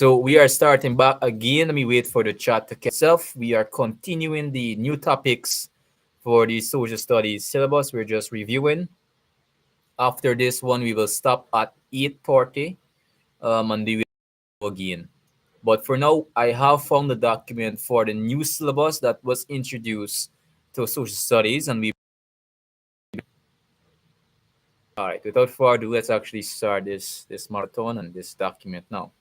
So we are starting back again. Let me wait for the chat to catch itself. We are continuing the new topics for the social studies syllabus. We're just reviewing. After this one, we will stop at 8:40 and we will again. But for now, I have found the document for the new syllabus that was introduced to social studies, and we. All right. Without further ado, let's actually start this marathon and this document now.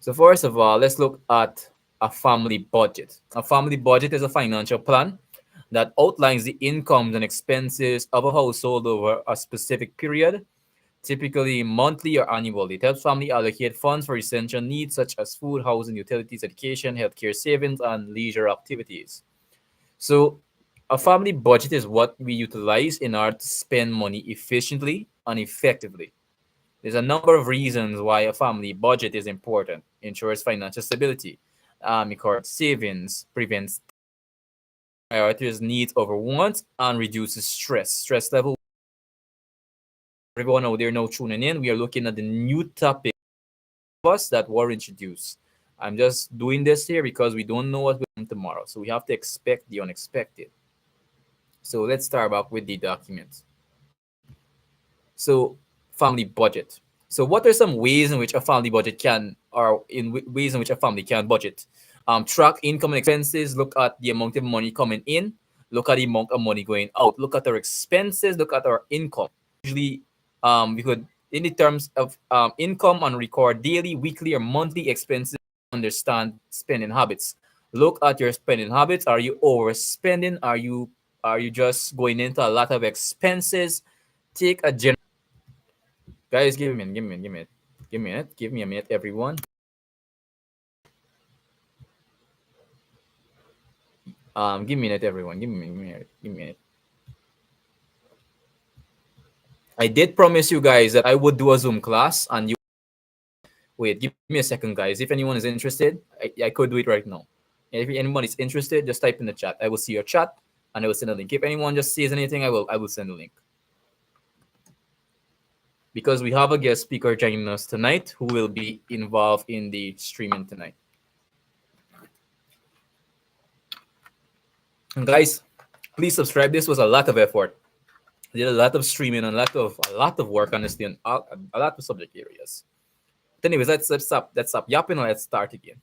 So first of all, let's look at a family budget. A family budget is a financial plan that outlines the incomes and expenses of a household over a specific period, typically monthly or annually. It helps family allocate funds for essential needs such as food, housing, utilities, education, healthcare savings, and leisure activities. So a family budget is what we utilize in order to spend money efficiently and effectively. There's a number of reasons why a family budget is important. Ensures financial stability, encourages savings, prevents prioritizes needs over wants, and reduces stress. Stress level. Everyone out there now tuning in, we are looking at the new topic that were introduced. I'm just doing this here because we don't know what will come tomorrow, so we have to expect the unexpected. So let's start back with the document. So family budget. So what are some ways in which a family budget can, or ways in which a family can budget? Track income and expenses. Look at the amount of money coming in. Look at the amount of money going out. Look at our expenses. Look at our income. Usually, we could, in the terms of income, and record daily, weekly, or monthly expenses. Understand spending habits. Look at your spending habits. Are you overspending? Are you just going into a lot of expenses? Take a general. Guys, give me a minute, give me a minute, give me a minute, give me a minute, everyone. Give me a minute, everyone. Give me a minute, give me a minute. I did promise you guys that I would do a Zoom class, and you wait. Give me a second, guys. If anyone is interested, I could do it right now. If anyone is interested, just type in the chat. I will see your chat, and I will send a link. If anyone just says anything, I will send a link. Because we have a guest speaker joining us tonight who will be involved in the streaming tonight. And guys, please subscribe. This was a lot of effort. I did a lot of streaming and a lot of work, honestly, on a lot of subject areas. But anyways, let's stop yapping and let's start again.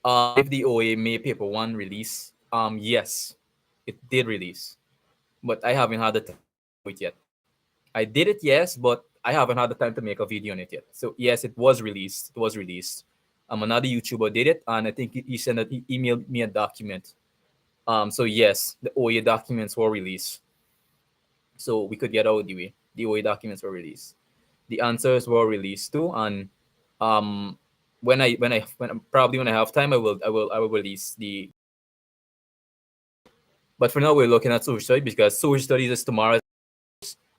If the OA May paper one release, yes, it did release, but I haven't had the time to do it yet. I did it, yes, but I haven't had the time to make a video on it yet. So yes, it was released. It was released. Another YouTuber did it, and I think he emailed me a document. So yes, the OA documents were released. So we could get out the way. The OA documents were released. The answers were released too, and when I have time, I will release the. But for now, we're looking at social studies because social studies is tomorrow,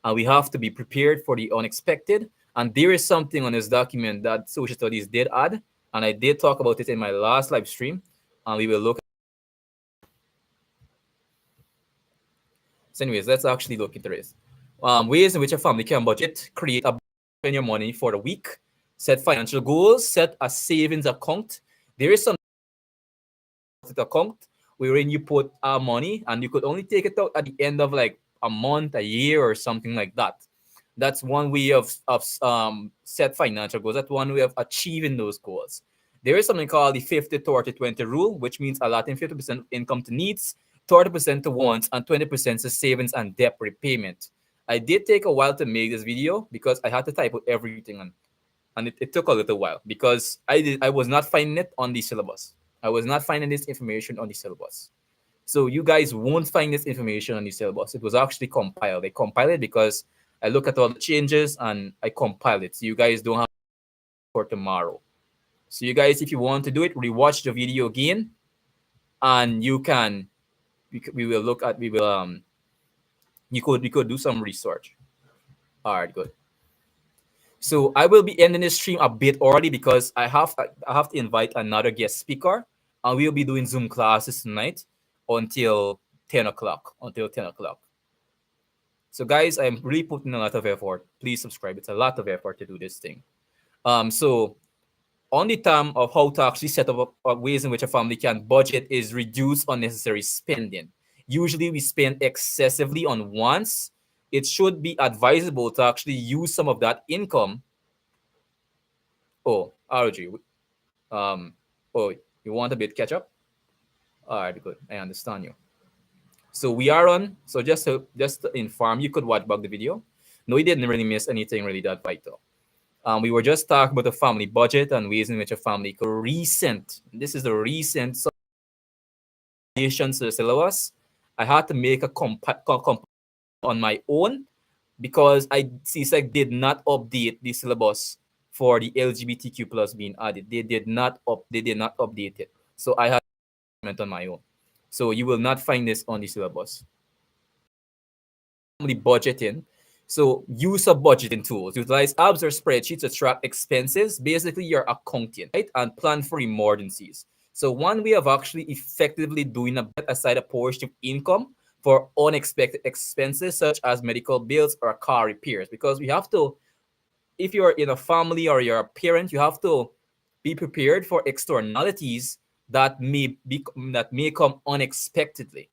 and we have to be prepared for the unexpected. And there is something on this document that social studies did add, and I did talk about it in my last live stream, and we will look. So anyways, let's actually look into this. Ways in which a family can budget: create a spend your money for the week, set financial goals, set a savings account. There is some account wherein you put money, and you could only take it out at the end of like a month, a year, or something like that. That's one way of set financial goals. That's one way of achieving those goals. There is something called the 50-30-20 rule, which means allotting 50% income to needs, 30% to wants, and 20% to savings and debt repayment. I did take a while to make this video because I had to type out everything, and it took a little while because I was not finding it on the syllabus. I was not finding this information on the syllabus. So you guys won't find this information on the syllabus. It was actually compiled. I compiled it because I look at all the changes and I compile it. So you guys don't have for tomorrow. So you guys, if you want to do it, rewatch the video again, and you can. We will look at. We will You could do some research. All right, good. So I will be ending this stream a bit early because I have to invite another guest speaker, and we'll be doing Zoom classes tonight until 10 o'clock. So guys, I'm really putting a lot of effort. Please subscribe. It's a lot of effort to do this thing. So on the term of how to actually set up ways in which a family can budget is reduce unnecessary spending. Usually we spend excessively on wants. It should be advisable to actually use some of that income. Oh, RG. Um, oh, you want a bit catch up? All right, good. I understand you. So we are on. So just to inform, you could watch back the video. No, you didn't really miss anything really that vital. We were just talking about the family budget and ways in which a family could This is the recent additions to the syllabus. I had to make a on my own because CSEC did not update the syllabus for the LGBTQ plus being added. They did not update it. So I had to on my own. So you will not find this on the syllabus. Family budgeting. So use of budgeting tools. Utilize apps or spreadsheets to track expenses. Basically, your accounting, right? And plan for emergencies. So one way of actually effectively doing a bet aside a portion of income for unexpected expenses such as medical bills or car repairs. Because we have to, if you're in a family or you're a parent, you have to be prepared for externalities that may come unexpectedly.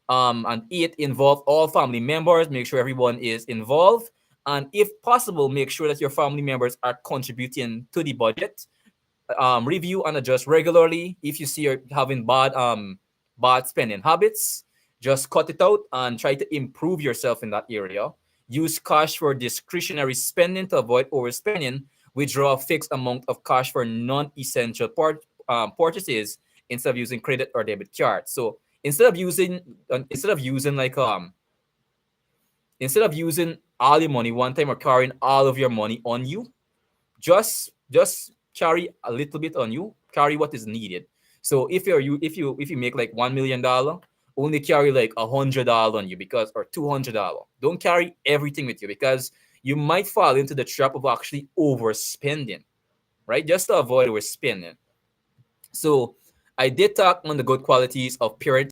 And 8, involve all family members. Make sure everyone is involved, and if possible, make sure that your family members are contributing to the budget. Review and adjust regularly. If you see you're having bad spending habits, just cut it out and try to improve yourself in that area. Use cash for discretionary spending to avoid overspending. Withdraw a fixed amount of cash for non-essential purchases instead of using credit or debit cards. So instead of using all your money one time or carrying all of your money on you, just carry a little bit on you. Carry what is needed. So if you make like $1 million, only carry like $100 on you, because or $200. Don't carry everything with you, because you might fall into the trap of actually overspending, right? Just to avoid overspending. So I did talk on the good qualities of parenting.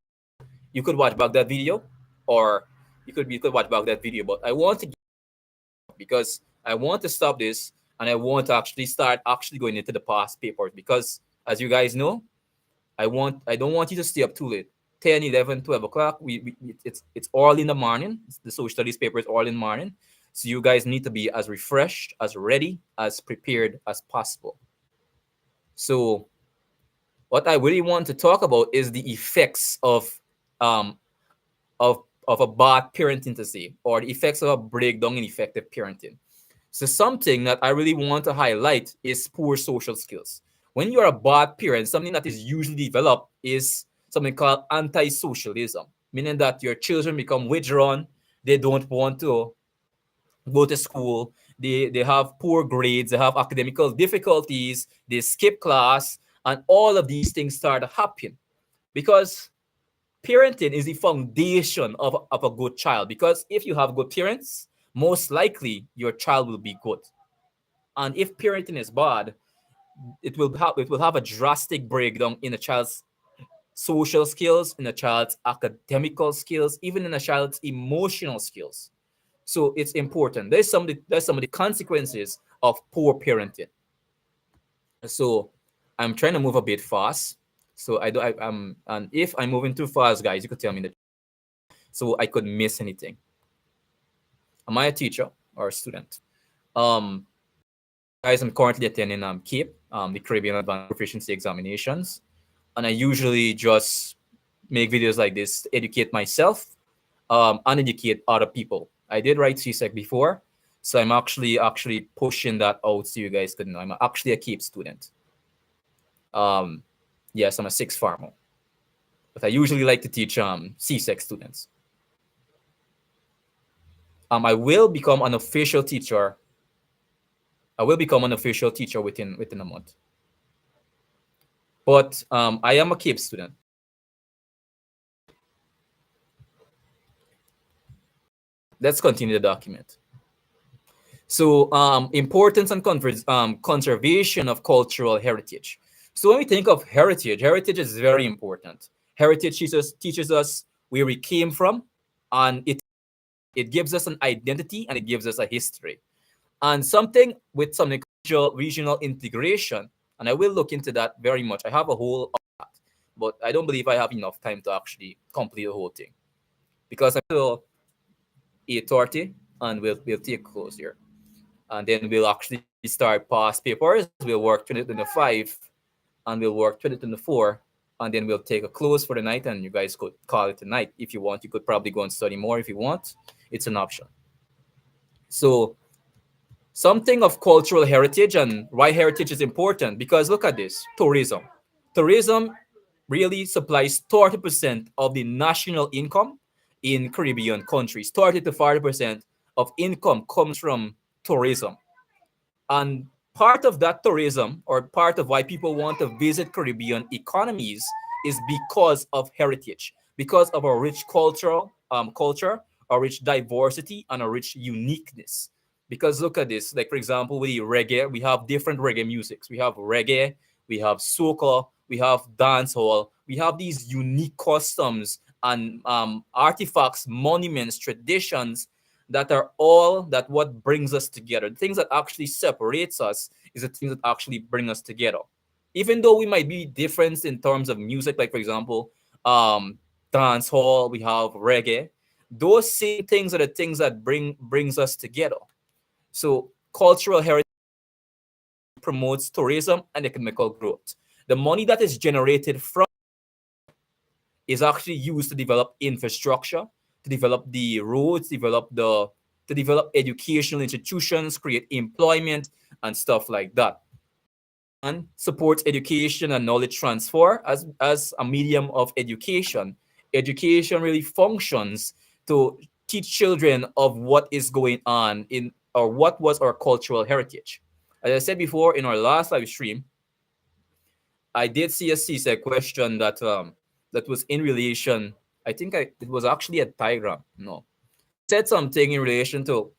You could watch back that video, or you could watch back that video. But I want to, because I want to stop this, and I want to actually start going into the past papers, because as you guys know, I don't want you to stay up too late. 10, 11, 12 o'clock. It's all in the morning. The social studies paper is all in the morning. So you guys need to be as refreshed, as ready, as prepared as possible. So what I really want to talk about is the effects of a bad parenting, to say, or the effects of a breakdown in effective parenting. So something that I really want to highlight is poor social skills. When you're a bad parent, something that is usually developed is something called anti-socialism, meaning that your children become withdrawn. They don't want to go to school. They have poor grades. They have academical difficulties. They skip class, and all of these things start to happen because parenting is the foundation of a good child. Because if you have good parents, most likely your child will be good. And if parenting is bad, it will have a drastic breakdown in a child's social skills, in a child's academical skills, even in a child's emotional skills. So it's important. There's some of the consequences of poor parenting. So I'm trying to move a bit fast. So and if I'm moving too fast, guys, you could tell me that, so I could miss anything. Am I a teacher or a student? Guys, I'm currently attending CAPE, the Caribbean Advanced Proficiency Examinations, and I usually just make videos like this to educate myself, and educate other people. I did write CSEC before, so I'm actually pushing that out so you guys could know. I'm actually a CAPE student. Yes, I'm a sixth farmer, but I usually like to teach CSEC students. I will become an official teacher. I will become an official teacher within a month. But I am a CAPE student. Let's continue the document. So importance and conservation of cultural heritage. So when we think of heritage is very important. Heritage teaches us where we came from, and it It gives us an identity and it gives us a history. And something with some regional integration, and I will look into that very much. I have a whole of that, but I don't believe I have enough time to actually complete the whole thing because I'm still 8:30 and we'll take a close here. And then we'll actually start past papers. We'll work 2025 and we'll work 2024 and then we'll take a close for the night and you guys could call it a night. If you want, you could probably go and study more if you want. It's an option. So something of cultural heritage and why heritage is important because look at this tourism. Tourism really supplies 30% of the national income in Caribbean countries. 30 to 40% of income comes from tourism. And part of that tourism, or part of why people want to visit Caribbean economies, is because of heritage, because of our rich culture, our rich diversity, and our rich uniqueness. Because look at this, like for example, with the reggae, we have different reggae musics. We have reggae, we have soca, we have dancehall, we have these unique customs and artifacts, monuments, traditions that are all that what brings us together. The things that actually separates us is the things that actually bring us together. Even though we might be different in terms of music, like for example, dance hall, we have reggae. Those same things are the things that brings us together. So cultural heritage promotes tourism and economical growth. The money that is generated from is actually used to develop infrastructure, to develop the roads, to develop educational institutions, create employment and stuff like that. And supports education and knowledge transfer as a medium of education. Education really functions to teach children of what is going on in or what was our cultural heritage. As I said before in our last live stream, I did see a CSEC question that was in relation. It was actually a diagram. No, it said something in relation to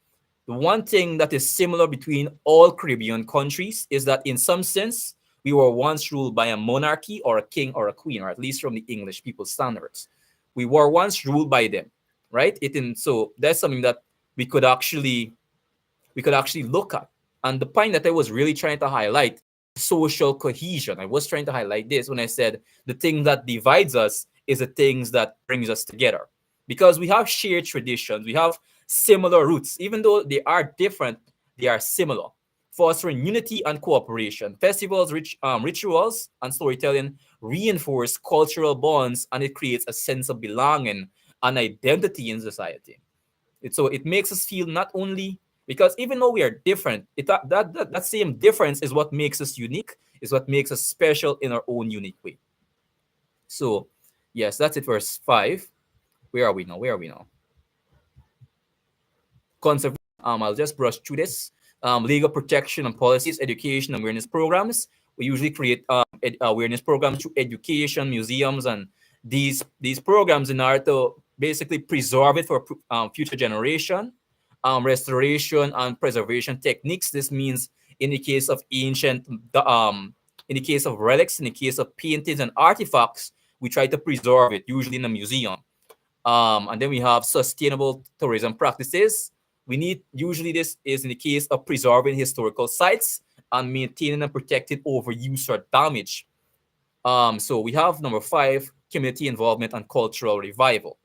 the one thing that is similar between all Caribbean countries is that in some sense we were once ruled by a monarchy or a king or a queen, or at least from the English people standards. We were once ruled by them, right? So that's something that we could actually look at. And the point that I was really trying to highlight, social cohesion. I was trying to highlight this when I said the thing that divides us is the things that brings us together. Because we have shared traditions, we have similar roots. Even though they are different, they are similar. Fostering unity and cooperation. Festivals, rituals, and storytelling reinforce cultural bonds and it creates a sense of belonging and identity in society. So it makes us feel not only because even though we are different, that same difference is what makes us unique, is what makes us special in our own unique way. So, yes, that's it. Verse 5. Where are we now? Conservation. I'll just brush through this. Legal protection and policies, education and awareness programs. We usually create awareness programs through education, museums, and these programs in order to basically preserve it for future generation. Restoration and preservation techniques. This means in the case of in the case of relics, in the case of paintings and artifacts, we try to preserve it, usually in a museum. And then we have sustainable tourism practices. Usually this is in the case of preserving historical sites and maintaining and protecting overuse or damage. So we have number 5, community involvement and cultural revival.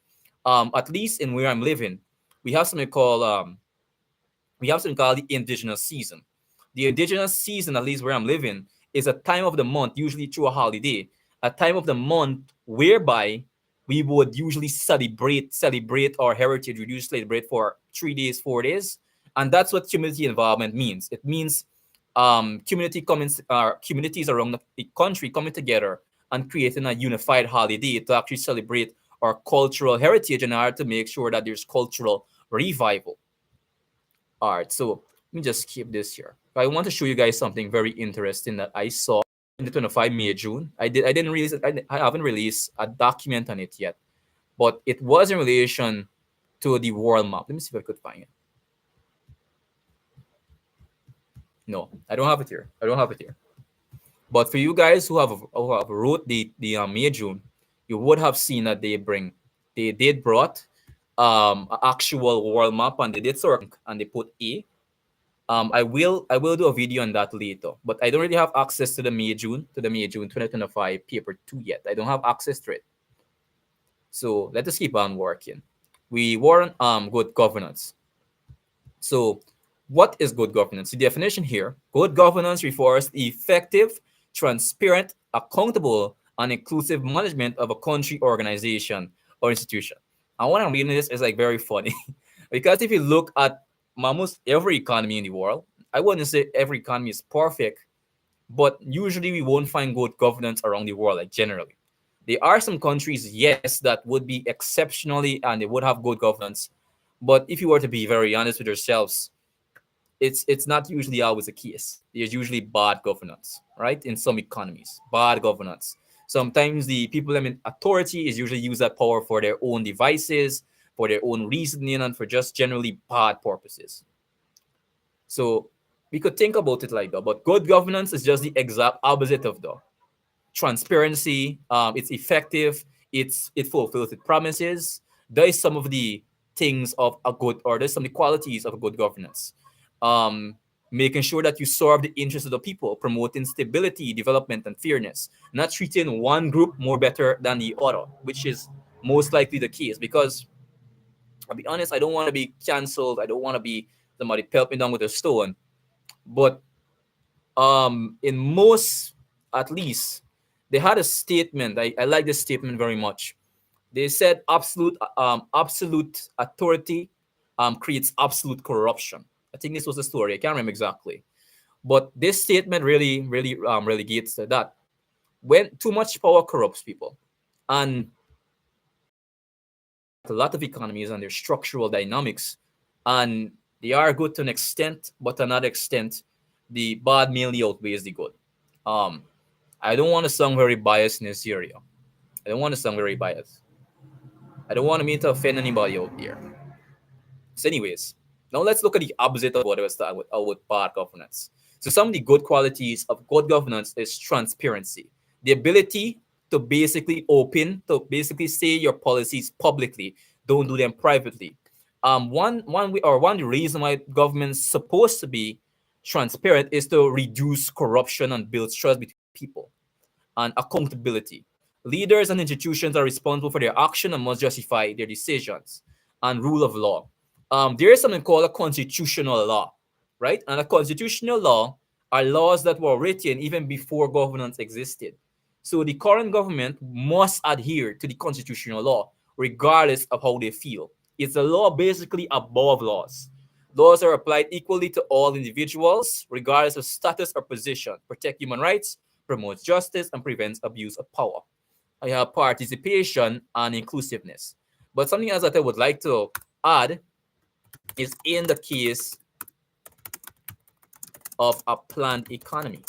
At least in where I'm living, we have something called the indigenous season. The indigenous season, at least where I'm living, is a time of the month, usually through a holiday, a time of the month whereby we would usually celebrate our heritage. We usually celebrate for 3 days, 4 days, and that's what community involvement means. It means communities around the country coming together and creating a unified holiday to actually celebrate our cultural heritage in order to make sure that there's cultural revival. All right, so let me just keep this here. I want to show you guys something very interesting that I saw in the 25 May, June. I didn't release it. I haven't released a document on it yet, but it was in relation to the world map. Let me see if I could find it. No, I don't have it here. But for you guys who have wrote the May, June, you would have seen that they brought a actual world map and they did sort and they put A. I will do a video on that later, but I don't really have access to the May June 2025 paper 2 yet. I don't have access to it. So let us keep on working. We warrant good governance. So what is good governance? The definition here, good governance refers to effective, transparent, accountable, and inclusive management of a country, organization, or institution. And what I'm reading this is like very funny because if you look at almost every economy in the world, I wouldn't say every economy is perfect, but usually we won't find good governance around the world, like generally. There are some countries, yes, that would be exceptionally and they would have good governance. But if you were to be very honest with yourselves, it's not usually always the case. There's usually bad governance, right? In some economies, bad governance. Sometimes the people in authority is usually use that power for their own devices, for their own reasoning, and for just generally bad purposes. So we could think about it like that. But good governance is just the exact opposite of that. Transparency, it's effective, it fulfills its promises. There is some of the things of a good, or there's some of the qualities of a good governance. Um, Making sure that you serve the interests of the people, promoting stability, development, and fairness, not treating one group more better than the other, which is most likely the case. Because I'll be honest, I don't want to be cancelled. I don't want to be somebody pelt me down with a stone. But in most, at least, they had a statement. I like this statement very much. They said absolute authority creates absolute corruption. I think this was the story. I can't remember exactly, but this statement really gets to that. When too much power corrupts people, and a lot of economies and their structural dynamics, and they are good to an extent, but to another extent, the bad mainly outweighs the good. Um, I don't want to sound very biased in this area. I don't want to sound very biased. I don't want me to offend anybody out there. So, anyways, now let's look at the opposite of what I was talking with bad governance. So, some of the good qualities of good governance is transparency, the ability to basically basically say your policies publicly. Don't do them privately. One reason why government's supposed to be transparent is to reduce corruption and build trust between people and accountability. Leaders and institutions are responsible for their action and must justify their decisions. And rule of law. There is something called a constitutional law, right? And a constitutional law are laws that were written even before governance existed. So the current government must adhere to the constitutional law, regardless of how they feel. It's a law basically above laws. Laws are applied equally to all individuals, regardless of status or position, protect human rights, promotes justice, and prevents abuse of power. I have participation and inclusiveness. But something else that I would like to add is in the case of a planned economy.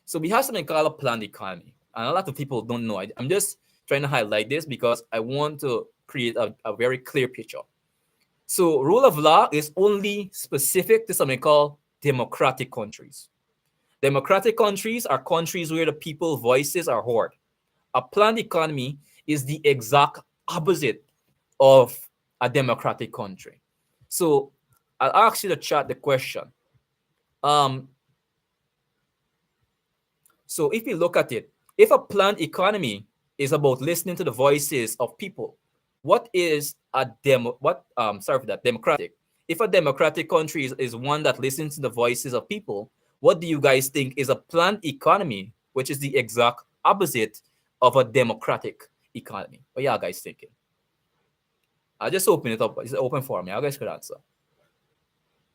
So we have something called a planned economy. And a lot of people don't know. I'm just trying to highlight this because I want to create a very clear picture. So rule of law is only specific to something called democratic countries. Democratic countries are countries where the people's voices are heard. A planned economy is the exact opposite of a democratic country. So I'll ask you to chat the question. So if you look at it, if a planned economy is about listening to the voices of people, what is a democratic? If a democratic country is one that listens to the voices of people, what do you guys think is a planned economy, which is the exact opposite of a democratic economy? What y'all guys thinking? I'll just open it up. It's open for me. You guys could answer.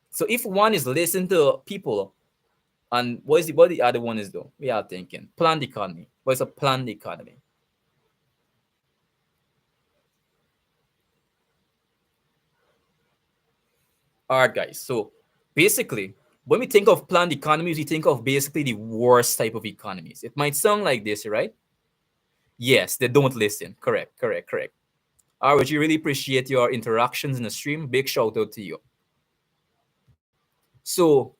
So if one is listening to people, and what the other one is though? We are thinking planned economy. What is a planned economy? All right, guys. So basically, when we think of planned economies, we think of basically the worst type of economies. It might sound like this, right? Yes, they don't listen. Correct. All right, we really appreciate your interactions in the stream. Big shout out to you. So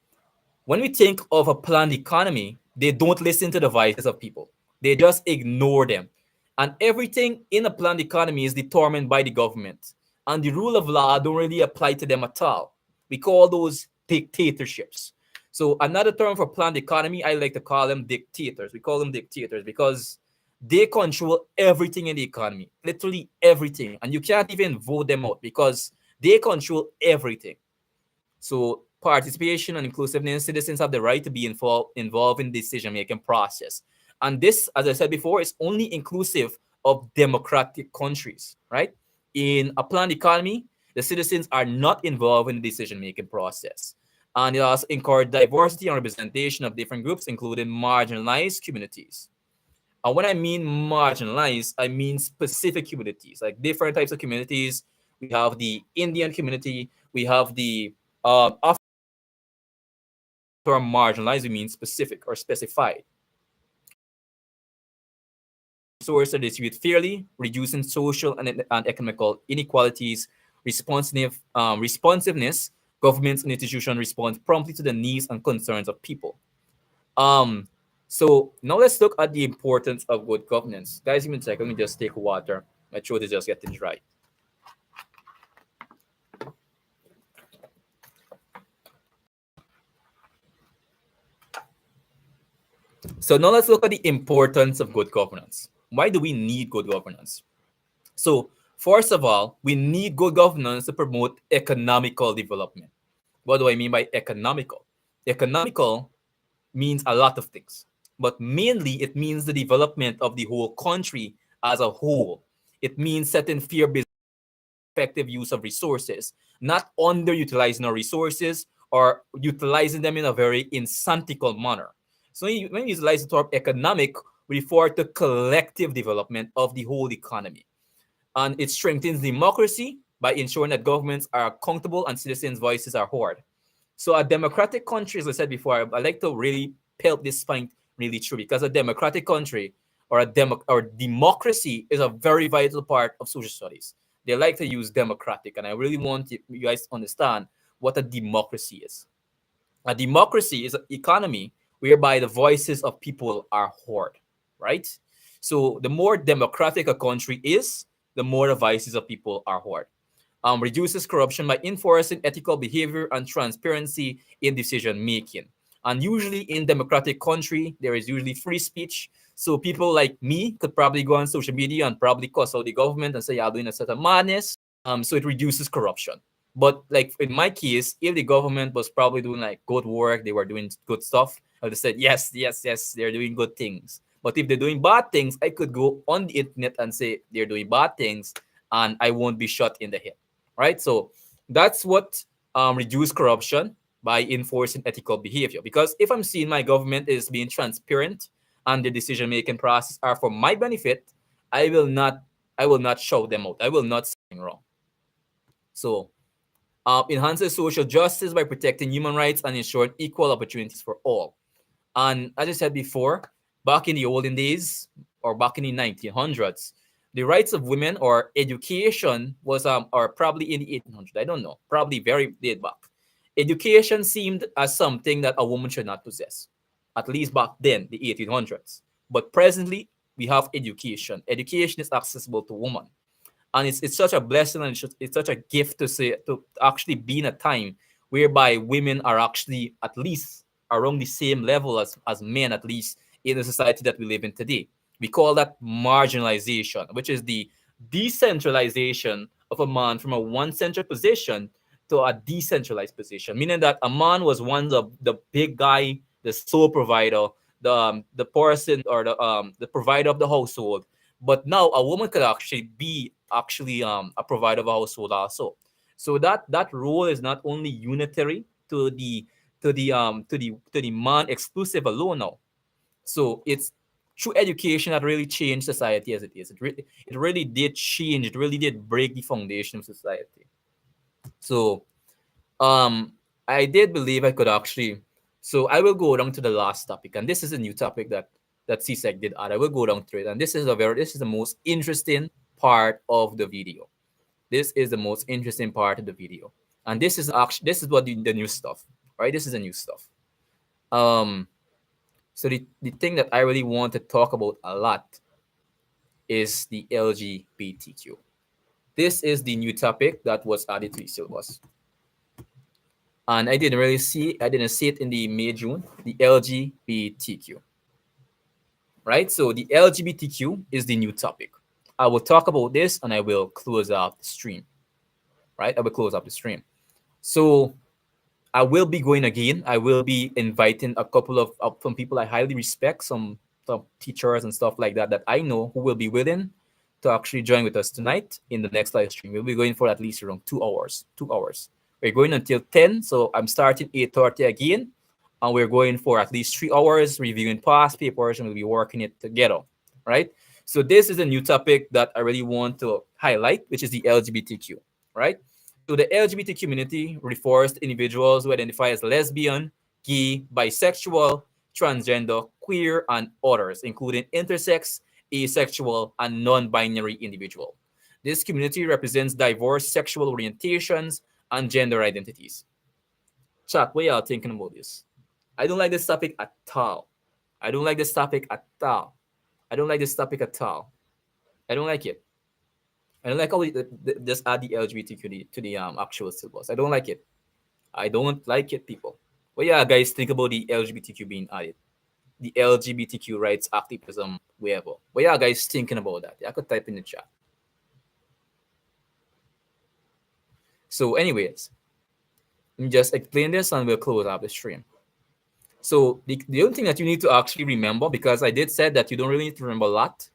when we think of a planned economy, they don't listen to the voices of people. They just ignore them. And everything in a planned economy is determined by the government. And the rule of law don't really apply to them at all. We call those dictatorships. So another term for planned economy, I like to call them dictators. We call them dictators because they control everything in the economy, literally everything. And you can't even vote them out because they control everything. So participation and inclusiveness, citizens have the right to be involved in the decision-making process. And this, as I said before, is only inclusive of democratic countries, right? In a planned economy, the citizens are not involved in the decision-making process. And it also encourages diversity and representation of different groups, including marginalized communities. And when I mean marginalized, I mean specific communities, like different types of communities. We have the Indian community, we have the term marginalized, we mean specific or specified. Resources are distributed fairly, reducing social and economical inequalities, responsiveness, governments and institutions respond promptly to the needs and concerns of people. Um, so now let's look at the importance of good governance. Guys, give me a second. Let me just take water. My throat is just getting dry. So now let's look at the importance of good governance. Why do we need good governance? So first of all, we need good governance to promote economical development. What do I mean by economical? Economical means a lot of things, but mainly it means the development of the whole country as a whole. It means setting fair business, effective use of resources, not underutilizing our resources or utilizing them in a very insantical manner. So when you utilize the term economic, we refer to collective development of the whole economy. And it strengthens democracy by ensuring that governments are accountable and citizens' voices are heard. So a democratic country, as I said before, I like to really pelt this point really true because a democratic country or or democracy is a very vital part of social studies. They like to use democratic, and I really want you guys to understand what a democracy is. A democracy is an economy whereby the voices of people are heard, right? So the more democratic a country is, the more the voices of people are heard. Reduces corruption by enforcing ethical behavior and transparency in decision making. And usually in democratic country, there is usually free speech. So people like me could probably go on social media and probably cuss out the government and say, "You're doing a set of madness." So it reduces corruption. But like in my case, if the government was probably doing like good work, they were doing good stuff, I would have said, yes, yes, yes, they're doing good things. But if they're doing bad things, I could go on the internet and say they're doing bad things and I won't be shot in the head. Right? So that's what reduce corruption by enforcing ethical behavior. Because if I'm seeing my government is being transparent and the decision making process are for my benefit, I will not shout them out. I will not say anything wrong. So enhances social justice by protecting human rights and ensuring equal opportunities for all. And as I said before, back in the olden days or back in the 1900s, the rights of women or education was or probably in the 1800s, I don't know, probably very late back. Education seemed as something that a woman should not possess, at least back then, the 1800s. But presently, we have education. Education is accessible to women, and it's such a blessing and it's such a gift to say to actually be in a time whereby women are actually at least around the same level as men, at least in the society that we live in today. We call that marginalization, which is the decentralization of a man from a one-centered position to a decentralized position, meaning that a man was once the big guy, the sole provider, the person or the provider of the household. But now a woman could actually be a provider of a household also. So that role is not only unitary to the man exclusive alone now. So it's through education that really changed society as it is. It really did change. It really did break the foundation of society. So I did believe I could actually. So I will go down to the last topic, and this is a new topic that CSEC did add. I will go down through it, and this is the most interesting part of the video. This is the most interesting part of the video, and this is what the new stuff, right? This is the new stuff. Um, so the thing that I really want to talk about a lot is the LGBTQ. This is the new topic that was added to the syllabus. And I didn't see it in the May, June, the LGBTQ, right? So the LGBTQ is the new topic. I will talk about this and I will close out the stream, right? I will close up the stream. So I will be going again. I will be inviting a couple of some people I highly respect, some teachers and stuff like that that I know who will be willing to actually join with us tonight in the next live stream. We'll be going for at least around 2 hours. 2 hours. We're going until 10, so I'm starting 8:30 again, and we're going for at least 3 hours reviewing past papers, and we'll be working it together, right? So this is a new topic that I really want to highlight, which is the LGBTQ, right? So the LGBT community refers to individuals who identify as lesbian, gay, bisexual, transgender, queer, and others, including intersex, asexual, and non-binary individual. This community represents diverse sexual orientations and gender identities. Chat, what y'all thinking about this? I don't like this topic at all. I don't like this topic at all. I don't like this topic at all. I don't like it. I don't like how we just add the LGBTQ to the actual syllabus. I don't like it. I don't like it, people. What yeah, guys think about the LGBTQ being added? The LGBTQ rights activism, wherever. What yeah, guys thinking about that? I could type in the chat. So, anyways, let me just explain this and we'll close out the stream. So the only thing that you need to actually remember, because I did say that you don't really need to remember a lot.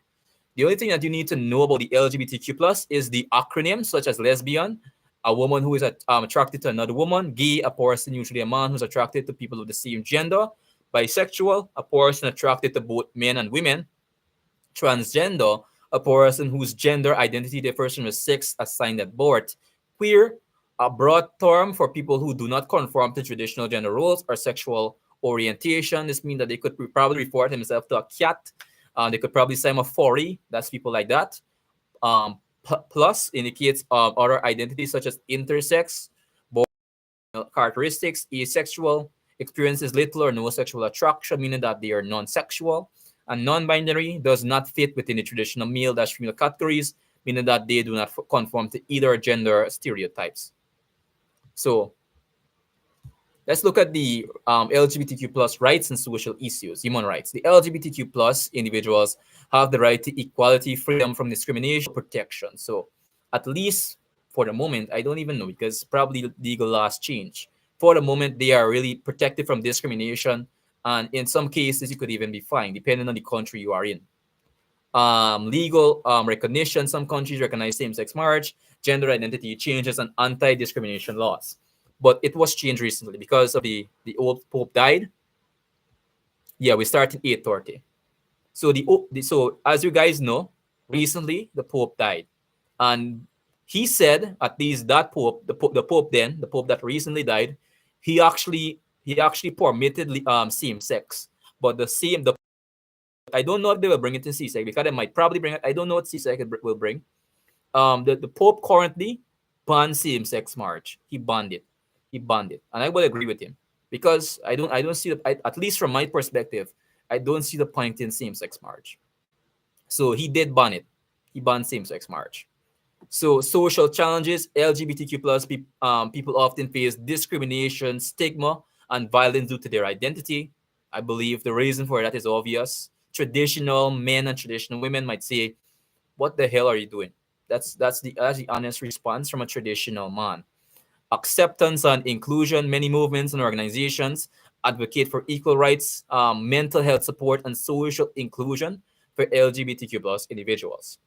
The only thing that you need to know about the LGBTQ plus is the acronyms such as lesbian, a woman who is attracted to another woman, gay, a person, usually a man who's attracted to people of the same gender, bisexual, a person attracted to both men and women, transgender, a person whose gender identity differs from the sex assigned at birth, queer, a broad term for people who do not conform to traditional gender roles or sexual orientation. This means that they could probably refer themselves to a cat. They could probably say I'm a furry. That's people like that. Plus indicates other identities such as intersex, characteristics, asexual, experiences little or no sexual attraction, meaning that they are non-sexual. And non-binary does not fit within the traditional male-female categories, meaning that they do not conform to either gender stereotypes. So let's look at the LGBTQ plus rights and social issues, human rights. The LGBTQ plus individuals have the right to equality, freedom from discrimination, protection. So at least for the moment, I don't even know because probably legal laws change. For the moment, they are really protected from discrimination. And in some cases, you could even be fined, depending on the country you are in. Legal recognition, some countries recognize same-sex marriage, gender identity changes, and anti-discrimination laws. But it was changed recently because of the old Pope died. Yeah, we started 8:30. So so as you guys know, recently the Pope died, and he said at least that Pope, the Pope that recently died, he actually permitted same sex, but the I don't know if they will bring it to CSEC because they might probably bring it. I don't know what CSEC will bring. The Pope currently bans same-sex marriage. He banned it. And I will agree with him because I don't see at least from my perspective, I don't see the point in same-sex marriage. So he did ban it. He banned same-sex marriage. So social challenges, LGBTQ plus people often face discrimination, stigma, and violence due to their identity. I believe the reason for that is obvious. Traditional men and traditional women might say, "What the hell are you doing?" That's the honest response from a traditional man. Acceptance and inclusion. Many movements and organizations advocate for equal rights, mental health support, and social inclusion for LGBTQ plus individuals.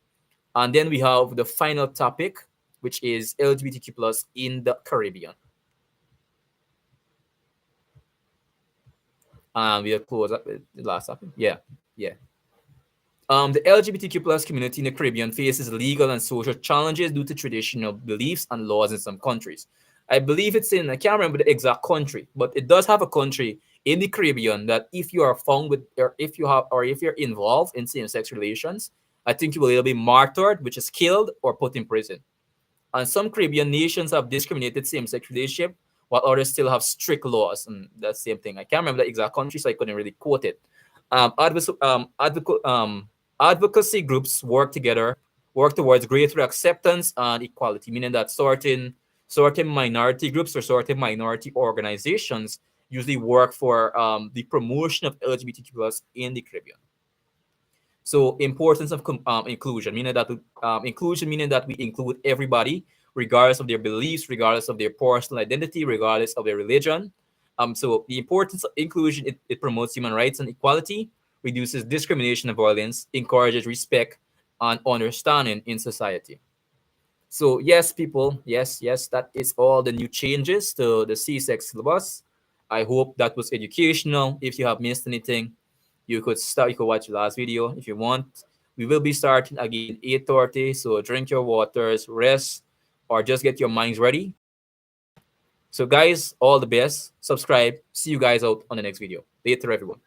And then we have the final topic, which is LGBTQ plus in the Caribbean. We'll close up with the last topic. Yeah. The LGBTQ plus community in the Caribbean faces legal and social challenges due to traditional beliefs and laws in some countries. I believe it's I can't remember the exact country, but it does have a country in the Caribbean that if you are found with, or if you're involved in same-sex relations, I think you will either be martyred, which is killed, or put in prison. And some Caribbean nations have discriminated same-sex relationship, while others still have strict laws. And that same thing. I can't remember the exact country, so I couldn't really quote it. advocacy groups work towards greater acceptance and equality, meaning that certain minority groups or certain minority organizations usually work for the promotion of LGBTQ plus in the Caribbean. So importance of inclusion, meaning that we include everybody, regardless of their beliefs, regardless of their personal identity, regardless of their religion. So the importance of inclusion, it promotes human rights and equality, reduces discrimination and violence, encourages respect and understanding in society. So yes, people, yes, that is all the new changes to the CSEC syllabus. I hope that was educational. If you have missed anything, you could watch the last video if you want. We will be starting again 8:30. So drink your waters, rest, or just get your minds ready. So guys, all the best. Subscribe. See you guys out on the next video. Later, everyone.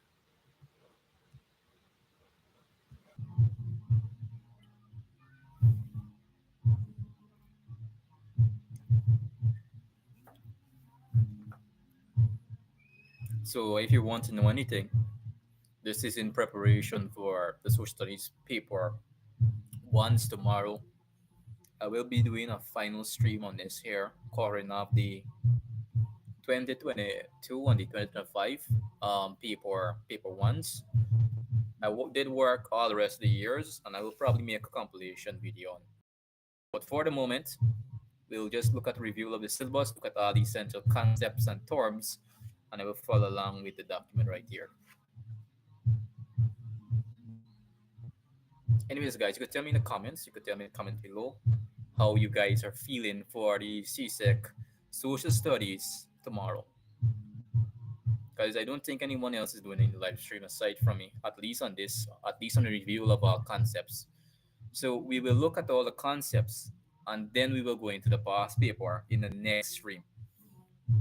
So if you want to know anything, this is in preparation for the social studies paper. Once tomorrow, I will be doing a final stream on this here, covering up the 2022 and the 2025 paper ones. Did work all the rest of the years, and I will probably make a compilation video. But for the moment, we'll just look at review of the syllabus, look at all the essential concepts and terms, and I will follow along with the document right here. Anyways, guys, you could tell me in the comments. You could tell me in the comment below how you guys are feeling for the CSEC Social Studies tomorrow. Guys, I don't think anyone else is doing any live stream aside from me, at least on the review of our concepts. So we will look at all the concepts and then we will go into the past paper in the next stream.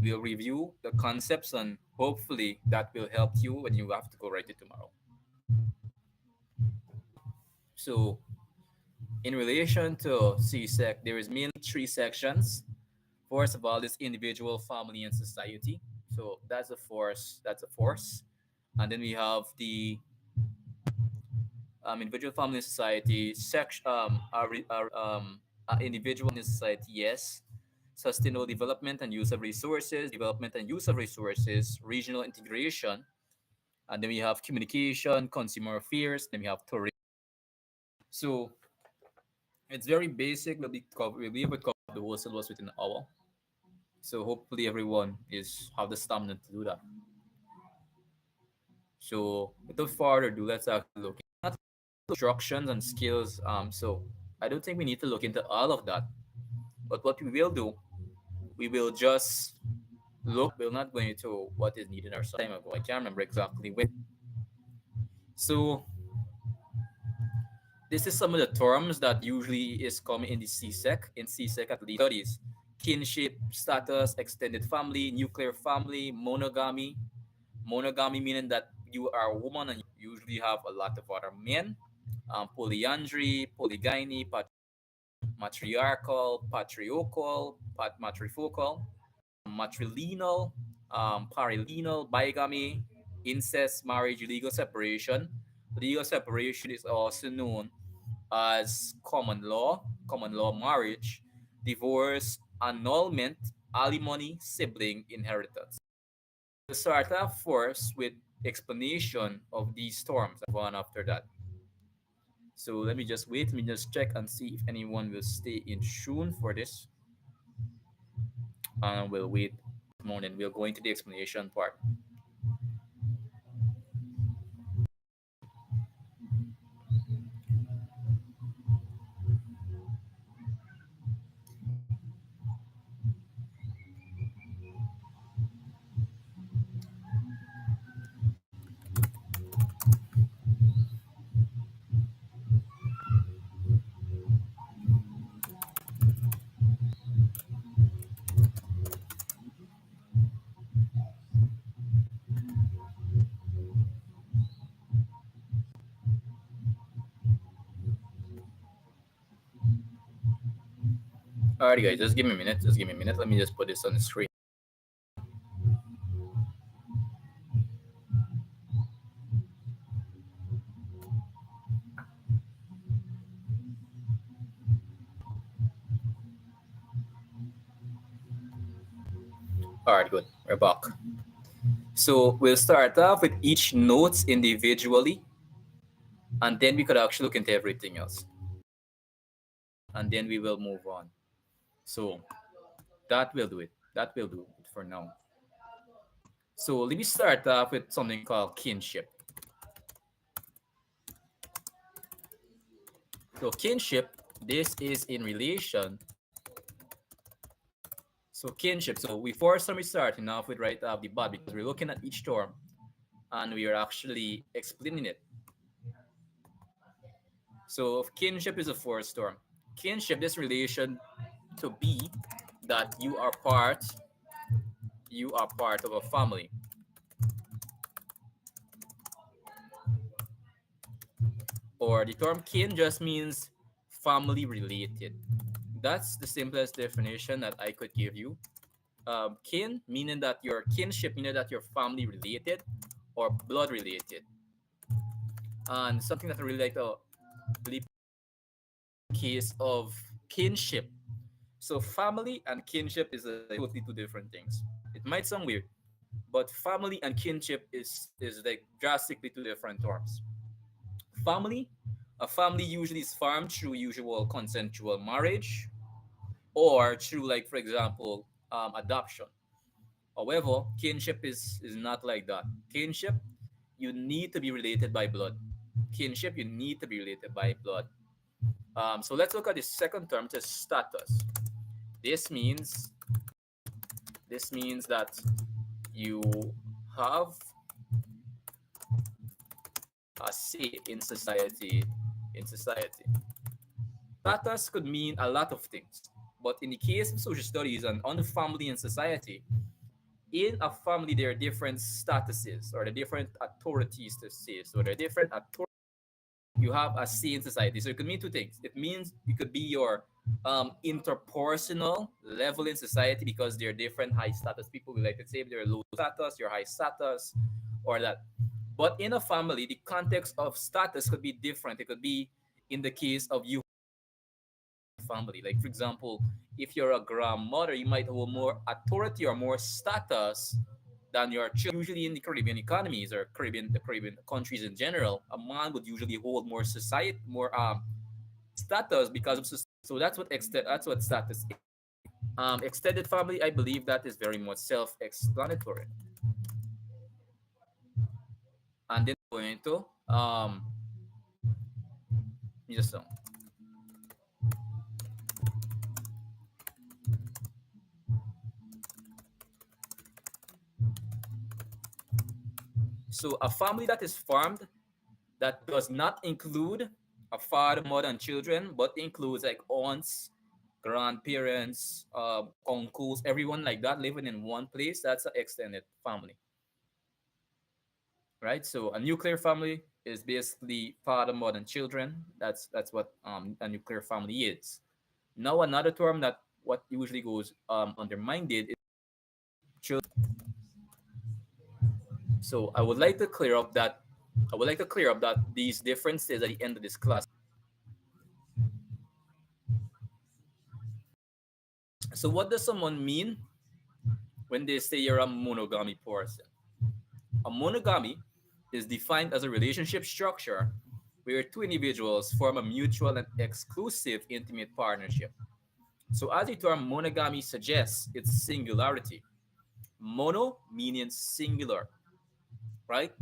We'll review the concepts and hopefully that will help you when you have to go write it tomorrow. So in relation to CSEC, there is mainly three sections. First of all, is individual, family, and society. So that's a force. That's a force. And then we have the individual, family, and society. Individual and society, yes. Sustainable development and use of resources, regional integration, and then we have communication, consumer affairs, then we have tourism. So it's very basic. We'll be able to cover the whole syllabus within an hour. So hopefully everyone is have the stamina to do that. So without further ado, let's actually look at instructions and skills. So I don't think we need to look into all of that. But what we will do, we will just look. We're not going into what is needed our time ago. I can't remember exactly when. So this is some of the terms that usually is common in the CSEC, at least studies. Kinship, status, extended family, nuclear family, monogamy. Monogamy meaning that you are a woman and you usually have a lot of other men. Polyandry, polygyny, matriarchal, patriarchal, matrifocal, matrilineal, parilinal, bigamy, incest, marriage, legal separation. Legal separation is also known as common law marriage, divorce, annulment, alimony, sibling inheritance. We'll start off first with explanation of these terms and one after that. So let me just wait, let me just check and see if anyone will stay in tune for this. And we'll wait morning. We'll go into the explanation part. Alrighty, guys, just give me a minute. Just give me a minute. Let me just put this on the screen. All right, good. We're back. So we'll start off with each note individually, and then we could actually look into everything else, and then we will move on. So that will do it. That will do it for now. So let me start off with something called kinship. So kinship, this is in relation. So kinship. So we first time we starting off with right off the bat because we're looking at each term and we are actually explaining it. So kinship is a first term. Kinship, this relation to be that you are part of a family. Or the term kin just means family related. That's the simplest definition that I could give you. Kin meaning that your kinship meaning that you're family related or blood related. And something that I really like to believe case of kinship. So family and kinship is like totally two different things. It might sound weird, but family and kinship is like drastically two different terms. Family, a family usually is formed through usual consensual marriage or through, like for example, adoption. However, kinship is not like that. Kinship, you need to be related by blood. Kinship, you need to be related by blood. So let's look at the second term, which is status. This means this means that you have a say in society. In society, status could mean a lot of things, but in the case of social studies and on the family and society, in a family there are different statuses or the different authorities to say. So there are different authorities you have a say in society. So it could mean two things. It means it could be your interpersonal level in society because there are different high status people. We like to say they're low status, you're high status, or that. But in a family, the context of status could be different. It could be in the case of you family. Like for example, if you're a grandmother, you might hold more authority or more status than your children. Usually in the Caribbean economies or the Caribbean countries in general, a man would usually hold more society, more status because of society. So that's what status is. Extended family, I believe that is very much self-explanatory. And then going to just so a family that is formed that does not include a father, mother, and children, but includes like aunts, grandparents, uncles, everyone like that living in one place. That's an extended family, right? So a nuclear family is basically father, mother, and children. That's what a nuclear family is. Now another term that what usually goes undermined is children. So I would like to clear up that these differences at the end of this class. So what does someone mean when they say you're a monogamy person? A monogamy is defined as a relationship structure where two individuals form a mutual and exclusive intimate partnership. So as the term monogamy suggests, it's singularity. Mono meaning singular, right?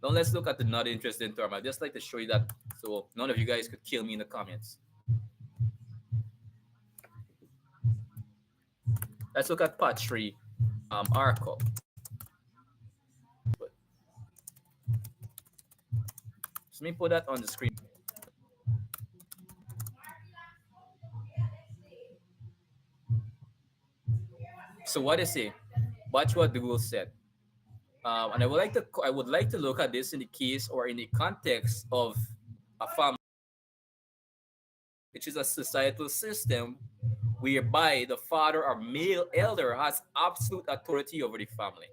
Now let's look at the not interesting term. I'd just like to show you that so none of you guys could kill me in the comments. Let's look at patri arco. So let me put that on the screen. So what is it? Watch what Google said. And I would like to look at this in the case or in the context of a family, which is a societal system whereby the father or male elder has absolute authority over the family.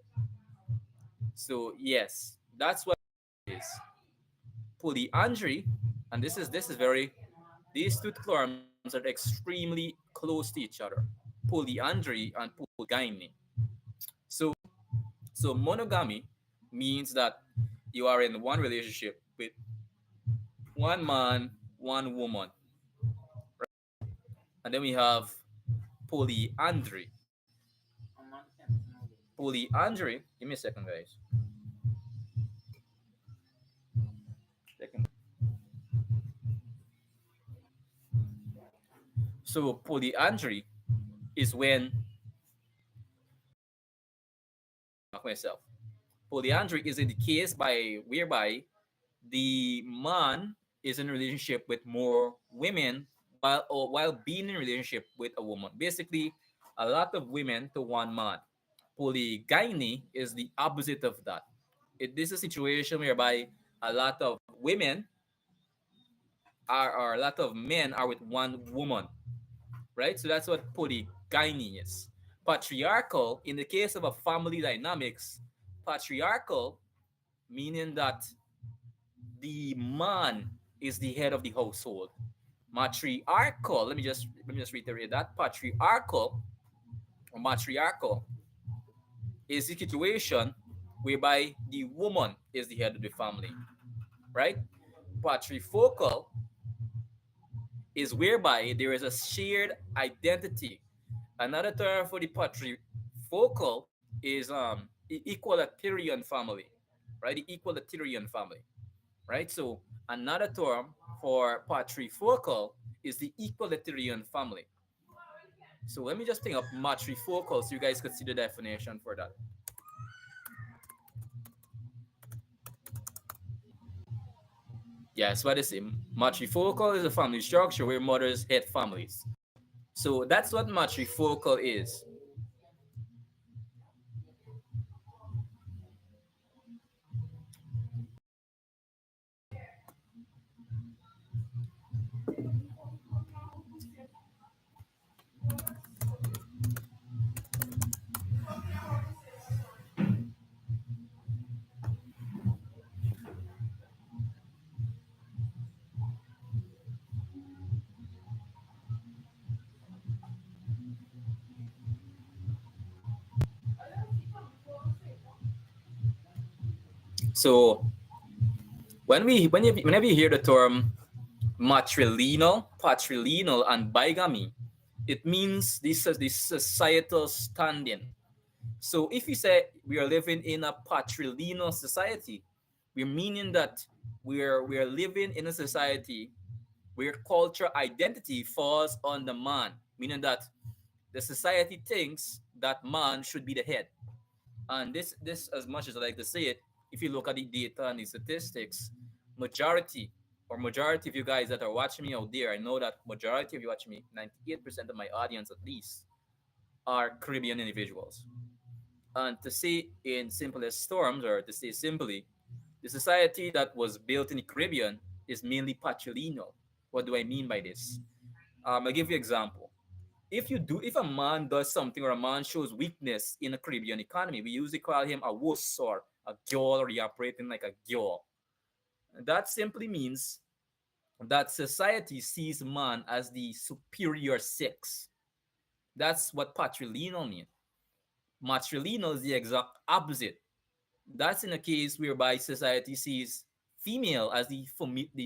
So yes, that's what it is. Polyandry, and this is very these two terms are extremely close to each other. Polyandry and polygamy. So monogamy means that you are in one relationship with one man, one woman. And then we have polyandry. Polyandry, give me a second, guys. Second. So polyandry is when myself. Polyandry is in the case by whereby the man is in a relationship with more women while being in a relationship with a woman. Basically, a lot of women to one man. Polygyny is the opposite of that. This is a situation whereby a lot of women are, or a lot of men are with one woman, right? So that's what polygyny is. Patriarchal, in the case of a family dynamics, patriarchal meaning that the man is the head of the household. Matriarchal, let me just reiterate that. Matriarchal is the situation whereby the woman is the head of the family, right? Patrifocal is whereby there is a shared identity. Another term for the patrifocal is the equalitarian family, right? The equalitarian family, right? So another term for patrifocal is the equalitarian family. So let me just think of matrifocal so you guys could see the definition for that. Yes, what is it? Matrifocal is a family structure where mothers head families. So that's what matrifocal is. So whenever you hear the term patrilineal, and bigamy, it means this societal standing. So if you say we are living in a patrilineal society, we're meaning that we are living in a society where cultural identity falls on the man, meaning that the society thinks that man should be the head. And this, as much as I like to say it, if you look at the data and the statistics, majority of you guys that are watching me out there, I know that majority of you watching me, 98% of my audience at least, are Caribbean individuals. And to say in simplest terms, or to say simply, the society that was built in the Caribbean is mainly patrilineal. What do I mean by this? I'll give you an example. If a man does something or a man shows weakness in a Caribbean economy, we usually call him a wuss or a gyal, or he operating like a gyal. That simply means that society sees man as the superior sex. That's what patrilineal means. Matrilineal is the exact opposite. That's in a case whereby society sees female as the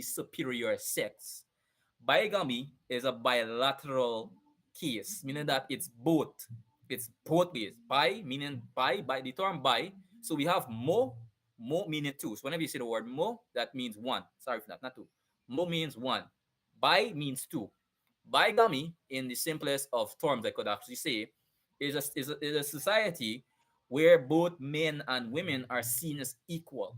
superior sex. Bigamy is a bilateral case, meaning that it's both. It's both ways. By the term by. So we have mo meaning two. So whenever you say the word mo, that means one. Sorry for that, not two. Mo means one. By means two. Bigamy, in the simplest of terms, I could actually say, is a society where both men and women are seen as equal,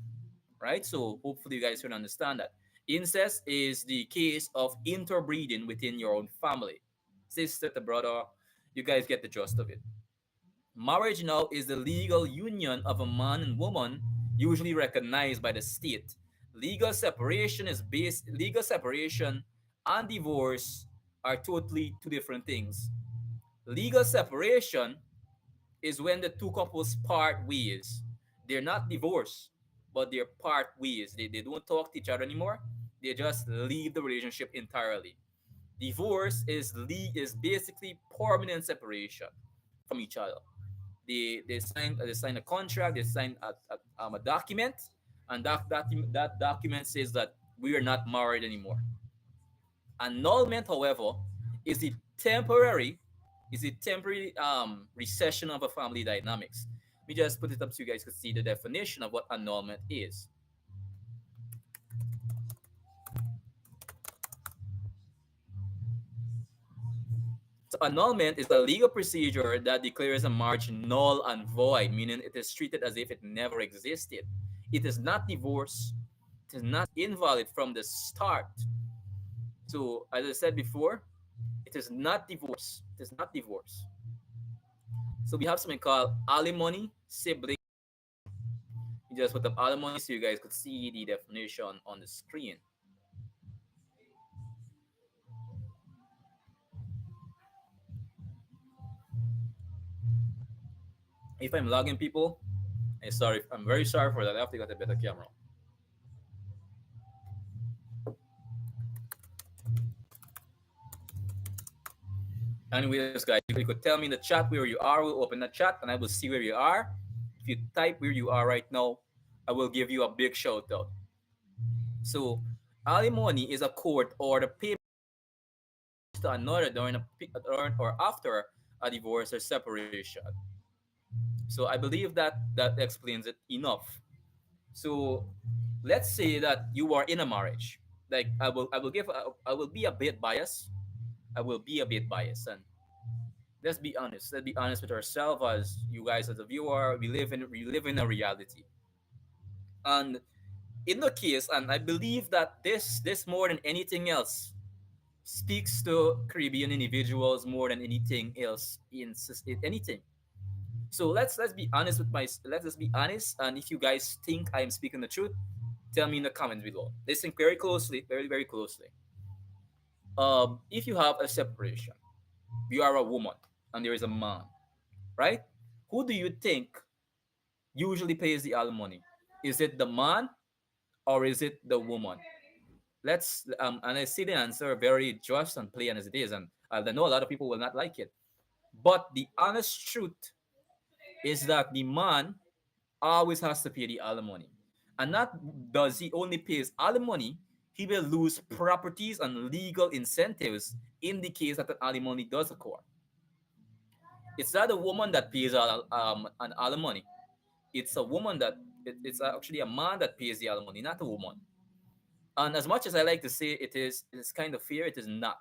right? So hopefully you guys can understand that. Incest is the case of interbreeding within your own family. Sister to brother, you guys get the gist of it. Marriage now is the legal union of a man and woman, usually recognized by the state. Legal separation and divorce are totally two different things. Legal separation is when the two couples part ways. They're not divorced, but they're part ways. They don't talk to each other anymore. They just leave the relationship entirely. Divorce is basically permanent separation from each other. They sign a contract, they sign a document, and that document says that we are not married anymore. Annulment, however, is the temporary recession of a family dynamics. Let me just put it up so you guys could see the definition of what annulment is. So annulment is a legal procedure that declares a marriage null and void, meaning it is treated as if it never existed. It is not divorce. It is not invalid from the start. So as I said before, it is not divorce. It is not divorce. So we have something called alimony, sibling. You just put up alimony so you guys could see the definition on the screen. If I'm logging people, I'm very sorry for that. I have to get a better camera. Anyways, guys, you could tell me in the chat where you are. We'll open the chat and I will see where you are. If you type where you are right now, I will give you a big shout out. So, alimony is a court order payment to another during or after a divorce or separation. So, I believe that explains it enough. So, let's say that you are in a marriage. Like I will be a bit biased. I will be a bit biased, and let's be honest. Let's be honest with ourselves as you guys as a viewer. We live in a reality. And in the case, and I believe that this more than anything else speaks to Caribbean individuals more than anything else in anything. So let's be honest with my let's just be honest. And if you guys think I am speaking the truth, tell me in the comments below. Listen very closely, very very closely. If you have a separation, you are a woman and there is a man, right? Who do you think usually pays the alimony? Is it the man or is it the woman? Let's and I see the answer very just and plain as it is, and I know a lot of people will not like it. But the honest truth is that the man always has to pay the alimony. And not does he only pays alimony, he will lose properties and legal incentives in the case that an alimony does occur. It's not a woman that pays an alimony. It's a woman it's actually a man that pays the alimony, not a woman. And as much as I like to say it is kind of fair, it is not.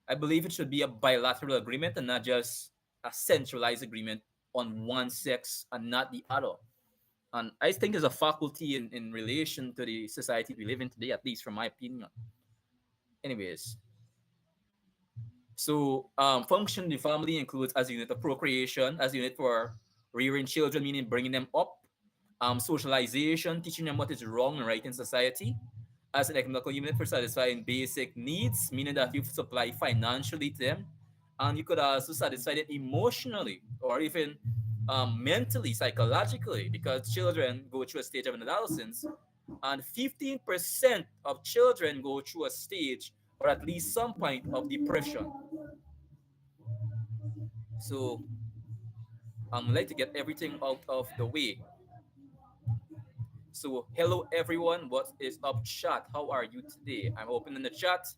I believe it should be a bilateral agreement and not just a centralized agreement on one sex and not the other. And I think there's a faculty in relation to the society we live in today, at least from my opinion. Anyways, so function in the family includes as a unit of procreation, as a unit for rearing children, meaning bringing them up, socialization, teaching them what is wrong and right in society, as an economical unit for satisfying basic needs, meaning that you supply financially to them, and you could also satisfy them emotionally or even mentally, psychologically, because children go through a stage of adolescence, and 15% of children go through a stage or at least some point of depression. So I'd like to get everything out of the way. So hello everyone, what is up chat? How are you today? I'm opening the chat.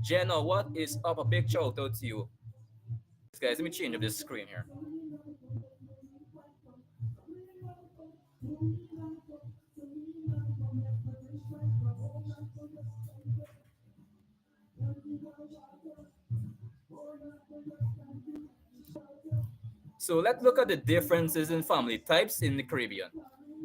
Jenna, what is up? A big shout out to you. Guys, let me change up this screen here. So let's look at the differences in family types in the Caribbean.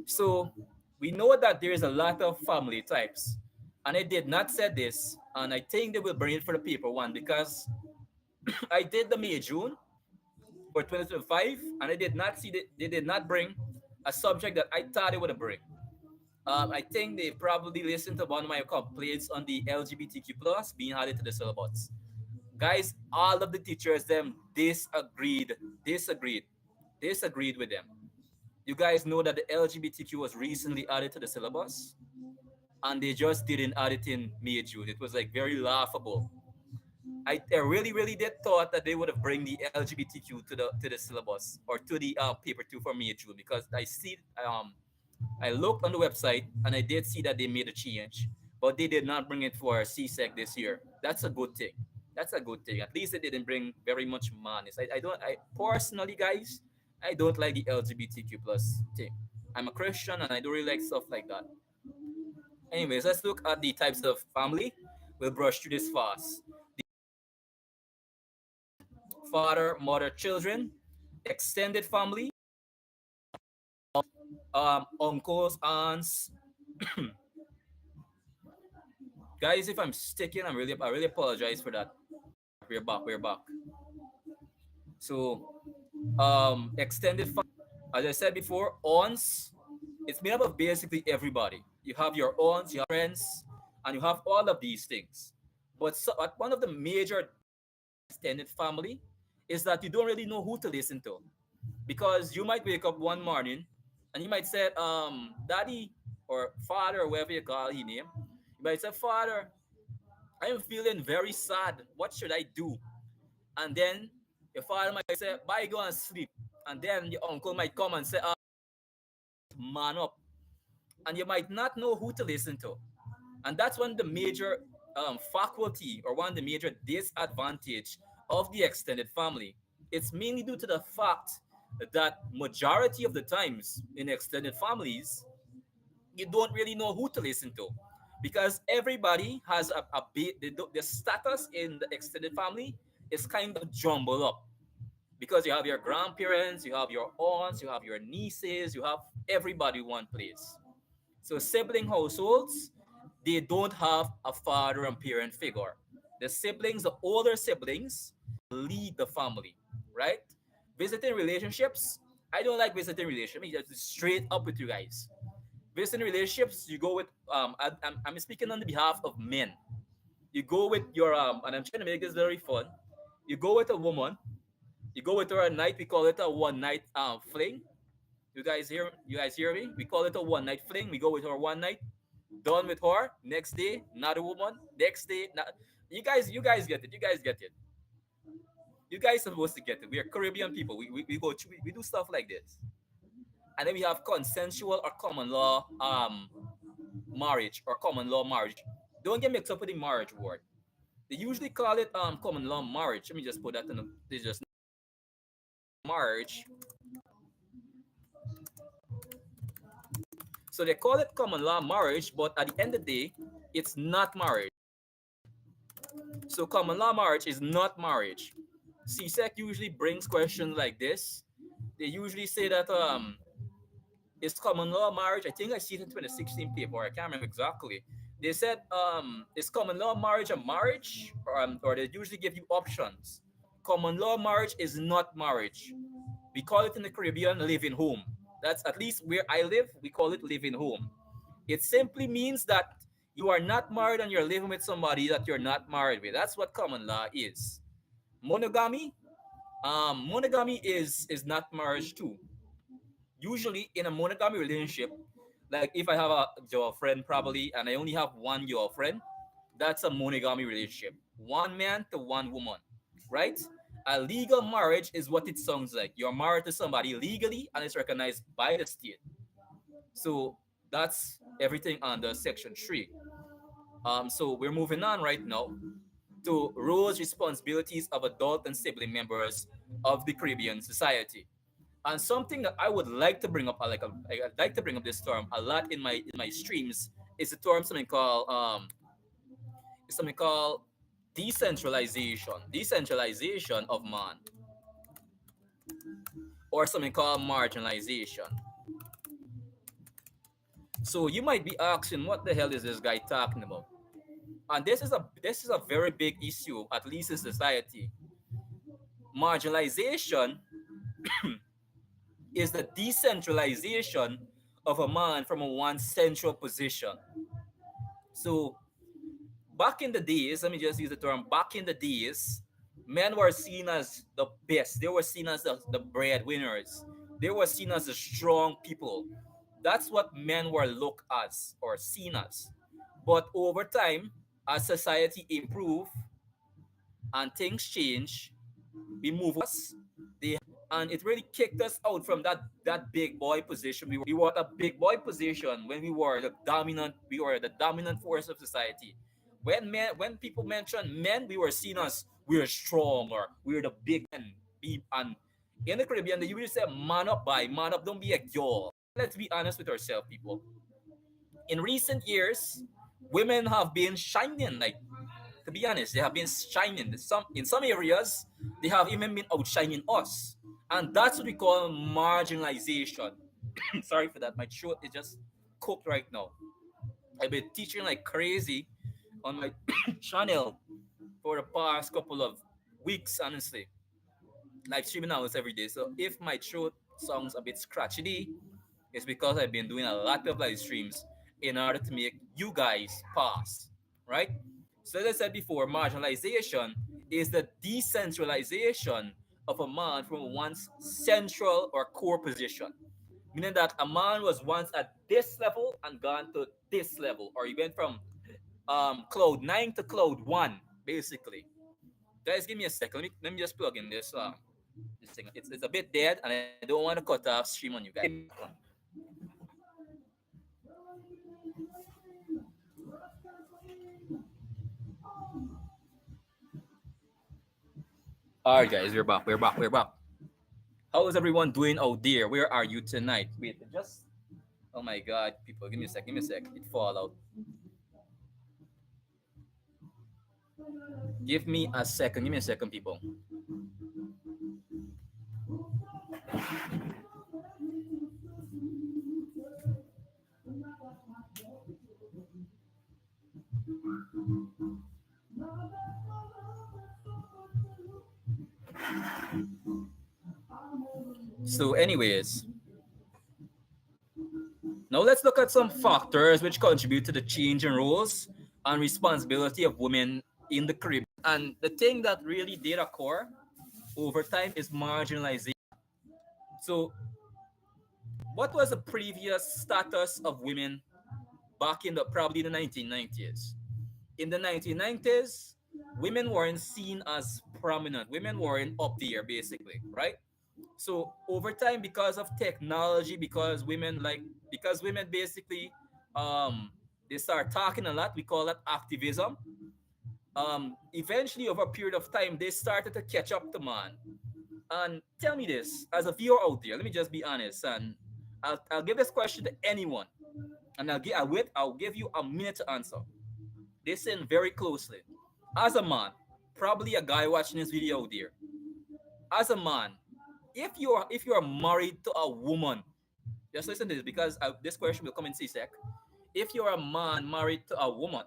So we know that there is a lot of family types. And I did not say this, and I think they will bring it for the paper one because I did the May June for 2025, and I did not see that they did not bring a subject that I thought they would bring. I think they probably listened to one of my complaints on the LGBTQ plus being added to the syllabus. Guys, all of the teachers them disagreed, disagreed with them. You guys know that the LGBTQ was recently added to the syllabus, and they just didn't add it in May June. It was like very laughable. I really really did thought that they would have bring the LGBTQ to the syllabus or to the paper two for May June, because I looked on the website and I did see that they made a change, but they did not bring it for CSEC this year. That's a good thing. That's a good thing. At least they didn't bring very much madness. I don't. I personally, guys, I don't like the LGBTQ plus thing. I'm a Christian and I don't really like stuff like that. Anyways, let's look at the types of family. We'll brush through this fast. Father, mother, children, extended family, uncles, aunts. Guys, if I'm sticking, I really apologize for that. We're back. We're back. So, extended family. As I said before, aunts. It's made up of basically everybody. You have your aunts, you have friends, and you have all of these things. But one of the major extended family is that you don't really know who to listen to, because you might wake up one morning and you might say, daddy or father or whatever you call his name. You might say, father, I am feeling very sad. What should I do? And then your father might say, bye, go and sleep. And then your uncle might come and say, man up. And you might not know who to listen to. And that's one of the major faculty or one of the major disadvantage of the extended family. It's mainly due to the fact that majority of the times in extended families, you don't really know who to listen to, because everybody has a bit the status in the extended family is kind of jumbled up, because you have your grandparents, you have your aunts, you have your nieces, you have everybody in one place. So sibling households, they don't have a father and parent figure. The siblings, the older siblings, lead the family, right? Visiting relationships, I don't like visiting relationships. Just straight up with you guys. Visiting relationships, you go with I'm speaking on the behalf of men. You go with your and I'm trying to make this very fun. You go with a woman, you go with her at night. We call it a one night fling. You guys hear me? We call it a one night fling. We go with her one night, done with her. Next day, another woman. Next day, not, you guys get it. You guys get it. You guys supposed to get it. We are Caribbean people. We go we do stuff like this. And then we have consensual or common law marriage or common law marriage. Don't get mixed up with the marriage word. They usually call it common law marriage. Let me just put that in the they just marriage. So they call it common law marriage, but at the end of the day, it's not marriage. So common law marriage is not marriage. CSEC usually brings questions like this. They usually say that is common law marriage. I think I see it in 2016 paper. I can't remember exactly. They said is common law marriage a marriage, or they usually give you options. Common law marriage is not marriage. We call it in the Caribbean living home. That's at least where I live. We call it living home. It simply means that you are not married and you're living with somebody that you're not married with. That's what common law is. Monogamy, monogamy is not marriage too. Usually in a monogamy relationship, like if I have a girlfriend probably and I only have one girlfriend, that's a monogamy relationship. One man to one woman, right? A legal marriage is what it sounds like. You're married to somebody legally and it's recognized by the state. So that's everything under section 3. So we're moving on right now to roles, responsibilities of adult and sibling members of the Caribbean society. And something that I would like to bring up, I'd like to bring up this term a lot in my streams, is a term something called decentralization of man, or something called marginalization. So you might be asking, what the hell is this guy talking about? And this is a very big issue, at least in society. Marginalization is the decentralization of a man from a one central position. So back in the days, let me just use the term back in the days, men were seen as the best. They were seen as the breadwinners. They were seen as the strong people. That's what men were looked as or seen as. But over time, as society improved, and things change. We move us, they and it really kicked us out from that big boy position. We were at a big boy position when we were the dominant force of society. When people mention men, we were seen as we're strong or we're the big men. And in the Caribbean, they usually say man up, don't be a girl. Let's be honest with ourselves, people. In recent years, women have been shining. Like, to be honest, they have been shining. In some areas, they have even been outshining us, and that's what we call marginalization. Sorry for that. My throat is just cooked right now. I've been teaching like crazy on my channel for the past couple of weeks, honestly. Live streaming hours every day. So if my throat sounds a bit scratchy, it's because I've been doing a lot of live streams in order to make you guys pass, right? So as I said before, marginalization is the decentralization of a man from one's central or core position. Meaning that a man was once at this level and gone to this level, or he went from cloud nine to cloud one, basically. Guys, give me a second. Let me just plug in this thing. It's a bit dead, and I don't want to cut off stream on you guys. Give me a second. All right, guys, we're back. We're back. We're back. How is everyone doing out there? Where are you tonight? Wait, just oh my God, people, give me a sec. Give me a sec. It fall out. Give me a second. Give me a second, people. So, anyways, now let's look at some factors which contribute to the change in roles and responsibility of women in the Caribbean. And the thing that really did occur over time is marginalization. So, what was the previous status of women back in the probably the 1990s? In the 1990s, women weren't seen as prominent. Women weren't up there, basically, right? So over time, because of technology, because women basically they start talking a lot. We call that activism. Eventually, over a period of time, they started to catch up to man. And tell me this, as a viewer out there, let me just be honest, and I'll give this question to anyone, and I'll give you a minute to answer. Listen very closely. As a man, probably a guy watching this video out there. As a man, if you're married to a woman, just listen to this because this question will come in CSEC. If you're a man married to a woman,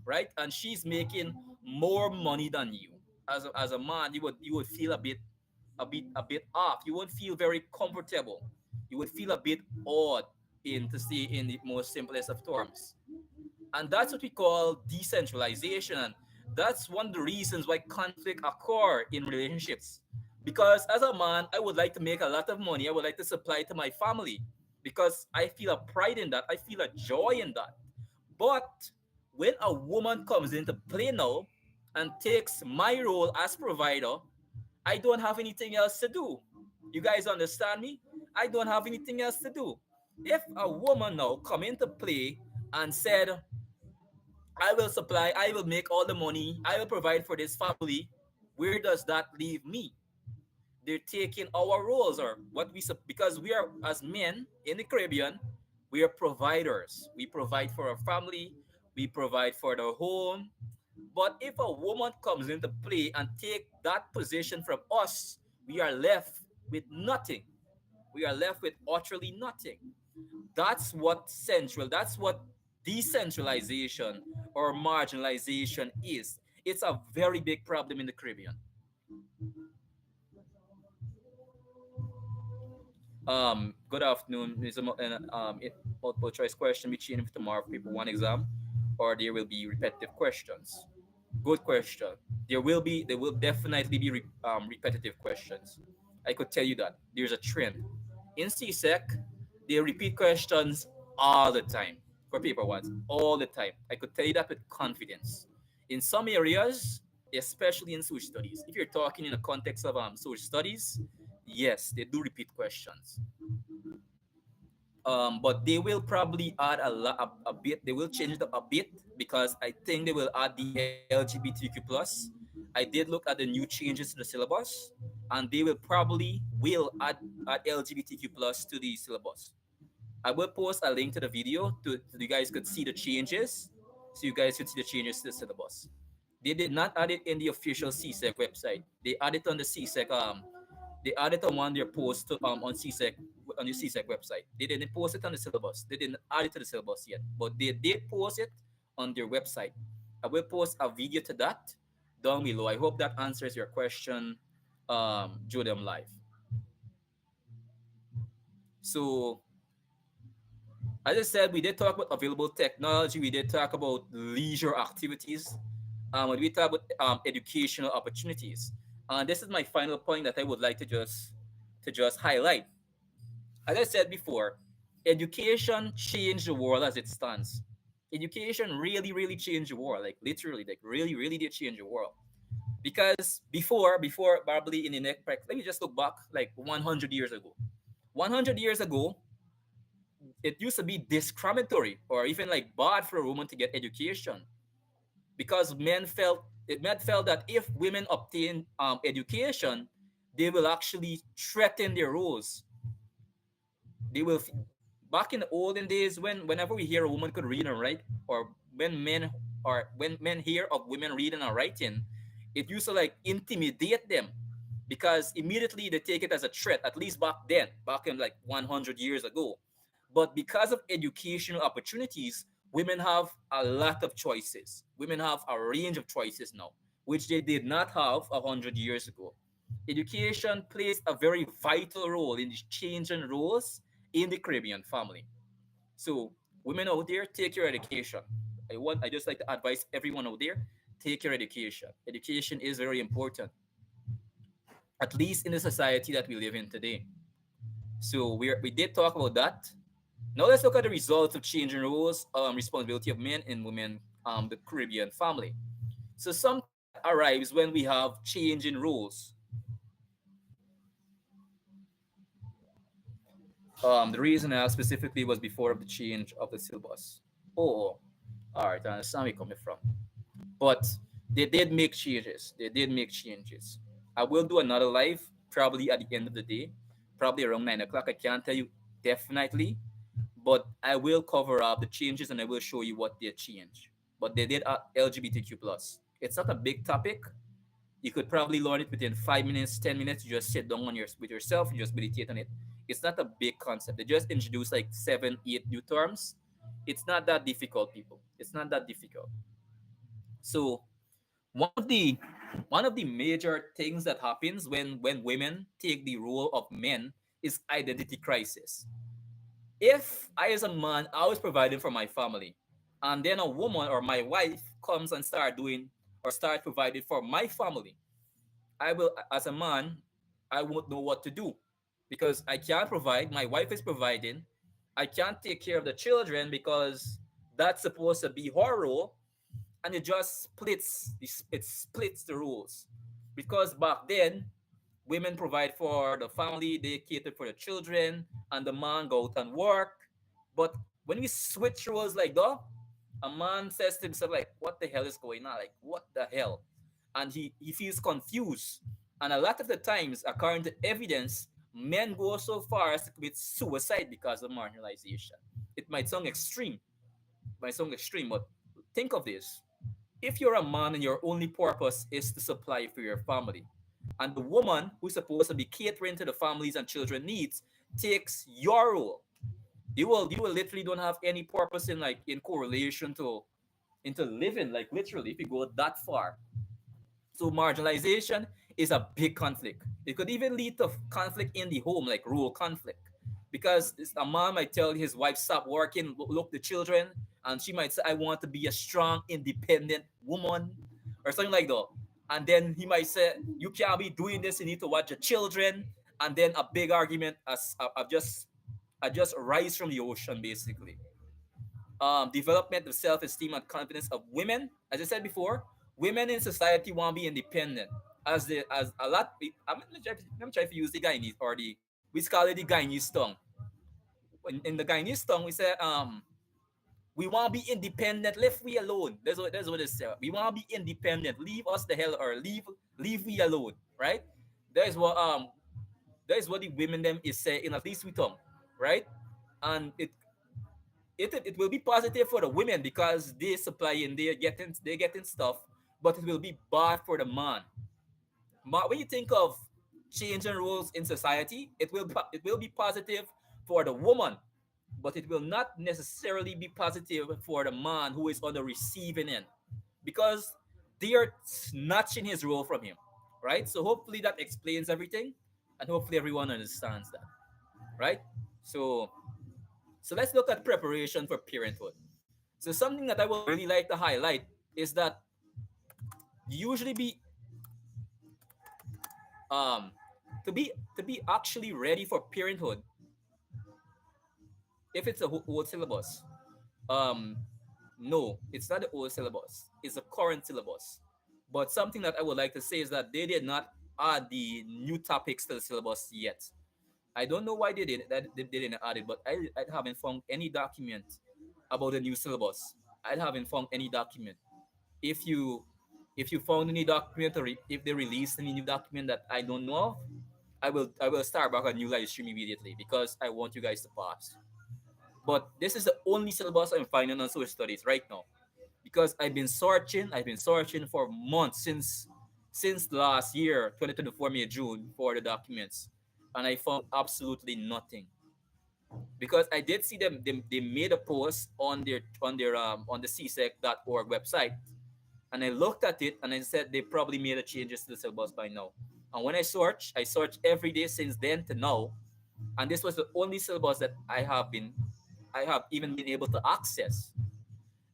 right, and she's making more money than you, as a man, you would feel a bit off. You won't feel very comfortable. You would feel a bit odd, in to say in the most simplest of terms. And that's what we call decentralization. And that's one of the reasons why conflict occur in relationships. Because as a man, I would like to make a lot of money. I would like to supply to my family because I feel a pride in that. I feel a joy in that. But when a woman comes into play now and takes my role as provider, I don't have anything else to do. You guys understand me? I don't have anything else to do. If a woman now come into play and said, I will supply, I will make all the money, I will provide for this family, where does that leave me? They're taking our roles, or because we are, as men in the Caribbean, we are providers. We provide for our family, we provide for the home. But if a woman comes into play and take that position from us, we are left with nothing. We are left with utterly nothing. That's what decentralization or marginalization is. It's a very big problem in the Caribbean. Good afternoon. Multiple choice question be changed tomorrow for people one exam, or there will be repetitive questions. Good question. There will definitely be repetitive questions. I could tell you that there's a trend in CSEC. They repeat questions all the time for paper ones, all the time. I could tell you that with confidence. In some areas, especially in social studies. If you're talking in the context of social studies, yes, they do repeat questions. But they will probably add a bit. They will change it up a bit because I think they will add the LGBTQ plus. I did look at the new changes to the syllabus, and they will probably add LGBTQ plus to the syllabus. I will post a link to the video so you guys could see the changes. So you guys could see the changes to the syllabus. They did not add it in the official CSEC website. They added it on the CSEC they added on one of their posts on CSEC on the CSEC website. They didn't post it on the syllabus. They didn't add it to the syllabus yet, but they did post it on their website. I will post a video to that down below. I hope that answers your question, Jodem Live. So as I said, we did talk about available technology. We did talk about leisure activities. We talk about educational opportunities. And this is my final point that I would like to just highlight. As I said before, education changed the world as it stands. Education really, really changed the world. Like literally, like really, really did change the world. Because before probably in the next, let me just look back like 100 years ago. 100 years ago, it used to be discriminatory or even like bad for a woman to get education because men felt that if women obtain education, they will actually threaten their roles. They will back in the olden days whenever we hear a woman could read and write, or when men hear of women reading and writing, it used to like intimidate them because immediately they take it as a threat, at least back then, back in like 100 years ago. But because of educational opportunities, women have a lot of choices. Women have a range of choices now, which they did not have 100 years ago. Education plays a very vital role in the changing roles in the Caribbean family. So, women out there, take your education. I just like to advise everyone out there, take your education. Education is very important, at least in the society that we live in today. So we did talk about that. Now let's look at the results of changing roles, responsibility of men and women, the Caribbean family. So something that arrives when we have change in roles. The reason I asked specifically was before the change of the syllabus. Oh, all right, I understand where you're coming from. But they did make changes. They did make changes. I will do another live probably at the end of the day, probably around 9 o'clock. I can't tell you definitely, but I will cover up the changes and I will show you what they changed. But they did LGBTQ plus. It's not a big topic. You could probably learn it within 5 minutes, 10 minutes. You just sit down on your with yourself, you just meditate on it. It's not a big concept. They just introduce like 7, 8 new terms. It's not that difficult, people. It's not that difficult. So one of the one of the major things that happens when women take the role of men is identity crisis. If I as a man I was providing for my family, and then a woman or my wife comes and start providing for my family, I will, as a man, I won't know what to do because I can't provide. My wife is providing. I can't take care of the children because that's supposed to be her role, and it splits the rules. Because back then, women provide for the family, they cater for the children, and the man go out and work. But when we switch roles like that, a man says to himself, like, what the hell is going on? Like, what the hell? And he feels confused. And a lot of the times, according to evidence, men go so far as to commit suicide because of marginalization. It might sound extreme, but think of this. If you're a man and your only purpose is to supply for your family, and the woman who's supposed to be catering to the families and children needs takes your role, you will literally don't have any purpose in correlation to into living, like literally if you go that far. So marginalization is a big conflict. It could even lead to conflict in the home, like role conflict. Because a man might tell his wife, stop working, look the children, and she might say, I want to be a strong, independent woman, or something like that. And then he might say, you can't be doing this, you need to watch your children. And then a big argument as I just rise from the ocean, basically. Development of self-esteem and confidence of women. As I said before, Women in society want to be independent. As a lot, let me try to use the Guyanese or the we call it the Guyanese tongue. In the Guyanese tongue, we say we want to be independent. Leave we alone. That's what it says. We want to be independent. Leave us the hell or leave we alone. Right? That is what the women them is saying in at least we tongue, right? And it will be positive for the women because they supplying, they getting stuff, but it will be bad for the man. When you think of changing roles in society, it will be positive for the woman, but it will not necessarily be positive for the man who is on the receiving end because they are snatching his role from him, right? So hopefully that explains everything, and hopefully everyone understands that, right? So let's look at preparation for parenthood. So something that I would really like to highlight is that you usually be um to be actually ready for parenthood if it's a old syllabus. Um no, it's not the old syllabus. It's the current syllabus. But something that I would like to say is that they did not add the new topics to the syllabus yet. I don't know why they didn't add it, but I haven't found any document about the new syllabus. I haven't found any document. If you found any document or if they released any new document that I don't know of, I will start back a new live stream immediately because I want you guys to pass. But this is the only syllabus I'm finding on social studies right now because I've been searching for months since last year 2024 May June for the documents, and I found absolutely nothing because I did see they made a post on the csec.org website, and I looked at it and I said they probably made a changes to the syllabus by now. And when I searched every day since then to now, and this was the only syllabus that I have even been able to access.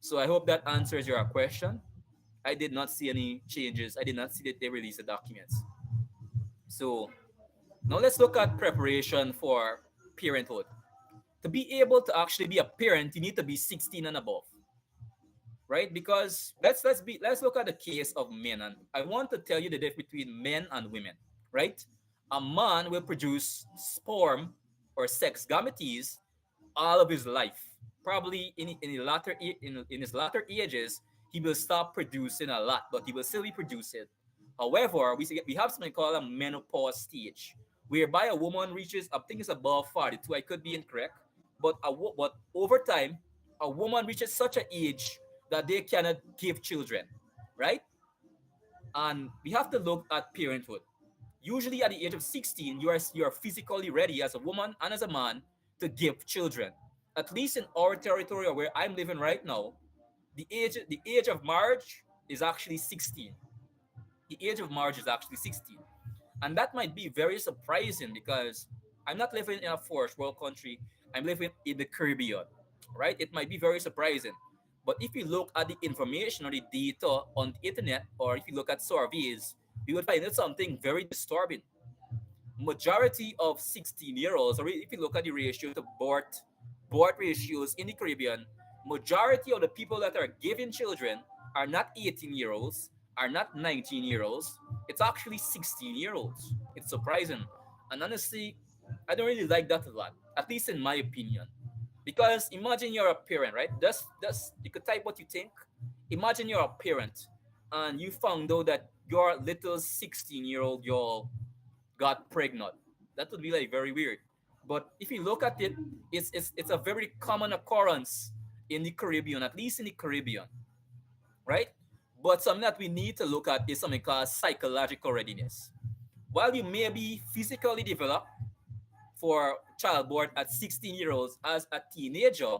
So I hope that answers your question. I did not see any changes. I did not see that they released the documents. So now let's look at preparation for parenthood. To be able to actually be a parent, you need to be 16 and above, right? Because let's look at the case of men, and I want to tell you the difference between men and women, right? A man will produce sperm or sex gametes all of his life. Probably in his latter ages, he will stop producing a lot, but he will still be producing. However, we have something called a menopause stage, whereby a woman reaches, I think it's above 42. I could be incorrect, but over time, a woman reaches such an age that they cannot give children, right? And we have to look at parenthood. Usually, at the age of 16, you are physically ready as a woman and as a man to give children. At least in our territory or where I'm living right now, the age of marriage is actually 16. The age of marriage is actually 16. And that might be very surprising because I'm not living in a first world country. I'm living in the Caribbean, right? It might be very surprising. But if you look at the information or the data on the internet, or if you look at surveys, you would find it something very disturbing. Majority of 16-year-olds, or if you look at the ratio to birth ratios in the Caribbean, majority of the people that are giving children are not 18-year-olds, are not 19-year-olds. It's actually 16-year-olds. It's surprising. And honestly, I don't really like that a lot, at least in my opinion. Because imagine you're a parent, right? That's you could type what you think. Imagine you're a parent and you found out that your little 16-year-old girl got pregnant. That would be like very weird. But if you look at it, it's a very common occurrence in the Caribbean, at least in the Caribbean, right? But something that we need to look at is something called psychological readiness. While you may be physically developed for childbirth at 16-year-olds as a teenager,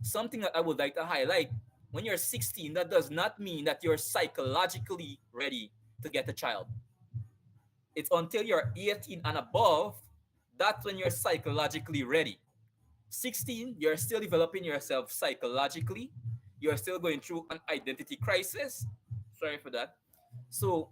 something that I would like to highlight, when you're 16, that does not mean that you're psychologically ready to get a child. It's until you're 18 and above, that's when you're psychologically ready. 16, you're still developing yourself psychologically. You're still going through an identity crisis. Sorry for that. So,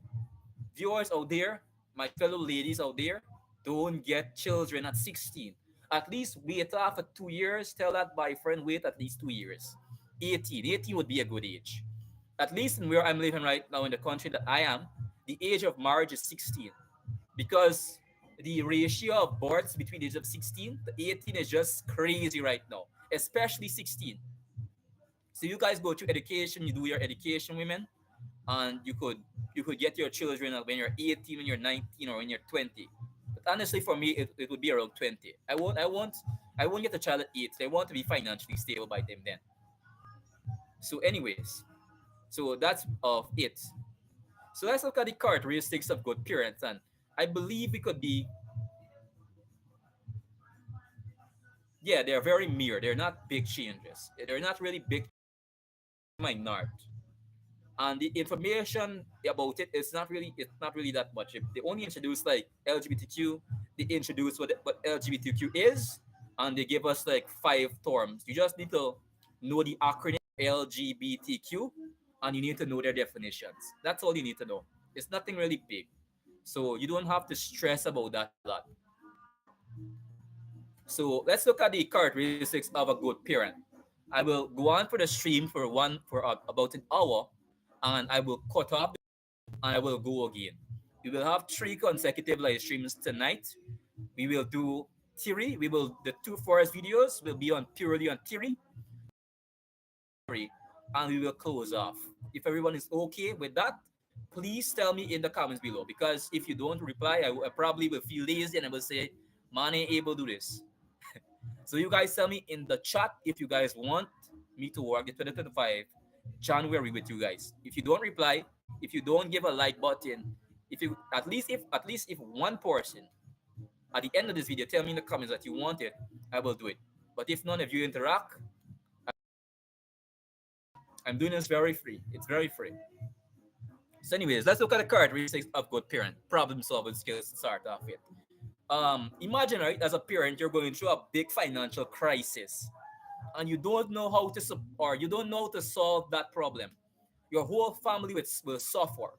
viewers out there, my fellow ladies out there, don't get children at 16. At least wait after 2 years. Tell that boyfriend, wait at least 2 years. 18 would be a good age. At least in where I'm living right now in the country that I am, the age of marriage is 16 because the ratio of births between the age of 16 to 18 is just crazy right now, especially 16. So you guys go through education, you do your education, women, and you could get your children when you're 18, when you're 19, or when you're 20. But honestly, for me, it would be around 20. I won't get a child at 8. I want to be financially stable by them then. So, anyways, so that's of it. So let's look at the characteristics of good parents, and I believe it could be, yeah, they're very mere. They're not big changes. They're not really big. Might not. And the information about it is not really that much. They only introduce like LGBTQ. They introduce what LGBTQ is, and they give us like five terms. You just need to know the acronym LGBTQ, and you need to know their definitions. That's all you need to know. It's nothing really big, so you don't have to stress about that a lot. So let's look at the characteristics of a good parent. I will go on for the stream for about an hour, and I will cut off and I will go again. We will have three consecutive live streams tonight. We will do theory. The two first videos will be on purely on theory, and we will close off. If everyone is okay with that, please tell me in the comments below. Because if you don't reply, I probably will feel lazy and I will say, "Man, ain't able to do this." So you guys tell me in the chat if you guys want me to work the 2025 January with you guys. If you don't reply, if you don't give a like button, if you at least if one person at the end of this video tell me in the comments that you want it, I will do it. But if none of you interact, I'm doing this very free. It's very free. So, anyways, let's look at the characteristics of good parent. Problem solving skills to start off with. Imagine, right, as a parent, you're going through a big financial crisis and you don't know how to or you don't know how to solve that problem. Your whole family will suffer.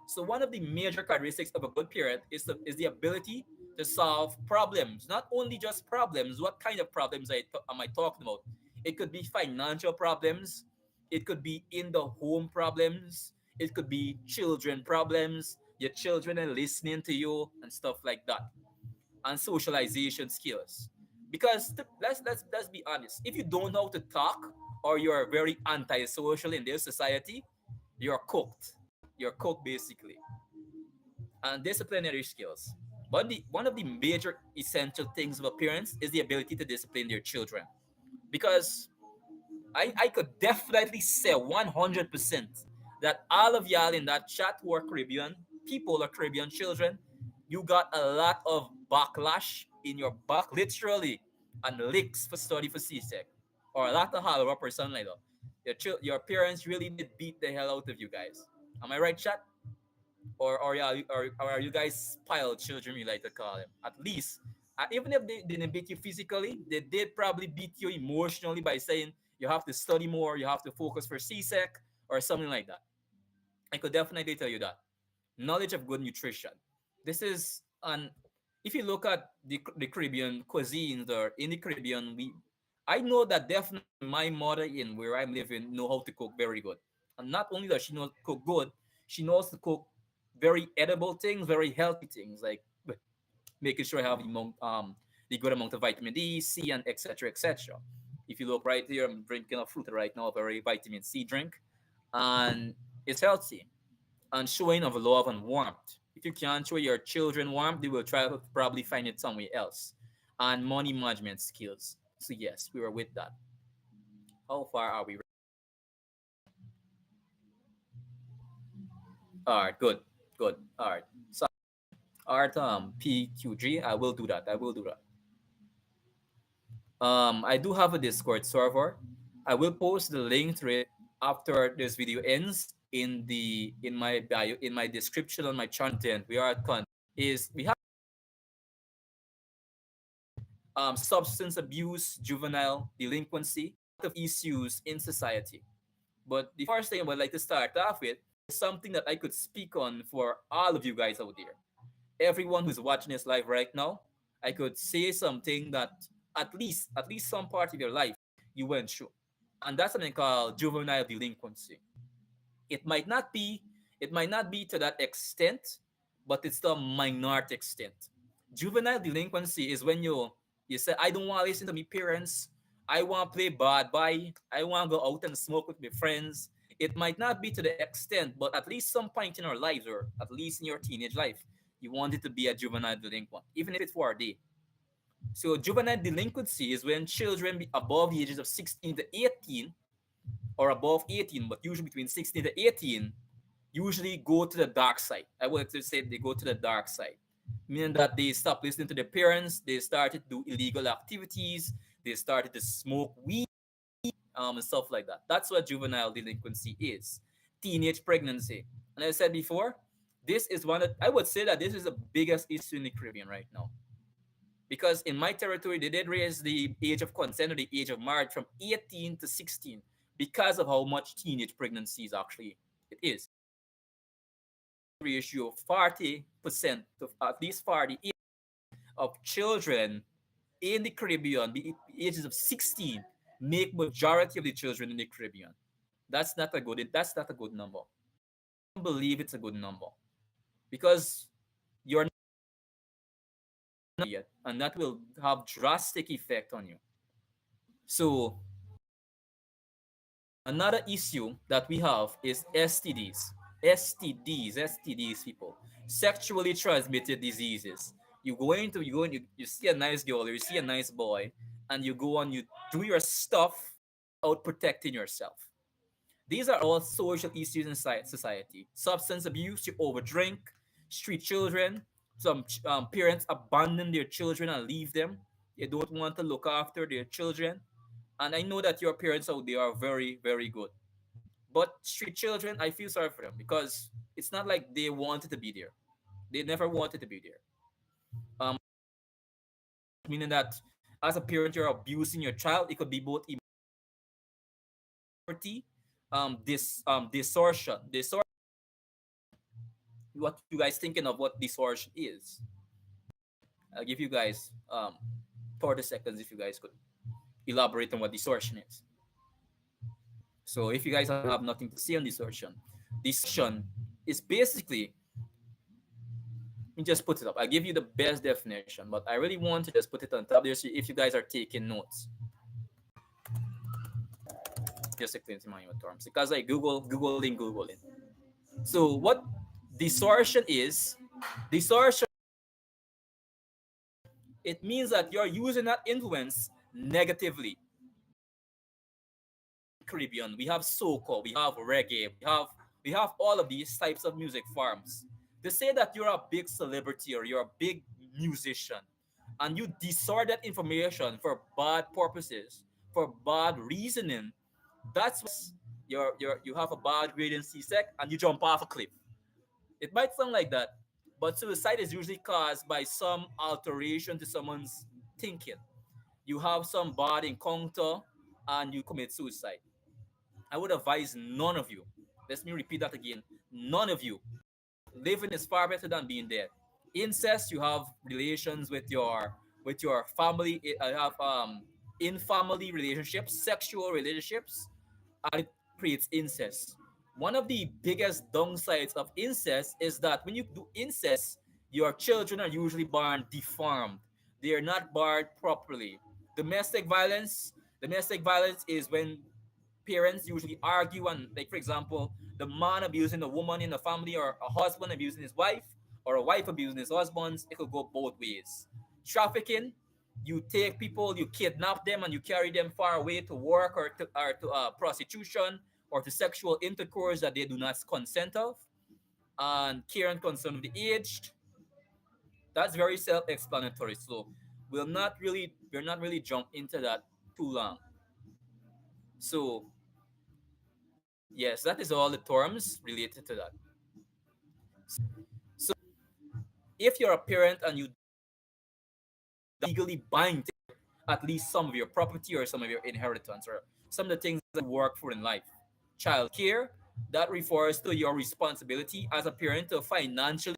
So one of the major characteristics of a good parent is the ability to solve problems. Not only just problems. What kind of problems am I talking about? It could be financial problems. It could be in the home problems. It could be children problems. Your children are listening to you and stuff like that, and socialization skills. Because let's be honest, if you don't know how to talk or you're very antisocial in this society, you're cooked. You're cooked basically. And disciplinary skills. One of the major essential things of a parents is the ability to discipline their children. Because I could definitely say 100% that all of y'all in that chat who are Caribbean people or Caribbean children, you got a lot of backlash in your back, literally, and licks for study for CSEC, or a lot of hollow up or something like that. Your parents really did beat the hell out of you guys. Am I right, chat? Or are you guys spoiled children, you like to call them? At least, even if they didn't beat you physically, they did probably beat you emotionally by saying you have to study more, you have to focus for CSEC, or something like that. I could definitely tell you that. Knowledge of good nutrition. This is an If you look at the Caribbean cuisines or in the Caribbean, I know that definitely my mother in where I'm living know how to cook very good. And not only does she know to cook good, she knows to cook very edible things, very healthy things, like making sure I have the good amount of vitamin D, C, and etc. etc. If you look right here, I'm drinking a fruit right now, a very vitamin C drink, and it's healthy and showing of love and warmth. If you can't show your children warmth, they will try to probably find it somewhere else. And money management skills. So yes, we were with that. How far are we? All right, good, good. All right. So, art PQG. I will do that. I will do that. I do have a Discord server. I will post the link to it after this video ends in my bio, in my description on my content. We are at content is we have substance abuse, juvenile delinquency, a lot of issues in society. But the first thing I would like to start off with is something that I could speak on for all of you guys out there. Everyone who's watching this live right now, I could say something that at least some part of your life you went through. And that's something called juvenile delinquency. It might not be, it might not be to that extent, but it's the minority extent. Juvenile delinquency is when you say, I don't want to listen to my parents. I want to play bad boy. I want to go out and smoke with my friends. It might not be to the extent, but at least some point in our lives, or at least in your teenage life, you want it to be a juvenile delinquent, even if it's for a day. So juvenile delinquency is when children above the ages of 16 to 18, or above 18, but usually between 16 to 18, usually go to the dark side. I would like to say they go to the dark side, meaning that they stop listening to their parents, they started to do illegal activities, they started to smoke weed, and stuff like that. That's what juvenile delinquency is. Teenage pregnancy. And as I said before, this is one that I would say that this is the biggest issue in the Caribbean right now. Because in my territory, they did raise the age of consent or the age of marriage from 18 to 16 because of how much teenage pregnancies actually it is. Ratio of 40% to at least 40 of children in the Caribbean, the ages of 16, make majority of the children in the Caribbean. That's not a good number. I don't believe it's a good number because you're not yet, and that will have drastic effect on you. So another issue that we have is STDs. STDs, people. Sexually transmitted diseases. You see a nice girl, or you see a nice boy, and you go on, you do your stuff out protecting yourself. These are all social issues in society. Substance abuse, you overdrink, street children, some parents abandon their children and leave them. They don't want to look after their children. And I know that your parents out there are very, very good. But street children, I feel sorry for them because it's not like they wanted to be there. They never wanted to be there. Um, Meaning that as a parent, you're abusing your child. It could be both immaturity, distortion. What you guys thinking of what distortion is? I'll give you guys 30 seconds if you guys could elaborate on what distortion is. So if you guys have nothing to say on distortion is basically, let me just put it up. I give you the best definition, but I really want to just put it on top there so if you guys are taking notes. Just explain to my terms because I googling. So what distortion, it means that you're using that influence negatively. Caribbean, we have soca, we have reggae, we have all of these types of music forms. They say that you're a big celebrity or you're a big musician, and you distort that information for bad purposes, for bad reasoning. That's you have a bad grade in CSEC and you jump off a cliff. It might sound like that, but suicide is usually caused by some alteration to someone's thinking. You have some bad encounter and you commit suicide. I would advise none of you. Let me repeat that again. None of you. Living is far better than being dead. Incest, you have relations with your family. I have in family relationships, sexual relationships, and it creates incest. One of the biggest downsides of incest is that when you do incest, your children are usually born deformed. They are not born properly. Domestic violence is when parents usually argue and, like, for example, the man abusing the woman in the family, or a husband abusing his wife, or a wife abusing his husband. It could go both ways. Trafficking, you take people, you kidnap them, and you carry them far away to work, or to prostitution, or to sexual intercourse that they do not consent of. And care and concern of the aged, that's very self-explanatory. So we're not really jump into that too long. So yes, that is all the terms related to that. So if you're a parent and you legally bind at least some of your property or some of your inheritance or some of the things that you work for in life, child care, that refers to your responsibility as a parent to financially,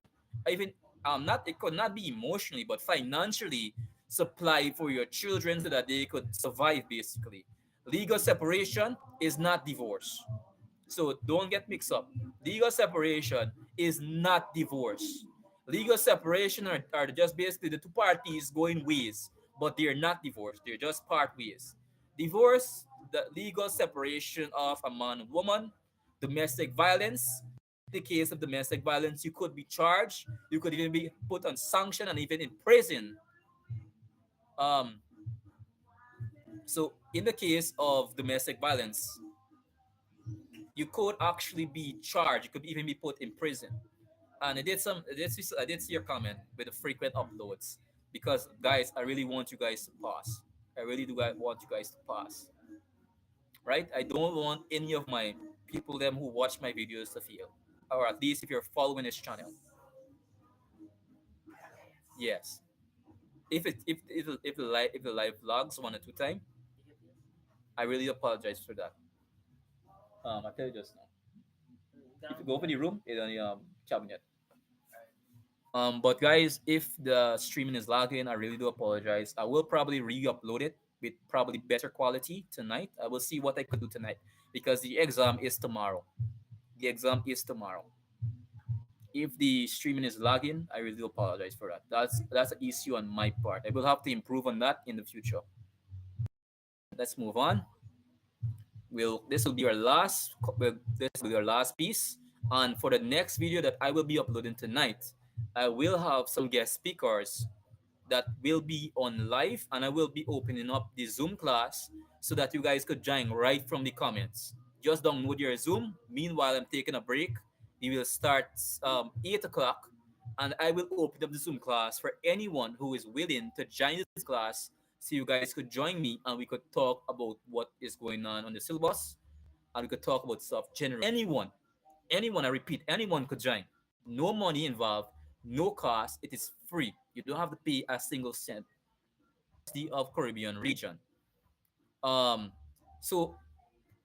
even not it could not be emotionally, but financially supply for your children so that they could survive basically. Legal separation is not divorce. So don't get mixed up. Legal separation is not divorce. Legal separation are just basically the two parties going ways, but they're not divorced. They're just part ways. Divorce, the legal separation of a man and woman. Domestic violence. In the case of domestic violence, you could be charged. You could even be put on sanction and even in prison. Um, so in the case of domestic violence, you could actually be charged. You could even be put in prison. And I did see your comment with the frequent uploads because guys, I really want you guys to pass. I really do want you guys to pass. Right? I don't want any of my people them who watch my videos to fail. Or at least if you're following this channel. Yes. If the live vlogs 1 or 2 times, I really apologize for that. I tell you just now. If you go for the room, it's on the cabinet. But guys, if the streaming is lagging, I really do apologize. I will probably re-upload it with probably better quality tonight. I will see what I could do tonight because the exam is tomorrow. The exam is tomorrow. If the streaming is lagging, I really do apologize for that. That's an issue on my part. I will have to improve on that in the future. Let's move on. This will be our this will be our last piece. And for the next video that I will be uploading tonight, I will have some guest speakers that will be on live, and I will be opening up the Zoom class so that you guys could join right from the comments. Just download your Zoom. Meanwhile, I'm taking a break. We will start 8 o'clock, and I will open up the Zoom class for anyone who is willing to join this class so you guys could join me and we could talk about what is going on the syllabus, and we could talk about stuff generally. Anyone, I repeat, anyone could join. No money involved, no cost. It is free. You don't have to pay a single cent. The of Caribbean region. Um, so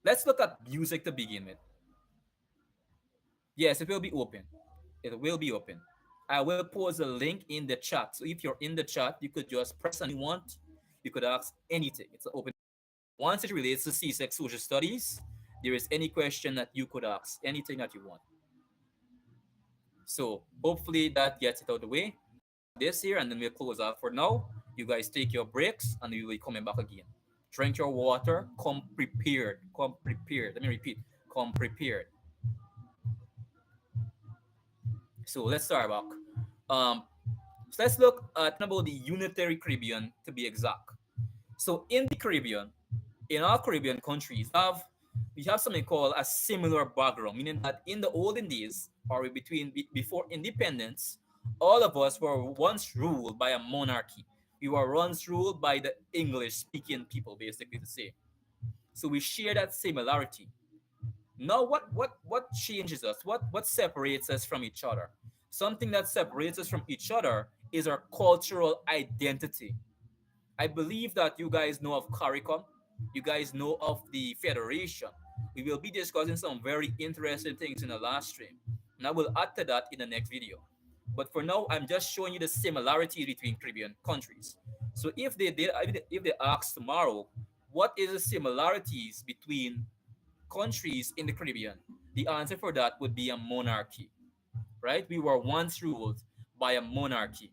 let's look at music to begin with. Yes, it will be open. It will be open. I will post a link in the chat. So if you're in the chat, you could just press and you want. You could ask anything. It's open. Once it relates to CSEC social studies, there is any question that you could ask, anything that you want. So hopefully that gets it out of the way this year, and then we'll close out for now. You guys take your breaks and we will be coming back again. Drink your water, come prepared. Come prepared. Let me repeat, come prepared. So let's start back. Um, so let's look at about the unitary Caribbean to be exact. So in the Caribbean, in our Caribbean countries, we have something called a similar background, meaning that in the olden days or before independence, all of us were once ruled by a monarchy. We were once ruled by the English-speaking people, basically to say. So we share that similarity. Now, what changes us? What separates us from each other? Something that separates us from each other is our cultural identity. I believe that you guys know of CARICOM. You guys know of the Federation. We will be discussing some very interesting things in the last stream. And I will add to that in the next video. But for now, I'm just showing you the similarity between Caribbean countries. So if they ask tomorrow, what is the similarities between countries in the Caribbean? The answer for that would be a monarchy, right? We were once ruled by a monarchy.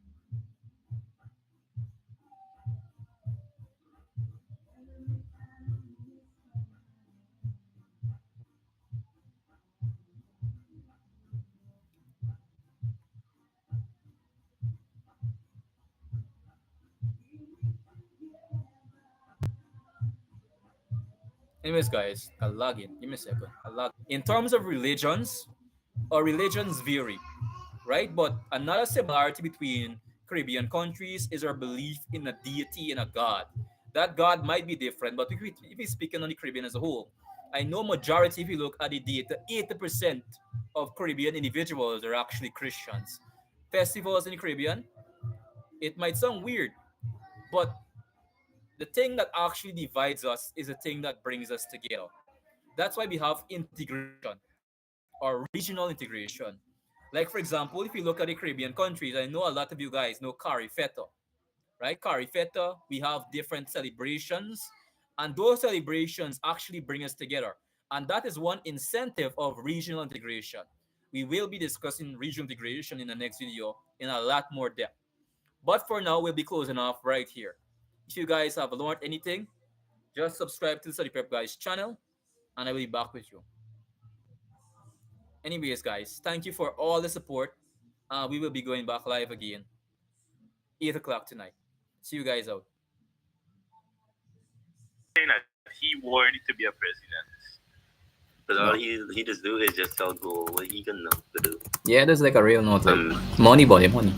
Anyways, guys, I'll log in. Give me a second. I'll log in. In terms of religions, our religions vary, right? But another similarity between Caribbean countries is our belief in a deity and a god. That god might be different, but if we're speaking on the Caribbean as a whole, I know majority, if you look at the data, 80% of Caribbean individuals are actually Christians. Festivals in the Caribbean, it might sound weird, but the thing that actually divides us is the thing that brings us together. That's why we have integration or regional integration. Like, for example, if you look at the Caribbean countries, I know a lot of you guys know Carifeta, right? Carifeta, we have different celebrations, and those celebrations actually bring us together. And that is one incentive of regional integration. We will be discussing regional integration in the next video in a lot more depth. But for now, we'll be closing off right here. If you guys have learned anything, just subscribe to the Study Prep Guys channel, and I will be back with you. Anyways, guys, thank you for all the support. We will be going back live again, 8 o'clock tonight. See you guys out. Saying that he worthy to be a president. But all No. he just do is just sell gold. What he gonna know to do? Yeah, there's like a real note, like Um, money, body, money.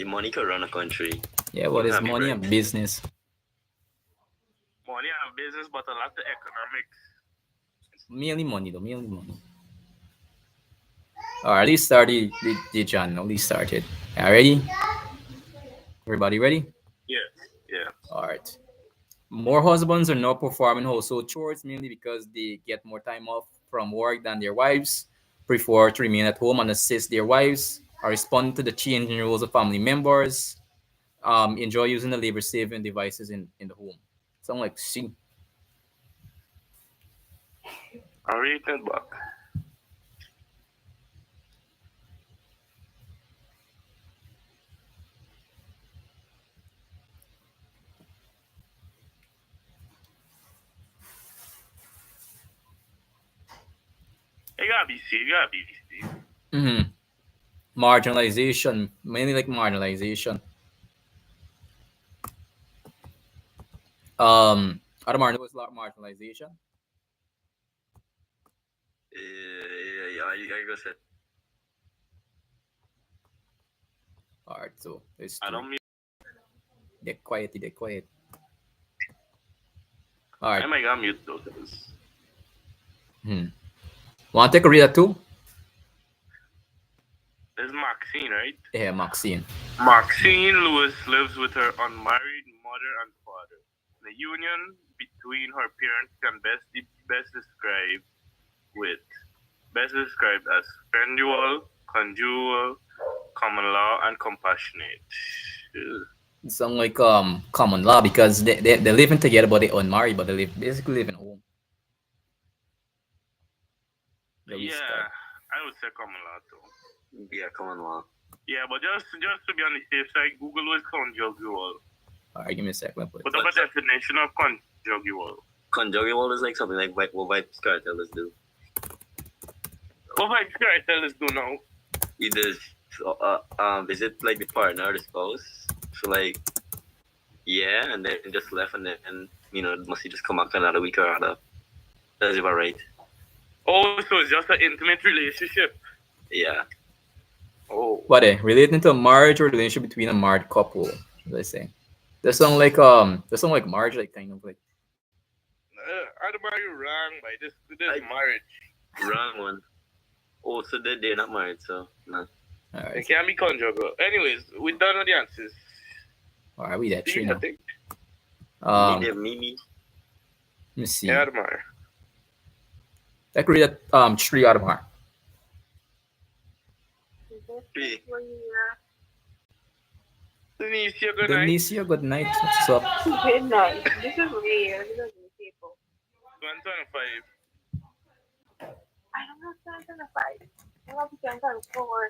money could run a country. Yeah, what You is have me money right. and business? Money and business, but a lot of economics. Mainly money, though. Mainly money. All right, let's start the channel. Let's start it. All ready? Everybody ready? Yeah, yeah. All right. More husbands are now performing household chores mainly because they get more time off from work than their wives, prefer to remain at home and assist their wives, or respond to the changing roles of family members, enjoy using the labor saving devices in the home. Sound like see. I rated back. You gotta be safe. You gotta be safe. Mm-hmm. Marginalization, mainly like marginalization. Adamar knows a lot of marginalization. I go said All right, so there's I two. don't mean. They're quiet, they're quiet. All right. I might got mute though. 'Cause Hmm. Want to take a read that too? there's Maxine, right? Yeah, Maxine. Maxine Lewis lives with her unmarried mother and father. The union between her parents can best described with best described as friendly, conjugal, common law, and compassionate. Ugh. It sound like common law because they're living together but they unmarried, but they live basically live in home. The we Yeah, start. I would say common law too. yeah, come on, man. Yeah, but just to be on the safe side, Google was conjugal. All right, give me a second. Put Put up a definition of conjugal. Conjugal is like something like what white cartellers do. What I try to tell us do now? Either visit like the partner or the spouse. So like yeah, and then just left and then must he just come back another week or other. That's about right. Oh, so it's just an intimate relationship. Yeah. Oh. what relating to a marriage or relationship between a married couple. What they say? They sound like marriage, like kind of like I don't you wrong by this I- marriage. Wrong one. Oh, so they're not married, so no. all It right. can't be conjugal. Anyways, we done with the answers. All right, we that See, tree I now. think. Me. Let me see. Yeah, admire. I could read that tree out of heart. Three. When Denise, good night. Denicia, good night. What's up? Good night. This is weird. This is people. 125. I don't have time for the fight. I don't have time for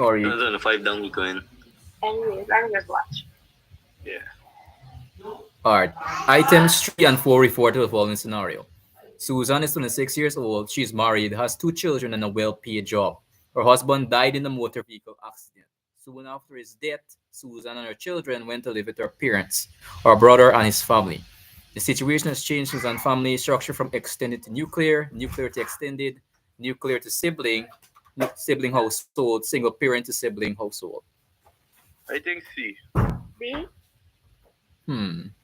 Or I you? was on the 5 down we going. Anyways, I can just watch. Yeah. All right. Items 3 and 4 refer to the following scenario. Susan is 26 years old. She's married, has 2 children, and a well paid job. Her husband died in a motor vehicle accident. Soon after his death, Susan and her children went to live with her parents, her brother, and his family. The situation has changed Susan's family structure from extended to nuclear, nuclear to extended, nuclear to sibling, sibling household, single parent to sibling household. I think C. B?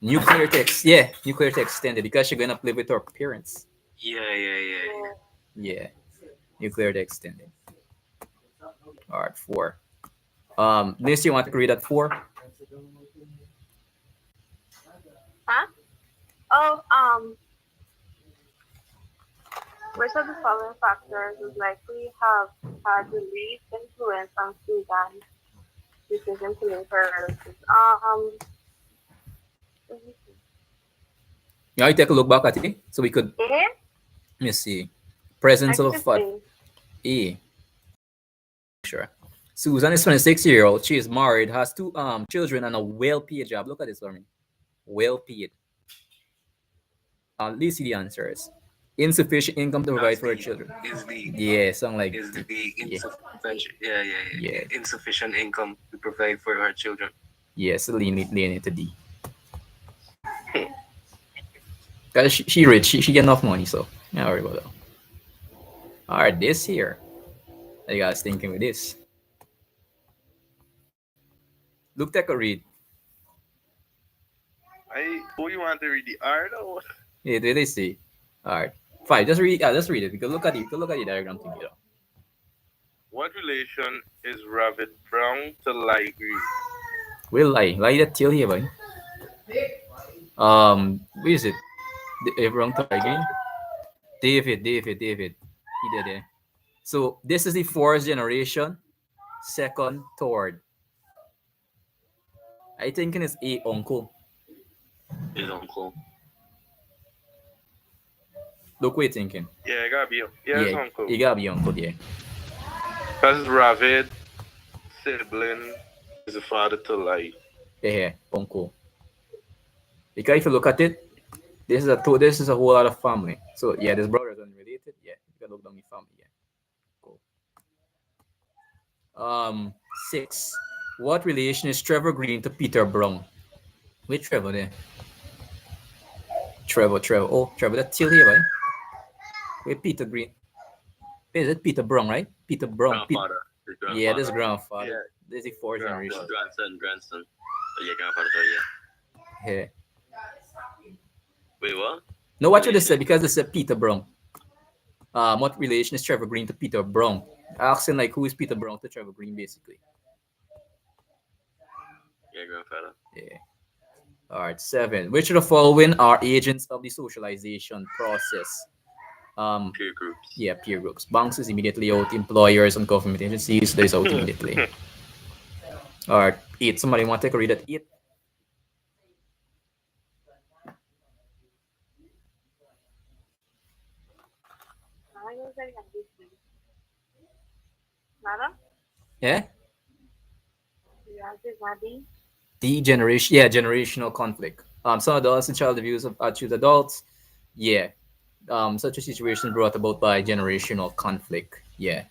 Nuclear to extended because she's gonna live with her parents. Yeah. Yeah, nuclear to extended. All right, 4. Liz, you want to read at 4? Huh? Oh, which of the following factors would likely have had the least influence on Susan's decision to leave her relatives? Let me see. Now you take a look back at it, so we could A? let me see. I Presence of think a it's fat A. A. Sure. Susan is 26-year-old. She is married, has two children, and a well-paid job. Look at this for me. Well-paid. Let's see the answers. Insufficient income to provide That's for her the children. is the Yeah, something like is D. the Yeah, insufficient yeah, insufficient income to provide for her children. yeah. So lean into D. Cause she rich. She get enough money, so not worry about that. All right, this here. What you guys thinking with this? Look, take a read. Who you want to read the R though? Yeah, did they see? All right, fine. Just read. Just read it. Because look at it. Look at the diagram together. What relation is rabbit brown to light green? We'll lie that till here, boy. Where is it? Wrong to again. David. He did it. So this is the fourth generation, second, third. I think it's a uncle. His uncle. Look what you thinking. Yeah, it gotta be his Yeah, uncle. it gotta be uncle, yeah. Because rabbit sibling is the father to light. Yeah, uncle. Because if you look at it, this is a whole lot of family. So yeah, this brother is unrelated. Yeah, you can look down the family. Yeah, cool. 6. What relation is Trevor Green to Peter Brown? Which Trevor there? Trevor. Oh, Trevor, that's still here, right? Wait, Peter Green. Is it Peter Brown, right? Peter Brown. Grandfather. His grandfather. Yeah, this grandfather. Yeah. This is the fourth Grandfather. generation. Grandson. Oh, yeah, grandfather, sorry, yeah. Yeah. Wait, what? No, what you just said because they said Peter Brown. What relation is Trevor Green to Peter Brown? Asking like who is Peter Brown to Trevor Green, basically. Yeah, grandfather. Yeah. All right, 7. Which of the following are agents of the socialization process? Peer groups. Yeah, peer groups. Banks is immediately out. Employers and government agencies, that is out immediately. All right, 8. Somebody want to take a read at 8? I was like, Madam? Yeah? The answer is not D. Generational conflict. Some adults and child abuse of choose adults. Yeah. Such a situation brought about by generational conflict. Yeah.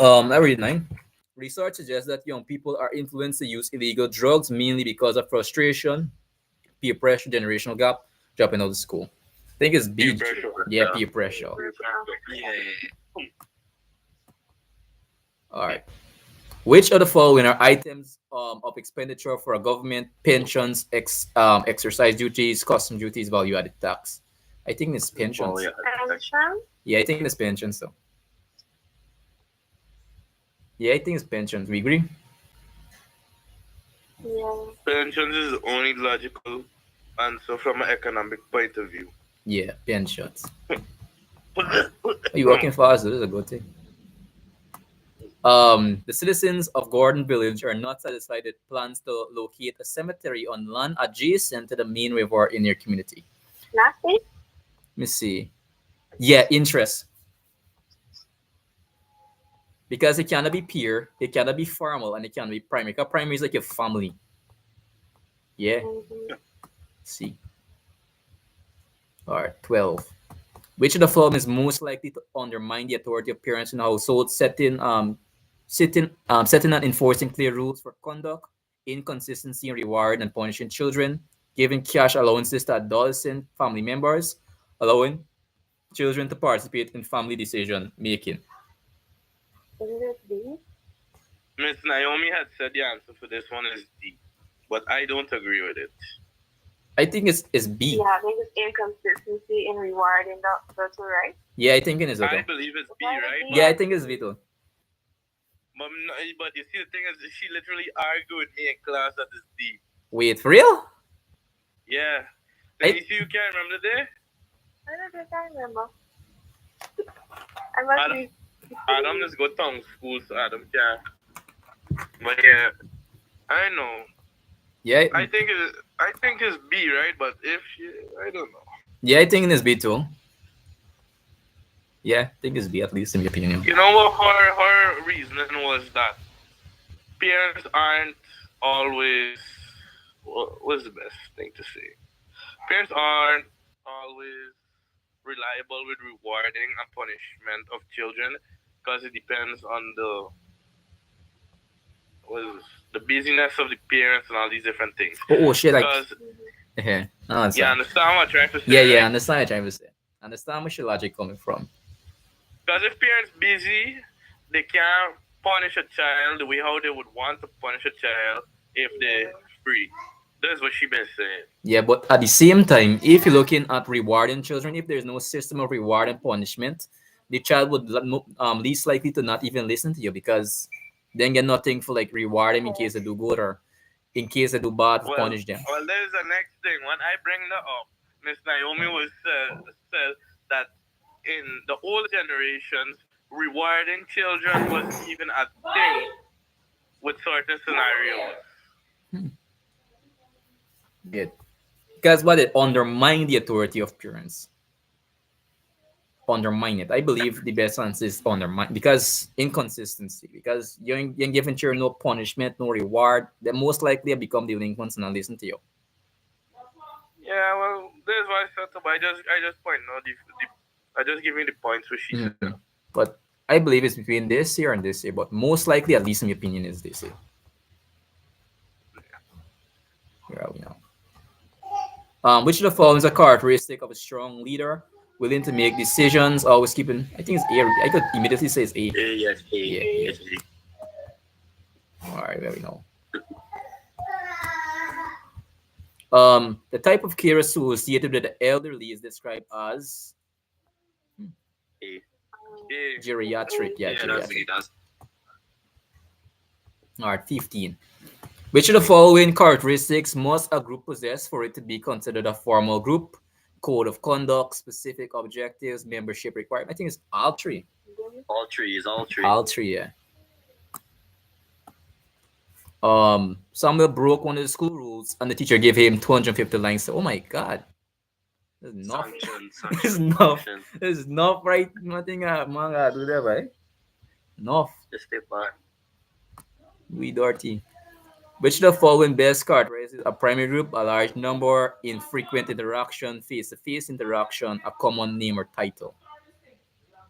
I read 9. Research suggests that young people are influenced to use illegal drugs mainly because of frustration, peer pressure, generational gap, dropping out of school. I think it's B. Peer pressure. Yeah, peer pressure. Yeah. All right. Which of the following are items of expenditure for a government? Pensions, exercise duties, custom duties, value-added tax. I think it's pensions. Oh, yeah. Pension? Yeah, I think it's pensions though. Yeah, I think it's pensions. We agree? Yeah. Pensions is the only logical answer from an economic point of view. Yeah, pensions. Are you working fast? This is a good thing. The citizens of Gordon Village are not satisfied with plans to locate a cemetery on land adjacent to the main river in their community. Last week? Let me see. Yeah, interest. Because it cannot be peer, it cannot be formal, and it cannot be primary. Because primary is like your family. Yeah. Mm-hmm. See. All right, 12. Which of the following is most likely to undermine the authority of parents in a household, setting and enforcing clear rules for conduct, inconsistency in reward and punishing children, giving cash allowances to adolescent family members, allowing children to participate in family decision making? Isn't it D? Miss Naomi had said the answer for this one is D, but I don't agree with it. I think it's B. Yeah, I think it's inconsistency in reward in that's all right. Yeah, I think it is I okay. believe it's B, right? Yeah, I think it's B too. But you see, the thing is, she literally argued with me in class that it's D. Wait, for real? Yeah. I- Then you see, you can't remember the day? I don't think I remember. I must be. Adam just go to school, so Adam can't. But yeah, I know. Yeah, I think it's B, right? But if I don't know. yeah, I think it's B too. Yeah, I think it's B, at least in my opinion. You know what her reasoning was that parents aren't always what's the best thing to say? Parents aren't always reliable with rewarding and punishment of children because it depends on the busyness of the parents and all these different things. Oh, shit, like, Because yeah, I you understand. understand what I'm trying to say, Yeah, yeah, I right? understand what you're trying to say. Understand where your logic coming from. Because if parents busy, they can't punish a child the way how they would want to punish a child if they're free. That's what she been saying. Yeah, but at the same time, if you're looking at rewarding children, if there's no system of reward and punishment, the child would least likely to not even listen to you because then get nothing for like reward them in case they do good or in case they do bad, Well, punish them. well, there's the next thing. When I bring that up, Miss Naomi was said that in the old generations, rewarding children was even a thing with certain scenarios. Good. Because what it undermine the authority of parents. Undermine it. I believe the best answer is undermine because inconsistency. Because you're giving children no punishment, no reward, they most likely become delinquents and not listen to you. Yeah, well, there's why I said to, but I just point out I just give you the points which she said. But I believe it's between this year and this year. But most likely, at least in my opinion, is this year. Where are we now? Which of the following is a characteristic of a strong leader? Willing to make decisions, always keeping. I think it's A. I could immediately say it's A. Yes, A. Yeah, Yes, All right, there we go. The type of care associated with the elderly is described as A. Yeah. geriatric. Yeah, Yeah, that's geriatric. it. That's All right, 15. Which of the following characteristics must a group possess for it to be considered a formal group? Code of conduct, specific objectives, membership requirement. I think it's all three. All three is all three. All three, yeah. Samuel broke one of the school rules, and the teacher gave him 250 lines. Oh my God, that's enough. sanction. It's enough. It's enough, right? Nothing, manga do that, right? Enough. Just step back. We dirty. Which of the following best characterizes a primary group? A large number, infrequent interaction, face-to-face interaction, a common name or title.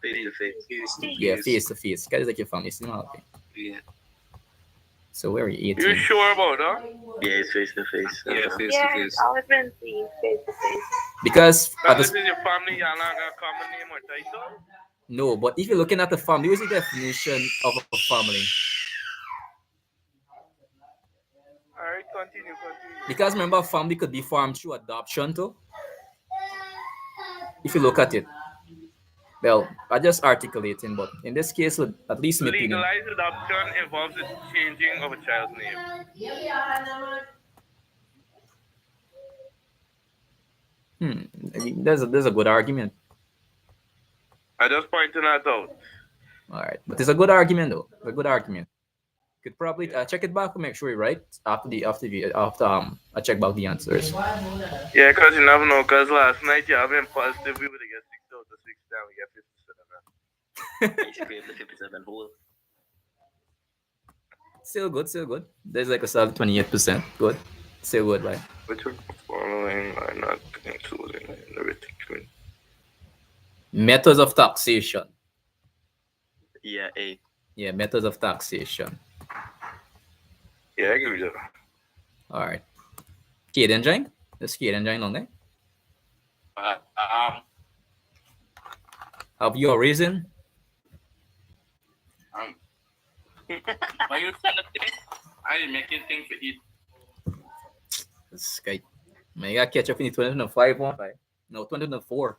Face to face. Yeah, face-to-face. Guys like your family. Okay. Yeah. So where are you? You 18. sure about that? Yeah, it's face to face. Yeah, face Yeah, to it's face. always been seen face to face. Because at That the, this is your family, y'all not got a common name or title? no, but if you're looking at the family, what's the definition of a family? Alright, continue. Because remember, family could be formed through adoption too. If you look at it, well, I just articulating, but in this case, at least in my opinion, Legalized adoption involves the changing of a child's name. there's a good argument. I just pointing that out. All right, but it's a good argument though. A good argument. Could probably check it back to make sure you're right after I check back the answers. Yeah, because you never know, because last night you have been positive, we would have get 6 out of 6 down, we get 57. Basically, the 57 whole. Still good, still good. There's like a solid 28%. Good. Still good, right? Which of the following are not included in the written? Methods of taxation. Yeah, A. Yeah, methods of taxation. Yeah, I give you that. All right. Kid enjoying? This kid enjoying on there? Have you a reason? When you send a thing, I didn't make anything to eat. This guy. Man, you gotta catch up in the 2005 one. Right? No, 2004.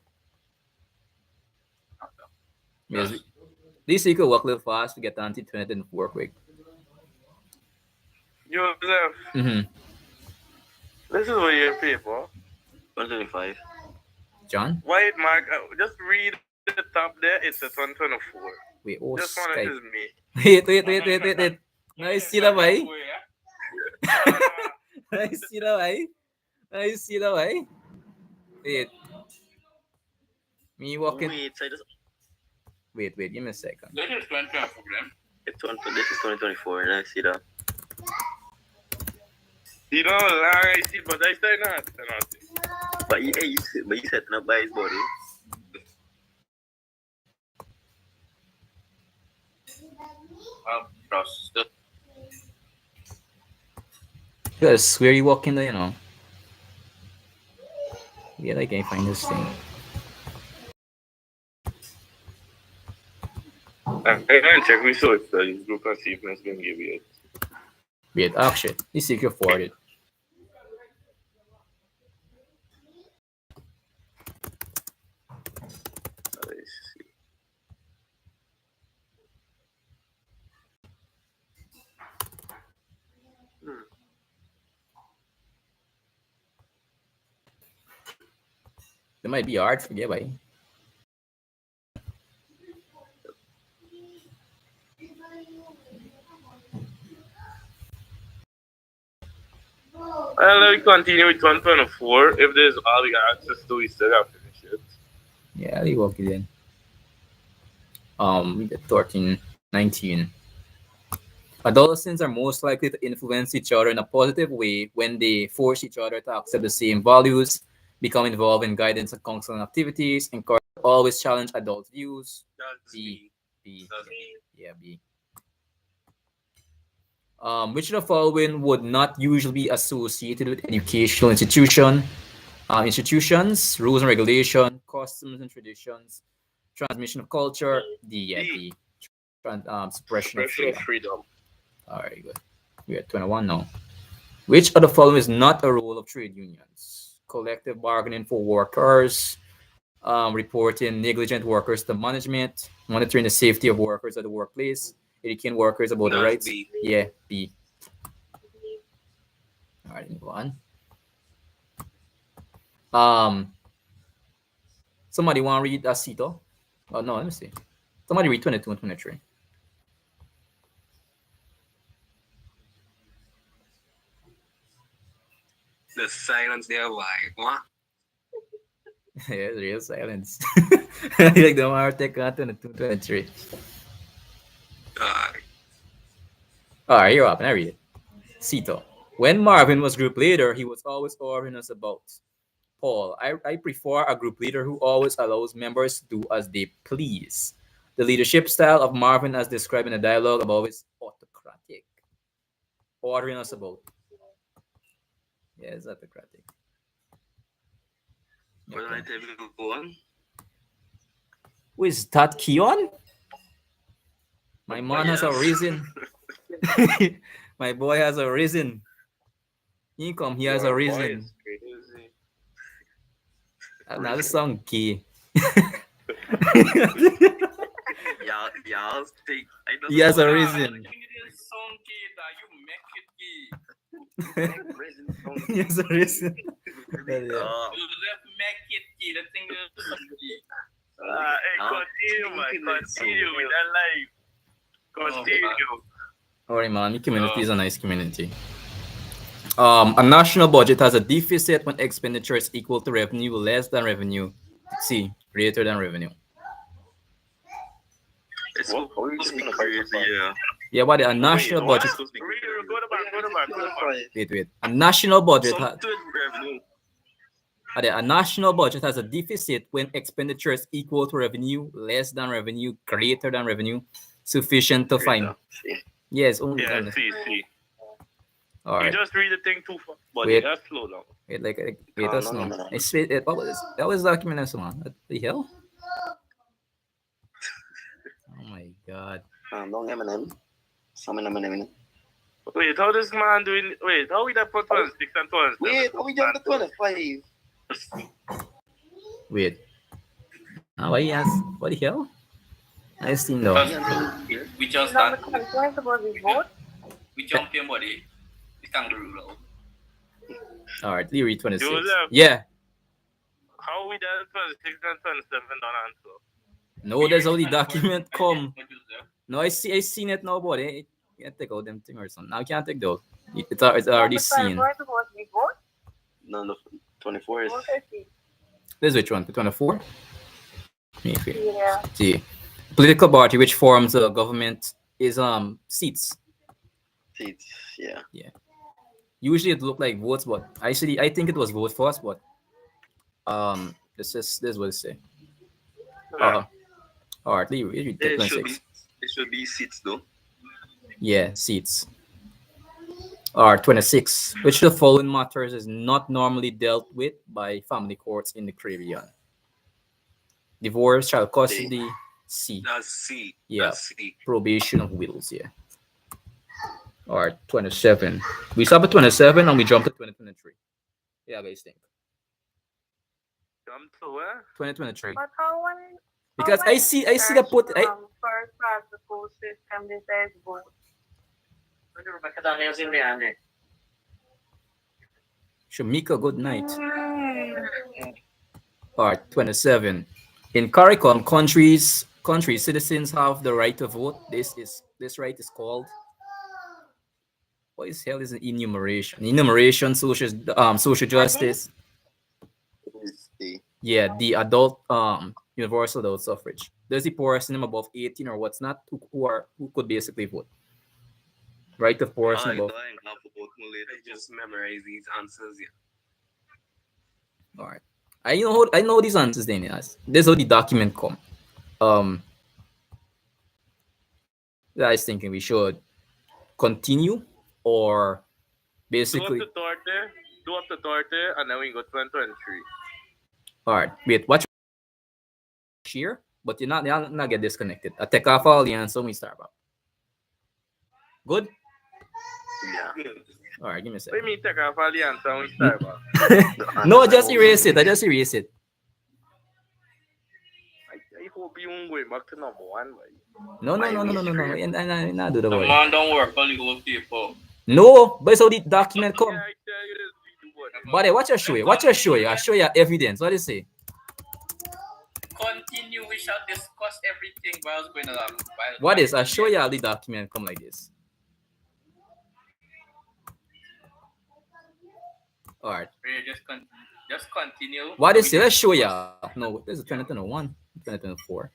Yes. This you could walk a little fast to get down to 2004 quick. Joseph, Mm-hmm. this is what you're paid for. 125. John? White mark, just read the top there, it's a 124. Wait, oh, Just one Sky. is me. Wait. Nice, see that, boy? I see the way. I see the way. Wait. Me walking. Wait, so I just Wait, give me a second. This is 20 program. this is 2024, and I see that. You know, I see, but I say not. But you setting up by his body. Process. You gotta swear you walk in there, you know. Yeah, I can't find this thing. I'm going to check resource studies group and see if it's been given yet. Wait, actually, let's see if you forward it. Let's see. It might be hard to forget, but Well, let me continue with 124. If there's all we got access to, we still have to finish it. yeah, I'll walk it in. We get 13, 19. Adolescents are most likely to influence each other in a positive way when they force each other to accept the same values, become involved in guidance and counseling activities, encourage always challenge adult views. That's B. B. That's me. Yeah, B. Which of the following would not usually be associated with educational institutions, rules and regulation, customs and traditions, transmission of culture? D. Yeah, D. Suppression of freedom. freedom. All right, good. We're at 21 now. Which of the following is not a role of trade unions? Collective bargaining for workers, reporting negligent workers to management, monitoring the safety of workers at the workplace, educating workers about the That's rights. B. Yeah, B. All right, move on. Somebody want to read Asito? Oh no, let me see. Somebody read 22 and 23. The silence there, like, what? Yeah, real silence. Like the one take on 22, 23. All right, you're up, and I read it. Sito. When Marvin was group leader, he was always ordering us about. Paul, I prefer a group leader who always allows members to do as they please. The leadership style of Marvin, as described in the dialogue above, is autocratic. Ordering us about. Yeah, it's autocratic. What did I tell you one? Who is that, Keon? My man has a reason. My boy has a reason. He come, he has a reason. Another song, key. Y'all think I don't He has a know. reason. Song key that you make it key. He has a reason. You just make it key. The thing is key. Continue, man. Continue with that life. Continue. Alright, man. The community is a nice community. A national budget has a deficit when expenditure is equal to revenue, less than revenue. C, greater than revenue. It's supposed to be crazy, yeah. Yeah, but a national Wait, what? budget. Supposed to be Go to back. Wait. A national budget has. Something revenue. A national budget has a deficit when expenditure is equal to revenue, less than revenue, greater than revenue, sufficient to find. Yes, only. Yeah, see. All You right. just read the thing too fast, but Wait. just slow down. Wait, that's no. What was this? That was document, man. What the hell? Oh my god. Don't M&M. Some M&M. Wait, how this man doing? Wait, how we that put 26 and 27? Wait, how we jump to 25? Wait. What he has? What the hell? I seen though. We just Now the start. question is about the vote. We jump in body. We can't do it. All right, you read 26. Joseph. Yeah. How we that 26 and 27 don't answer? No, there's only document come. No, I seen it now, but you can't take out them thing or something. Now you can't take those. It's already The seen. 24 supposed to be vote. No, the 24 is. Vote I see. This is which one? The 24? Maybe. Yeah. See. Political party which forms a government is seats. Seats. Yeah. Usually it look like votes, but actually I think it was vote first, but this is what it say. Alright, leave it It should be. 26. It should be seats though. Yeah, seats. Alright, 26. Which of the following matters is not normally dealt with by family courts in the Caribbean? Divorce, child custody, C. That's C. Yeah. That's C. Probation of wills, yeah. Alright, 27. We stop at 27 and we jump to 2023. Yeah, guys think. Come to where? 2023. But how one? Because I see the put First class the school system decides vote. Shamika, good night. Alright, 27. In CARICOM, countries citizens have the right to vote. This right is called, what is hell is an enumeration? Enumeration, social justice. Is the Yeah, the adult universal adult suffrage. There's the person above 18 or what's not who could basically vote. Right of person above. I just memorize these answers. Yeah. All right. I know these answers then. Yes. This is how the document come. I was thinking we should continue or basically. Do up to 30, and then we go 2023. All right. Wait. Watch. Here, but you're not get disconnected. I take off all the answer when we start about. Good. yeah. All right. Give me a What do second. you mean take off all the answer and we start about? No, just erase it. I just erase it. I hope you won't go back to number one. Like. No. And I do the The word. man don't work on the whole people. No, but it's how the document come. Yeah, I tell you this, we do what? But watch I show you. Watch I show you. I show you evidence. What do you say? Continue. We shall discuss everything while going along. What is? I show you how the document come like this. All right. Just continue. What is it? Let's show you. No, this is 2021, 2024.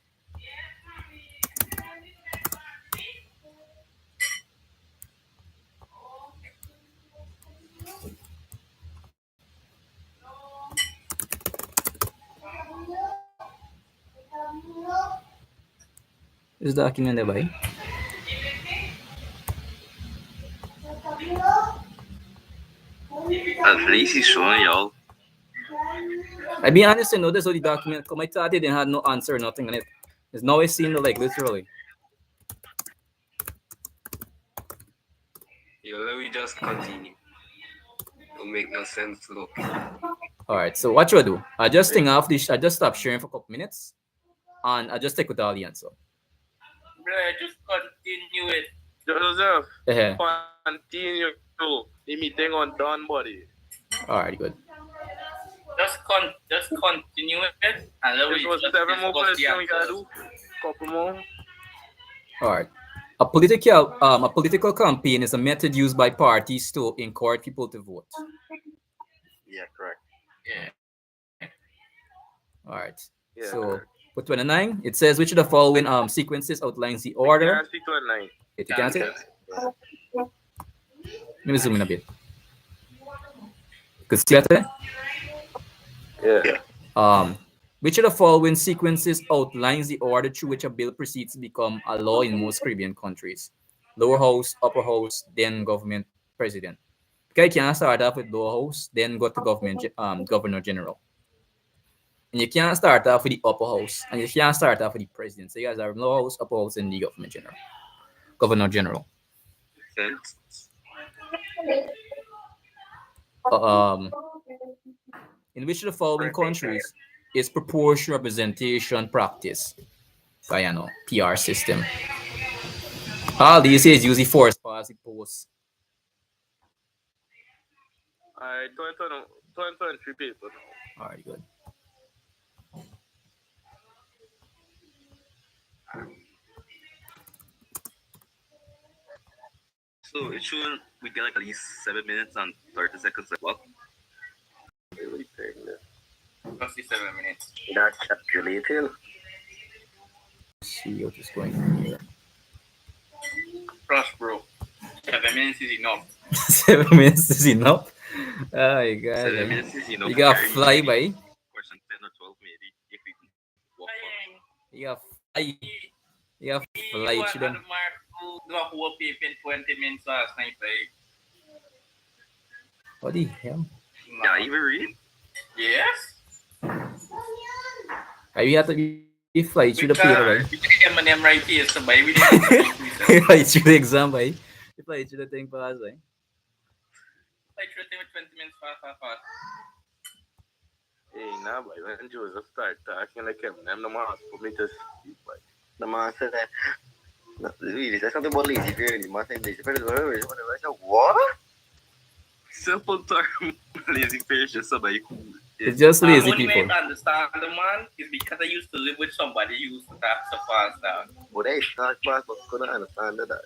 This document there, boy. At least he's showing y'all. I be honest, I know this how the document come. I thought it didn't have no answer, nothing on it. It's now I seen the like literally. You let me just continue. Don't make no sense. Look. All right. So what you I do? I just think off this. I just stop sharing for a couple minutes, and I just take with all the answer. Bruh, just continue it. Joseph, Yeah. continue the meeting on done, buddy. All right. Good. Just continue it, and then This we was just 7 more discuss the questions we gotta answers. do. Couple more. All right. A political campaign is a method used by parties to encourage people to vote. Yeah, correct. Yeah. All right. Yeah. So for 29, it says which of the following sequences outlines the order. Yeah, see 29. If you can see it. Let me zoom in a bit. Could see that? Yeah. Which of the following sequences outlines the order through which a bill proceeds to become a law in most Caribbean countries? Lower house, upper house, then government, president. Okay, you can start off with lower house, then go to governor general. And you can't start off with the upper house, and you can't start off with the president. So you guys are lower house, upper house, and the governor general. Sense. In which of the following countries is proportional representation practice? Guyana, PR system. All these is usually forced policy posts. 2023 paper. All right, good. So it should we get like at least 7 minutes and 30 seconds like what? Really tired, man. 27 minutes. That's calculating. See what is going on here. Trust, bro. 7 minutes is enough. 7 minutes is enough. Oh my god. 7 minutes is enough. You got Very fly easy. by. Question 10 or 12 maybe if we can walk on. You got fly. You got He fly was to at them. the mark to do a whole paper in 20 minutes last night, like. What the hell? Yeah, even read. Yes. You have to be fly through the paper, right? We take them right here, so by we didn't Fly through the exam, right? You fly through the thing fast, right? like 20 minutes fast. Hey, nah, boy, when Joseph started talking like him, them the man put me to sleep, boy. The man said that, really, there's something about lazy period. The man said lazy period, whatever. I said, what? Simple term, lazy period is just somebody who It's just lazy only way people. I understand the man is because I used to live with somebody who used to talk so fast down. But they talk fast, but couldn't understand that.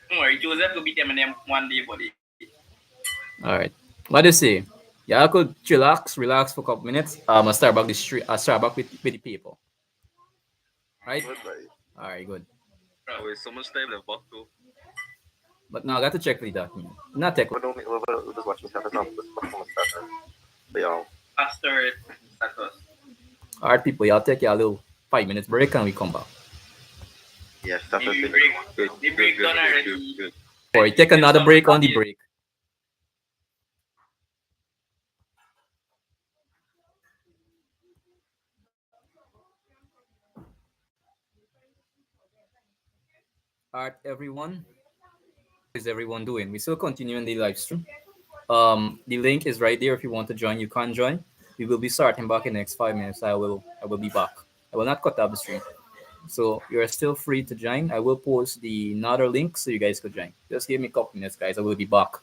Don't worry, Joseph will beat them in them one day, buddy. All right. What do you say? Yeah, I could relax for a couple minutes. I start back the street. I start back with the people. Right? But like, All right, good. I waste so much time left back to. But now I got to check the document. Not check. But don't make, we'll just watch me start some performance starter. But yeah, After status. All right, people. Y'all take your little 5 minutes break and we come back. yes, that's Maybe it. break. Good, The good, break good, done good, already. good. Or you take another break on the break. All right, everyone. How is everyone doing? We still continuing the live stream. The link is right there. If you want to join, you can join. We will be starting back in the next 5 minutes. I will be back. I will not cut off the stream. So you are still free to join. I will post the another link so you guys could join. Just give me a couple minutes, guys. I will be back.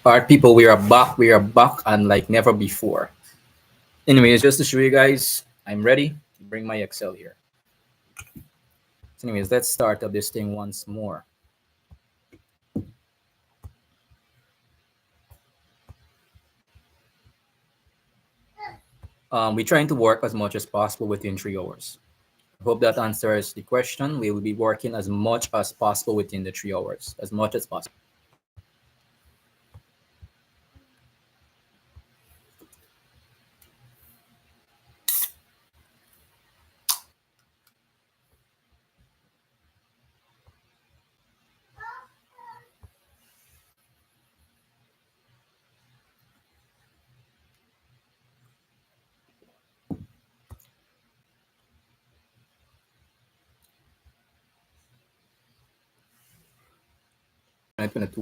Alright, people, we are back. We are back and like never before. Anyways, just to show you guys, I'm ready to bring my Excel here. So anyways, let's start up this thing once more. We're trying to work as much as possible within 3 hours. I hope that answers the question. We will be working as much as possible within the 3 hours, as much as possible.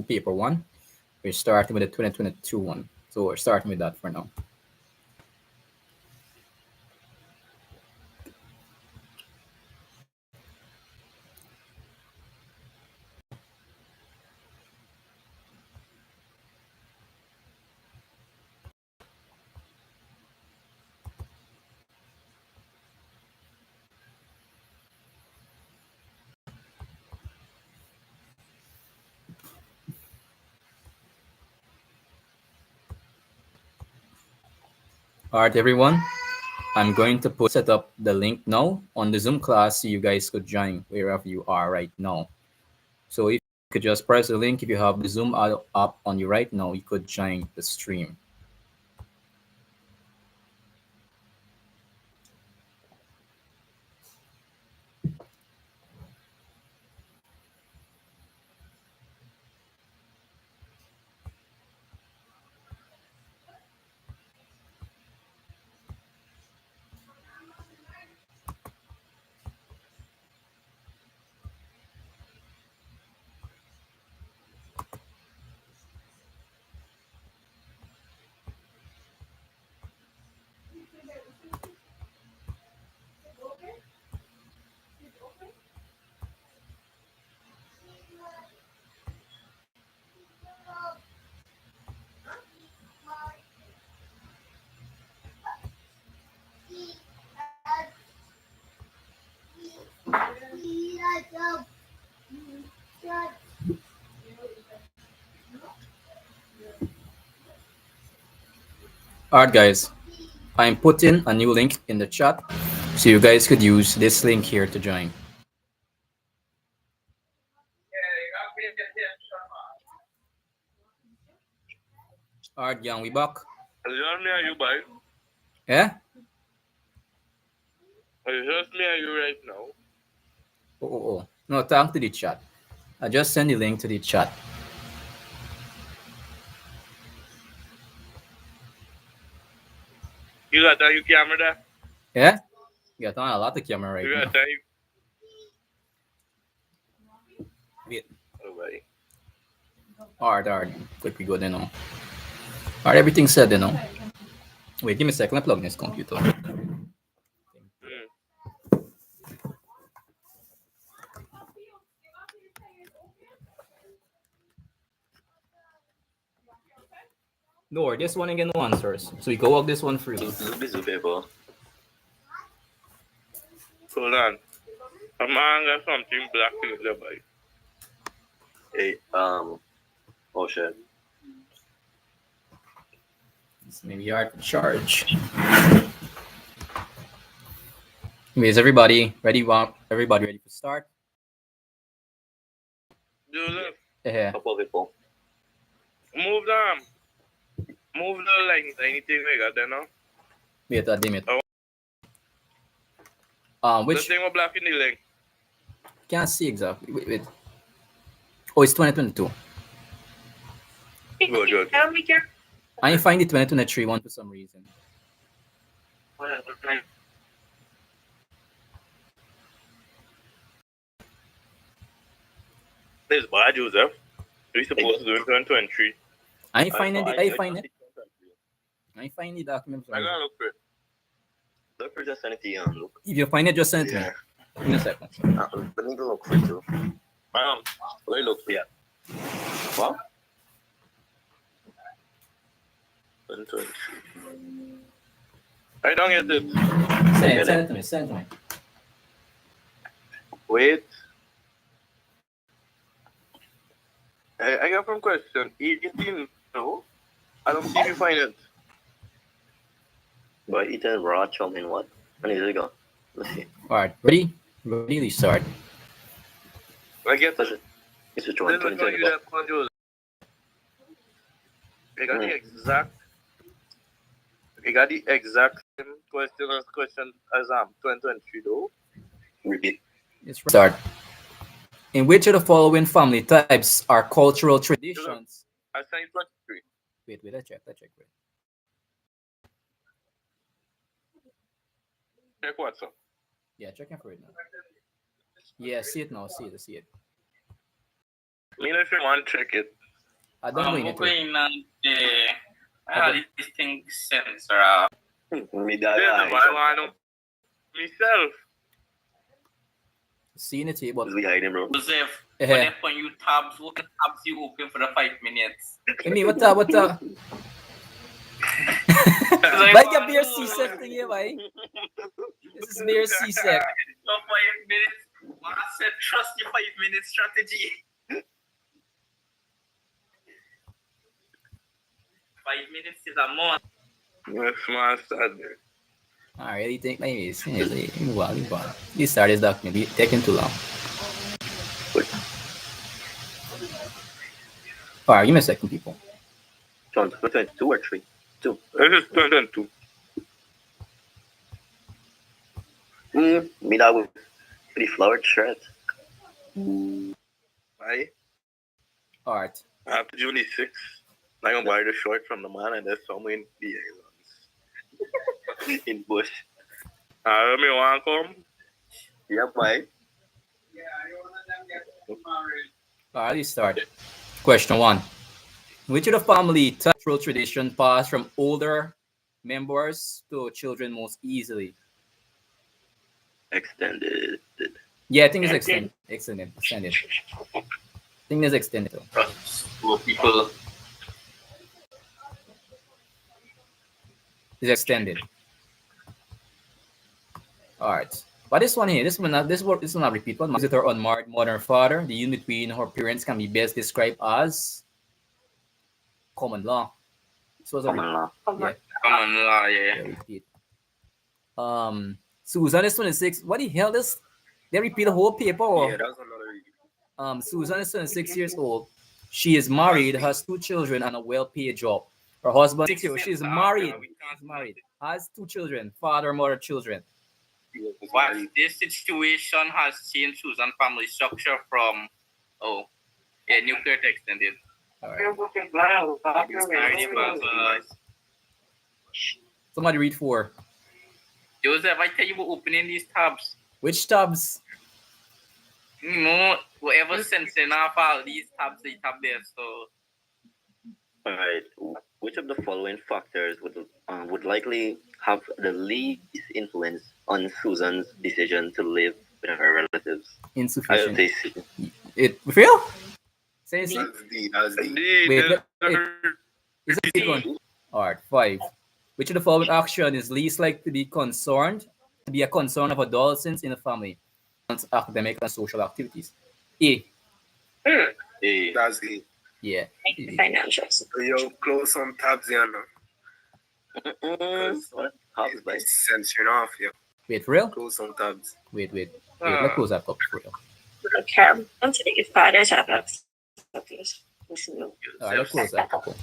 Paper 1. We're starting with the 2022 one. So we're starting with that for now. All right, everyone. I'm going to set up the link now on the Zoom class so you guys could join wherever you are right now. So if you could just press the link, if you have the Zoom up on you right now, you could join the stream. Alright guys, I'm putting a new link in the chat so you guys could use this link here to join. Alright gang, we back. Are you back? Yeah? Are you just me or you right now? Oh. No, thank to the chat. I just send the link to the chat. You got on your camera there? Yeah? You got on a lot of camera right You now. got on you? Wait. Alright. Alright. Quick, we go then now. Alright, everything said then now. Wait, give me a second. Let me plug in this computer. No, this one again no answers. So we go walk this one through. Busy paper. Hold on. I'm got something black in the bike. Hey, oh shit. It's maybe hard to charge. Is everybody ready? Everybody ready to start? Joseph, Yeah. Couple people. move the like anything we got there now. Wait, damn it. The Which thing with black in the link. can't see exactly. Wait. Oh, it's 2022. Good. I ain't find the 2023 one for some reason. This is bad, Joseph. We're supposed to do it in 2023. I ain't find it. I find it. it. I find the document. I gotta look for it. Look for just anything. Look. If you find it, just send it to me. In a second. Let me go look for it too. Let me look for it. What? 2023. I don't get it. Send it to me. Send it to me. Wait. I got some question. 18, no? I don't see if you find it. But eating raw chum in what? When is it go? Let's see. All right, ready? Ready to start. I get What's it. it? It's which one? This is going to that one, Joseph. I got the exact. I got the exact same question as 2023 though. Repeat. Let's start. In which of the following family types are cultural traditions? I signed 23. Wait, let's check. Wait. Check what, sir? Yeah, checking for it now. Yeah, see it now. See it. Me if you want, check it. I don't know it. I had this thing censor. Me This is what I want myself. Seeing it here, but we hiding, bro. Joseph, when you tabs, what tabs you open for the 5 minutes? I mean, what the? Like a beer C-sec thing here, boy. This is beer C-sec. No 5 minutes. I said trust your 5 minute strategy. 5 minutes is a month. Yes, master. I really think maybe it's move on. This start is document taking too long. All right, give me a second, people. John, 22 or 3? 2. This is 2022. Me that with the flowered shirt. Right? All right. After June 6th, I'm going to buy the short from the man and there's somewhere in the islands. In bush. Let me want to come. Yeah, bye. All right, let's start. Question 1. Which of the family cultural tradition passed from older members to children most easily? Extended. Yeah, I think it's extended. Extended. I think it's extended. So people. It's extended. All right. But this one here, this one not repeat one. Visit her unmarried mother and father. The union between her parents can be best described as common law. This was a Common law. yeah. Common law, yeah. Repeat. Susan is 26. What the hell is they repeat the whole paper? Or? Yeah, that was another reading. Susan is 26 years old. She is married, has 2 children, and a well-paid job. Her husband 6 years. She's married. Has 2 children, father, mother, children. What this situation has changed Susan's family structure from nuclear to extended. All right. Somebody read 4. Joseph, I tell you we're opening these tabs. Which tabs? You know, whoever sensing off all these tabs, they tab there. So Alright. Which of the following factors would likely have the least influence on Susan's decision to live with her relatives? Insufficient. I would say C. It real? Say it. That's D. Wait. Is it big one? All right. 5. Which of the following action is least likely to be a concern of adolescents in the family? Academic and social activities. A. A. That's the Yeah. Financials. yo close some tabs here now. What? How's that? It's censoring off, yeah. Wait, for real? Close some tabs. Wait. Let's close that up for real. Okay. Once you get started, I have Alright, let's close that couple.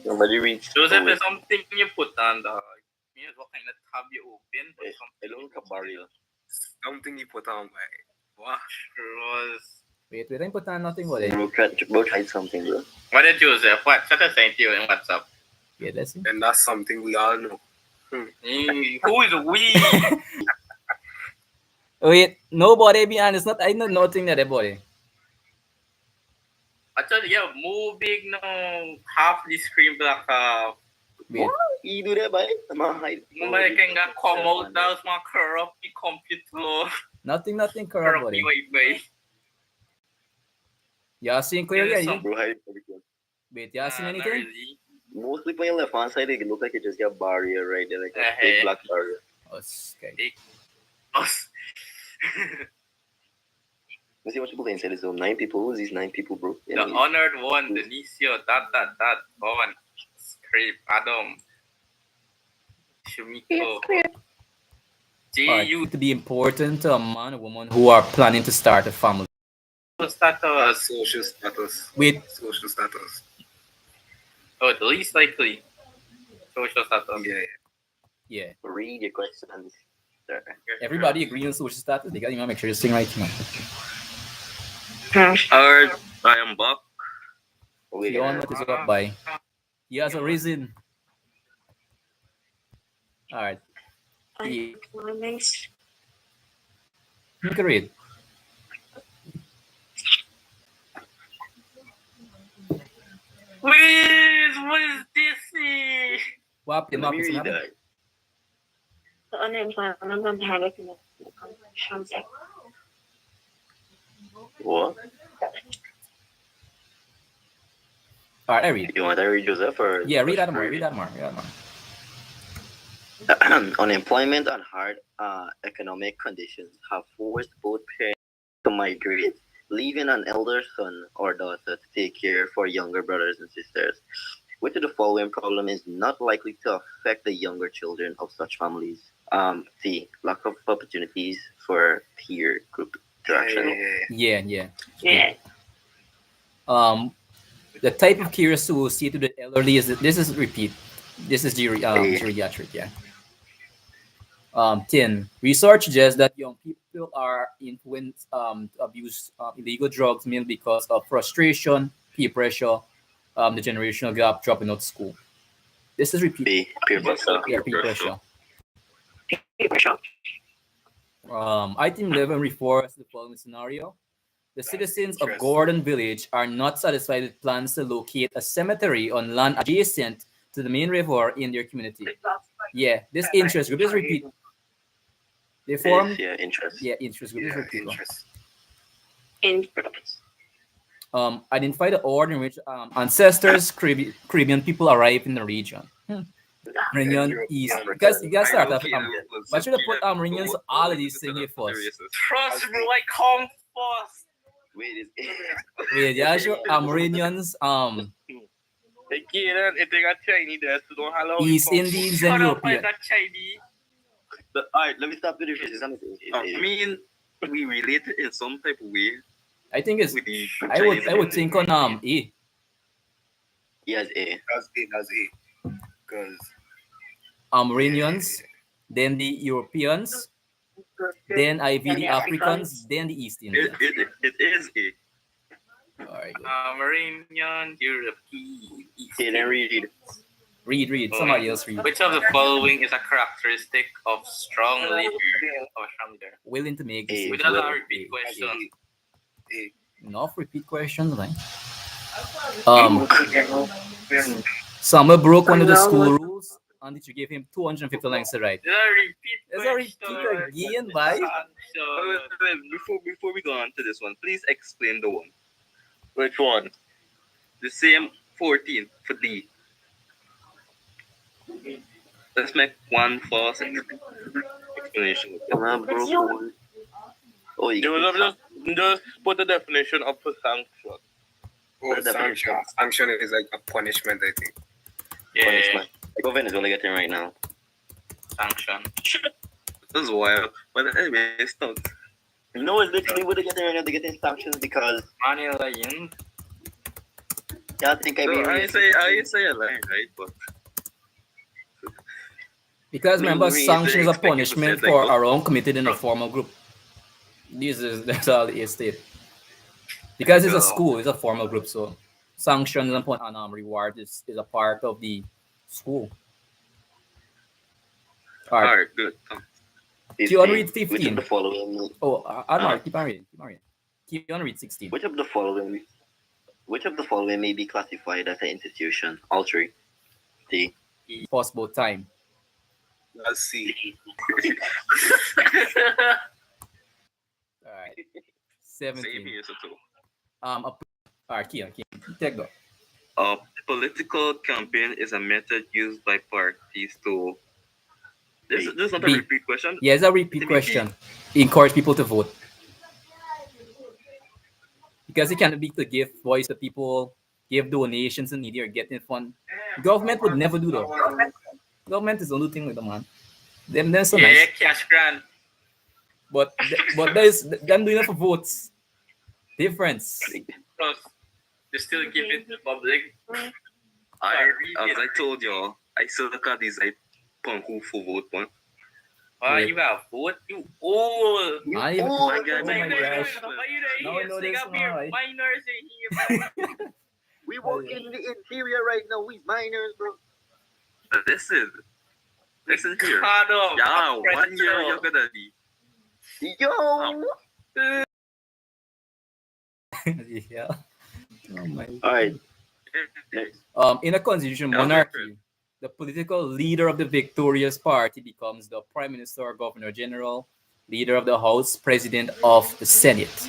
Nobody reads. Joseph, there's something you put on the. What kind of tab you open? It looks like a barrier. Something you put on by. What? Wait, I didn't put on nothing about it. Bro, try something, bro. What did Joseph? What? Shut up, saying to you in WhatsApp. Wait, let's see. And that's something we all know. Who is we? Wait, nobody be honest. Not I know nothing that body. Actually, yeah, more big now. Half the screen black. Wait. You do that, boy? I'm on hide. Nobody can come out. That's my corrupt computer. Nothing correct Corrupt about it. Wi-Fi. You seeing clearly? There's You? some- Bro, hide everything. Wait, you seeing Not anything? really. Mostly when you left hand side, it look like it just got a barrier right there, like a Uh-huh. big black barrier. Oh, okay. You see what people inside this zone? 9 people. Who's these 9 people, bro? The honored one, Denicio, that, Bowen, Script, Adam, Shumiko, Alright, JU, to be important to a man or woman who are planning to start a family. status. Social status. Wait, Social status. Oh, the least likely. Social status. Yeah. yeah. Read your questions. There. Everybody agree on social status. They gotta make sure this thing right now. Alright, I am back. You all know what is up by. He has a reason. Alright. Yeah. You can read. What is this? What happened? Let me read that. The unemployment and panic in the What? Alright, I read. You want to read Joseph or? Yeah, read that more. Read that more. Unemployment and hard economic conditions have forced both parents to migrate, leaving an elder son or daughter to take care for younger brothers and sisters. Which of the following problem is not likely to affect the younger children of such families? C. Lack of opportunities for peer group interaction. Yeah. Yeah. The type of care associated with elderly is this is repeat. This is geriatric, yeah. 10. Research suggests that young people are influenced to abuse illegal drugs mainly because of frustration, peer pressure, the generational gap, dropping out of school. This is repeat. B. Peer pressure. Yeah, peer pressure. Paper shop. Item 11 refers to the following scenario. The citizens of Gordon Village are not satisfied with plans to locate a cemetery on land adjacent to the main river in their community. Yeah, this interest group is repeat. They form Interest. Yeah, interest group is repeat. Interest. Identify the order in which ancestors Caribbean people arrived in the region. Reunion East. Because you guys start off. Why should I put reunions all of these things here first? Trust me, I come first. Wait, Wait, yeah, sure. Reunions. Again, if they got Chinese, they don't allow East Indies and Shut up, I European. got Chinese. Alright, let me stop the difference. I mean, we relate it in some type of way I think it's. with the I would think on E. Yes, A. That's A. Because Reunions, then the Europeans, then the Africans, then the East Indians. it is a. Alright, good. Marinian, European. Okay, then read. Read. Somebody else read. Which of the following is a characteristic of strong leader? Willing to make A. decisions. Without a repeat question. Enough repeat questions, right? Summer broke one of the school rules, and did you give him 250 lines to write? Is that a repeat Is that a repeat again, bye? Before we go on to this one, please explain the one. Which one? The same 14 for D. Let's make one false explanation. Oh, you just put the definition of a sanction. sanction is like a punishment, I think. Yeah. punishment. Like what Venezuela getting right now. sanction. That's wild. But anyway, it's not. You know what? Literally, would they getting right now? They're getting sanctions because Manuel Lyon. y'all think I So be I say a line, right? But Because remember, Really, sanction is a expect you to punishment say it for like, a wrong committed in a formal group. That's all it state. Because it's a school, it's a formal group, so sanctions and reward is a part of the school. All right. alright, good. Do you want to read Which of 15? the following? Oh, Arnold, keep on reading. Keep on read 16. Which of the following? Which of the following may be classified as an institution? All three. D. Possible time. Let's see. All right. Same 17. here, so too. All right, Kian, take go. A political campaign is a method used by parties to. This is not a B. repeat question. Yeah, it's a repeat question. Encourage people to vote. Because it can be to give voice to people, give donations and needy or getting fund. Government would never do that. Government is the only thing with the man. Them so Yeah, nice. cash grant. But there's them doing it for votes. Difference. Plus, they still give it to the public. As I told y'all, I still look at these like who for vote one. Why you got vote? You old. I even, Oh, oh my God, my my gosh. Why you Now I know there? this Sing up here. one, right? Minors in here. We walk in the interior right now. We minors, bro. But listen here. Hard up. Yeah, 1 year you're gonna be. Yo. Yeah. Oh my. All right. Next. In a constitutional Yeah, monarchy, the political leader of the victorious party becomes the prime minister or governor general, leader of the house, president of the senate.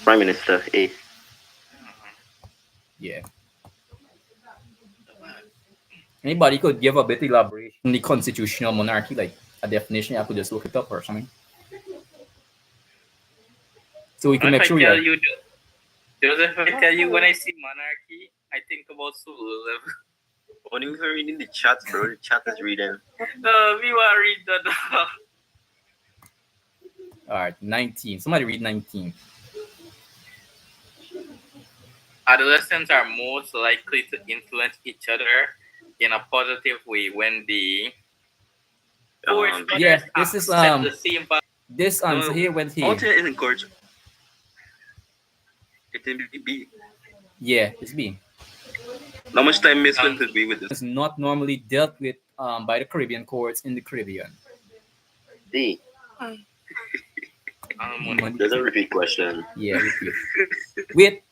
Prime Minister A. Yeah. Anybody could give a bit elaboration on the constitutional monarchy, like a definition. I could just look it up or something. So we can If make I sure tell you're. you, Joseph, if I tell you when I see monarchy, I think about Sulu. When you were reading the chat, bro, the chat is reading. No, we want to read that. All right, 19. Somebody read 19. Adolescents are most likely to influence each other in a positive way when they Yeah, this is accept the same value. this answer here went All here. is encouraged. It can be. Yeah, it's B. How much time is spent to be with this? It's not normally dealt with by the Caribbean courts in the Caribbean. D. There's a repeat question. Yeah, repeat. Wait,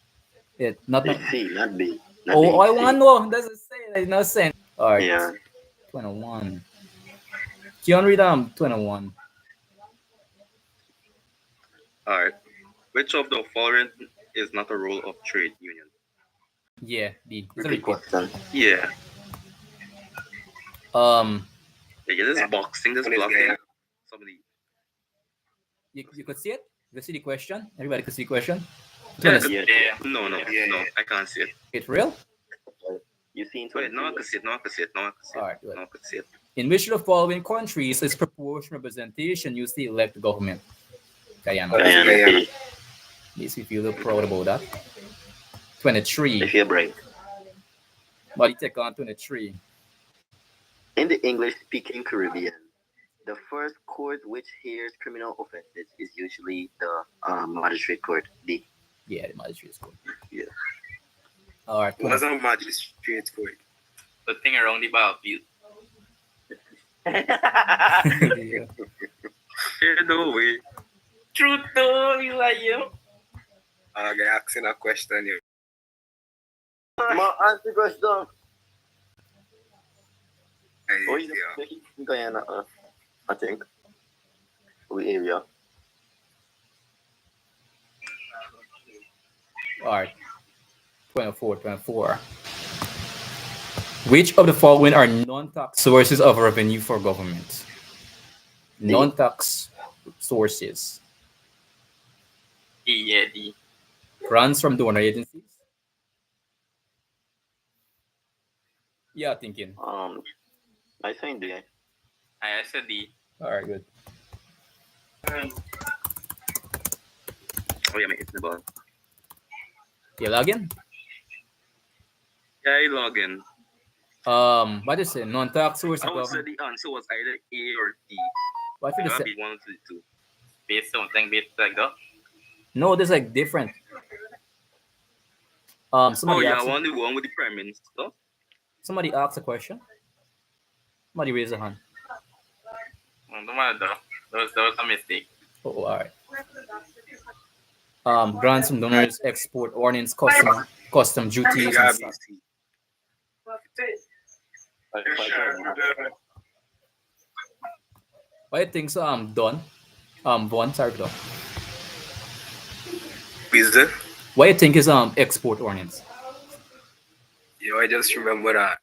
not. It's C, not B. Not Oh, D, I C. want to know. Doesn't say. There's no sense. All right. Yeah. 21. Can you read 21? Alright. Which of the following is not a role of trade union? Yeah, B. It's a Repeat repeat. question. Yeah. Yeah, this is boxing, this What is bluffing. that? Somebody. You could see it. You could see the question. Everybody could see the question. Yes. Yeah. No, I can't see it. It's real. You seen Wait, 23 no, I can see it. All right. Good. No, I can see it. In which of the following countries is proportional representation used to elect the government? Guyana. Guyana. Guyana. At least we feel proud about that. 23. If you're bright. But you take on 23. In the English-speaking Caribbean, the first court which hears criminal offenses is usually the magistrate court. D. Yeah, the magistrate's court. Yeah. All right. What's a magistrate court? The thing around the battlefield. Yeah. Yeah, no way. Truth though, you like you. I'm asking a question here. Answer the question. Oh, Yeah. he's Guyana, I think. We area. All right. 24. Which of the following are non-tax sources of revenue for government? Non-tax sources. Yeah, D. Grants from donor agencies. Yeah, thinking. I think D. I said D. All right, good. Oh yeah, mate, it's the ball. You log in? Yeah, I log in. What is it? Non-tax source. I would say the answer was either A or D. What should It I would say? be one of the two. Base something base like that. No, there's like different. Oh Somebody yeah, asked. one the one with the prime minister. Somebody asked a question. Somebody raise a hand. No matter. That was a mistake. Oh, all right. Grants from donors, export ordinance, custom duties, Yeah, and stuff. BC. What do you think? Done. One. Sorry, done. Wisdom. What do you think is export ordinance? I just remember that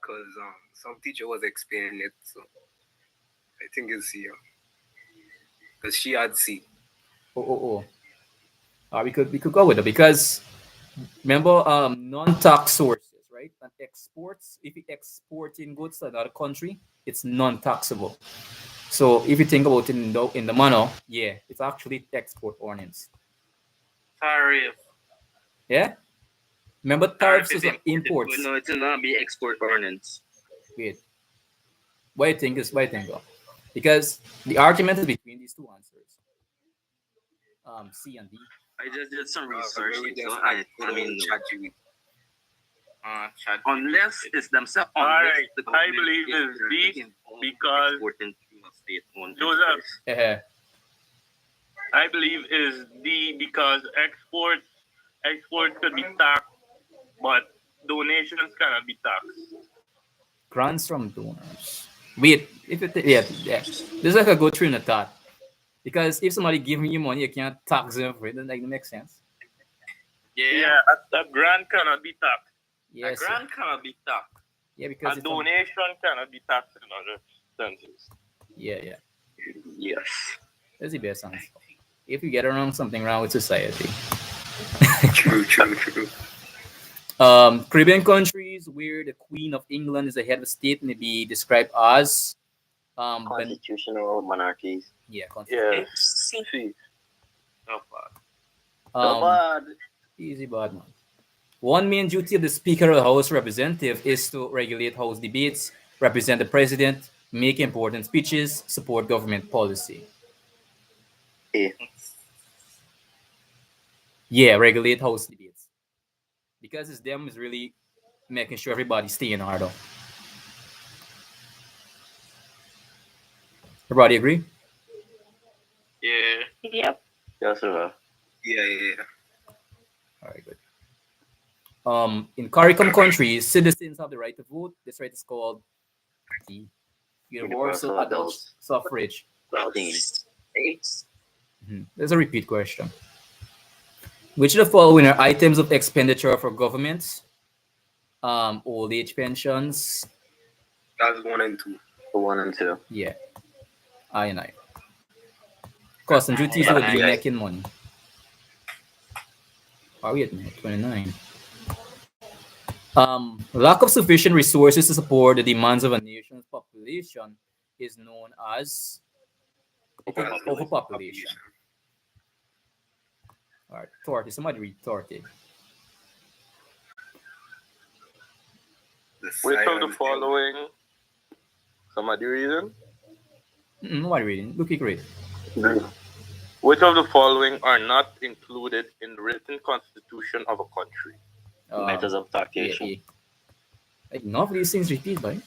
because some teacher was explaining it, so I think it's C. Because she had C. Oh. We could go with it because remember non-tax sources, right? And exports. If you exporting goods to another country, it's non-taxable. So if you think about it in the manner, yeah, it's actually export ordinance. Tariff. Yeah. Remember tariffs is imports. No, it's not be export ordinance. Wait. What do you think is though? Because the argument is between these two answers. C and D. I just did some research. We just So I mean, ChatGPT. Chat. unless it's themselves. Alright, I believe it's D because Joseph, I believe is D because exports could be taxed, but donations cannot be taxed. Grants from donors. Wait, if it yeah. This is like a good train of thought. Because if somebody give me money, you can't tax them for it. Doesn't like make sense. Yeah. A grant cannot be taxed. A grant cannot be taxed. Yeah, because A donation cannot be taxed in other senses. Yeah. Yes. That's the best answer. If you get around something wrong with society. True. Caribbean countries where the Queen of England is the head of state may be described as Constitutional monarchies. yeah, Yeah. See. No bad. Easy bad man. One main duty of the Speaker of the House of Representatives is to regulate House debates, represent the President, make important speeches, support government policy. A. Yeah, regulate House debates. Because it's them is really making sure everybody stay in order. Everybody agree? Yeah. Yep. Yes, sir. Yeah. All right, good. In CARICOM countries, citizens have the right to vote. This right is called the Universal Adult Suffrage. There's a repeat question. Which of the following are items of expenditure for governments? Old age pensions. That's 1 and 2. 1 and 2. Yeah. I. Cost and duties would be making money. Are we at 29? Lack of sufficient resources to support the demands of a nation's population is known as overpopulation. All right, Torty. Somebody read Torty. Which of the following? Somebody reading? Nobody reading. Look, great. Which of the following are not included in the written constitution of a country? Methods of taxation. Yeah. Like, none of these things repeat, right?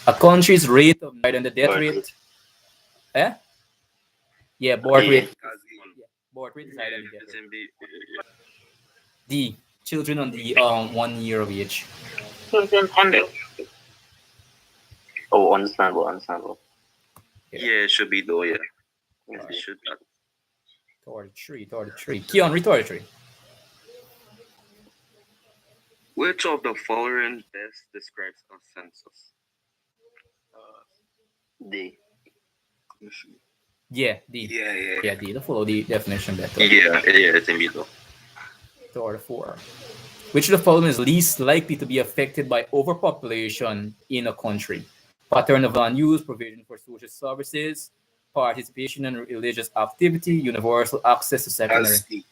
A country's rate of and the death rate. Yeah, board rate. Board rate is higher than the death rate. D. Children on the 1 year of age. Children under. Oh, understandable. Yeah, it should be though, yeah. Right. It should be. 33. Keon, read 33. Which of the following best describes a census? D. Yeah, D. Yeah. D. To follow the definition better. Yeah, it's in middle. 34. Which of the following is least likely to be affected by overpopulation in a country? pattern of land use, provision for social services, participation in religious activity, universal access to secondary. That's C.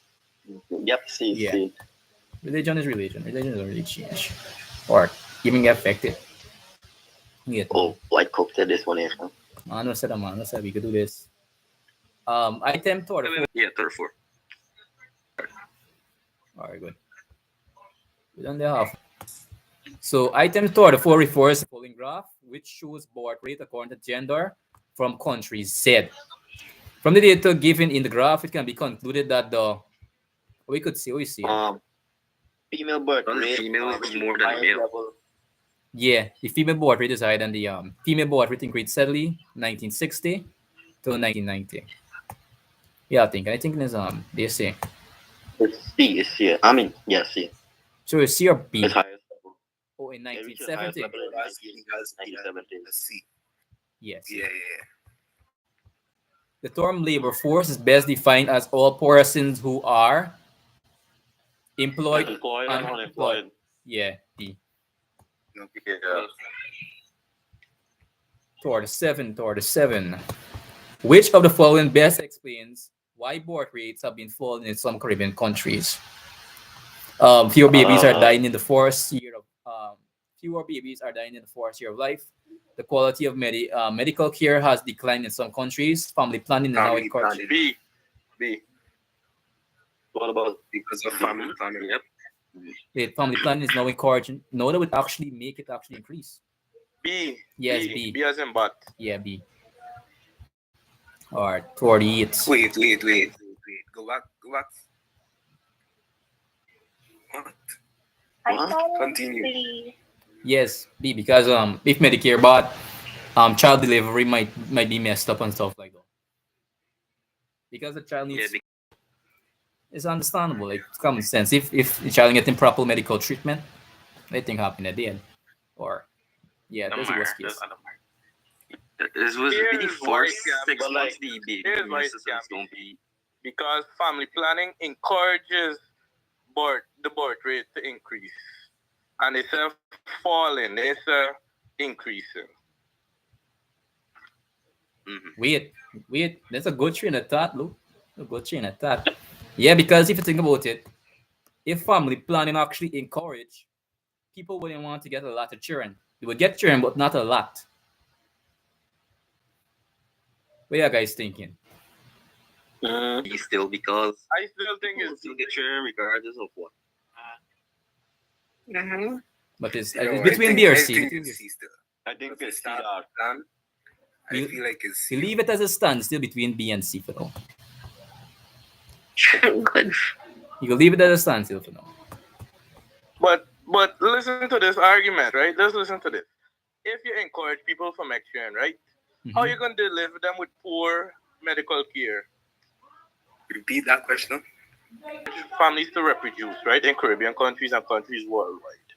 Yep, see, Yeah. see. Religion is religion. Religion doesn't really change or even get affected. Yeah. Oh, I cooked this one here. Man, I said we could do this. Item 34. Yeah, 34. All right, good. We done the half. So item 34 refers to the following graph, which shows birth rate according to gender from countries Z. From the data given in the graph, it can be concluded that we could see, Female birth rate. Female is more than male. Level. Yeah, the female birth rate is higher than the female birth rate increased steadily 1960 to 1990. Yeah, I think it's they say. It's C, it's C. I mean, yeah, C. So it's C or B? It's highest level. Oh, in Yeah, reach the highest 1970. level in 1970. C. Yes. Yeah. The term labor force is best defined as all persons who are employed, Employed and unemployed. Yeah, B. Okay. 37. Which of the following best explains why birth rates have been falling in some Caribbean countries? Fewer babies are dying in the first year of life. The quality of medical care has declined in some countries. Family planning is now encouraged. B. What about Because of family planning. Yep. Family planning is now encouraging. No, that would actually make it actually increase. B. Yes, B. B. B as in but. Yeah, B. All right, 48. Wait. Go back. What? I What? thought Continue. B. Yes, B, because if Medicare but child delivery might be messed up and stuff like that. Because the child needs it's understandable, like it's common sense. If the child getting proper medical treatment, anything happen at the end. Or there's a worst case. This was Here's the why first it 6 can be. months the baby Here's why it systems can don't be. Because family planning encourages the birth rate to increase. And it's falling, it's increasing. Wait, that's a good train of thought, Luke. A good train of thought. Yeah, because if you think about it, if family planning actually encourage, people wouldn't want to get a lot of children. They would get children, but not a lot. What are you guys thinking? B still, because I still think people it's still get children regardless of what. But it's Yo, between I B or think C. it's C still. I think it's C. Start plan. I You- feel like it's You C. leave it as a stand still between B and C for now. Good. You can leave it as a standstill for now. But listen to this argument, right? Just listen to this. If you encourage people from children, right? How are you going to deliver them with poor medical care? Repeat that question. Families to reproduce, right? In Caribbean countries and countries worldwide.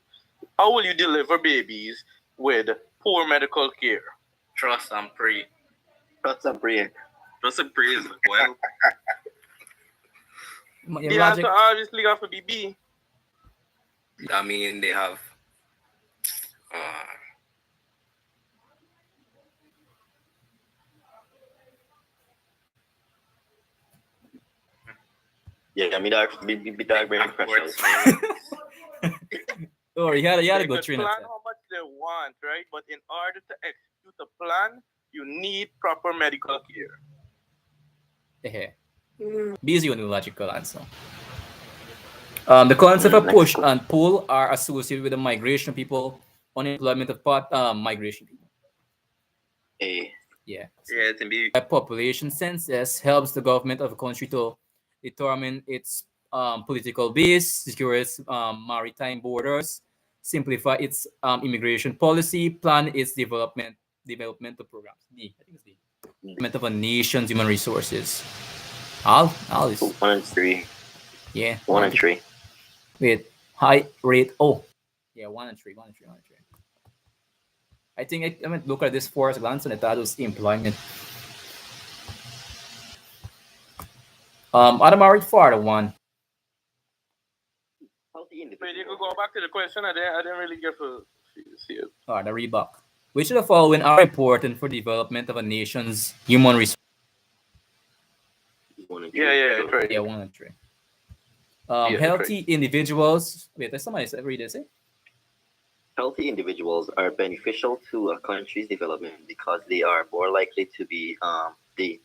How will you deliver babies with poor medical care? Trust and pray. Trust and pray. Trust and pray is well. Your The logic, answer obviously got to be B. I mean, they have. Yeah, I mean, be dark brain pressure. or you had They a good could train of plan thought. how much they want, right? But in order to execute a plan, you need proper medical care. B is the only logical answer. The concept of push and pull are associated with the migration of people, unemployment of migration people. A. Yeah. Yeah, it can be. A population census helps the government of a country to determine its political base, secure its maritime borders, simplify its immigration policy, plan its developmental programs. D. I think it's D. Development of a nation's human resources. Al is 1 and 3. yeah. 1 and 3. With high rate. Oh, yeah, 1 and 3. I think I went look at this first glance and I thought it was employment. Adam already for the one. Wait, you could go back to the question. I didn't really get to see it. The Reebok. Which of the following are important for development of a nation's human resources? Yeah, it's right. Yeah, 1 and 3. Yeah, that's Healthy individuals. Wait, there's somebody said read this. Healthy individuals are beneficial to a country's development because they are more likely to be the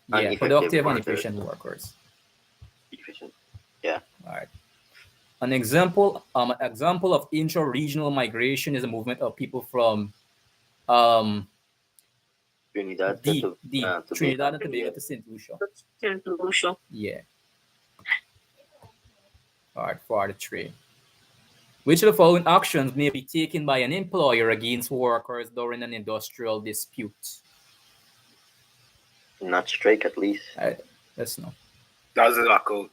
Yeah, productive and efficient workers. Efficient. Yeah. All right. An example of intra-regional migration is a movement of people from Trinidad Trinidad and Tobago to St. Lucia. St. Lucia. Yeah. All right, 43. Which of the following actions may be taken by an employer against workers during an industrial dispute? Not strike, at least. Let's know. That's a lockout.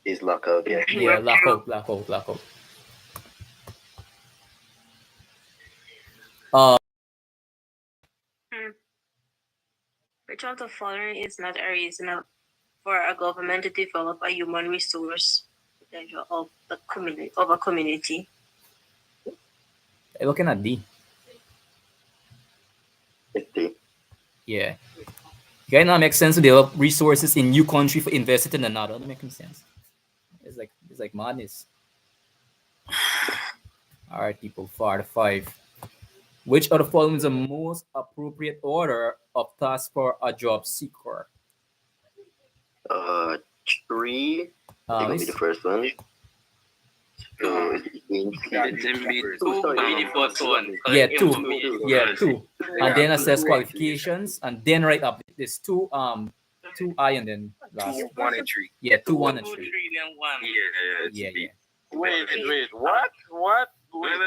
Is lockout, yeah. Yeah, lockout. Which of the following is not a reason for a government to develop a human resource potential of a community? Looking at D. It's D. Yeah. Okay, now it makes sense to develop resources in new country for invested in another. That makes sense. It's like madness. All right, people. 5. Which of the following is the most appropriate order of task for a job seeker? 3. Gonna be the first one. So it means Then be two, be the first one. Yeah, 2. Yeah, 2. And then assess qualifications, and then write up this 2 I and then last. 2, 1, and 3. Yeah, 2, 1, and 2, 3. 3, then 1. Yeah. Wait. What? Hold a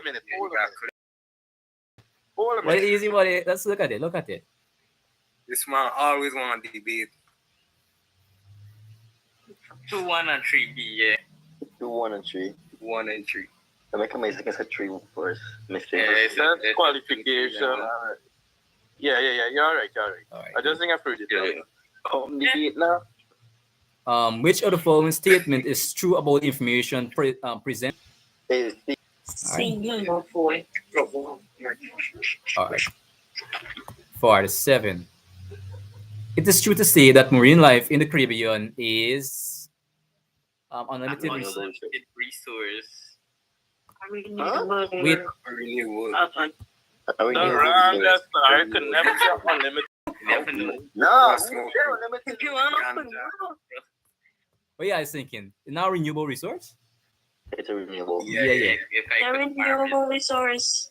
minute. Well, easy, buddy. Let's look at it. This man always want to debate. 2, 1, and 3 B, yeah. 2, 1, and 3. 1 and 3. I make a mistake. I said 3 first. Mistake. That's qualification. Yeah. You're all right. All right. I just think I've heard it. Debate now. Which of the following statement is true about information presented? All right. 47. It is true to say that marine life in the Caribbean is unlimited resource. Wait. Renewable. The wrong that's I could never get unlimited. No. What are you guys thinking? Now renewable resource? It's a renewable. Yeah. A renewable resource.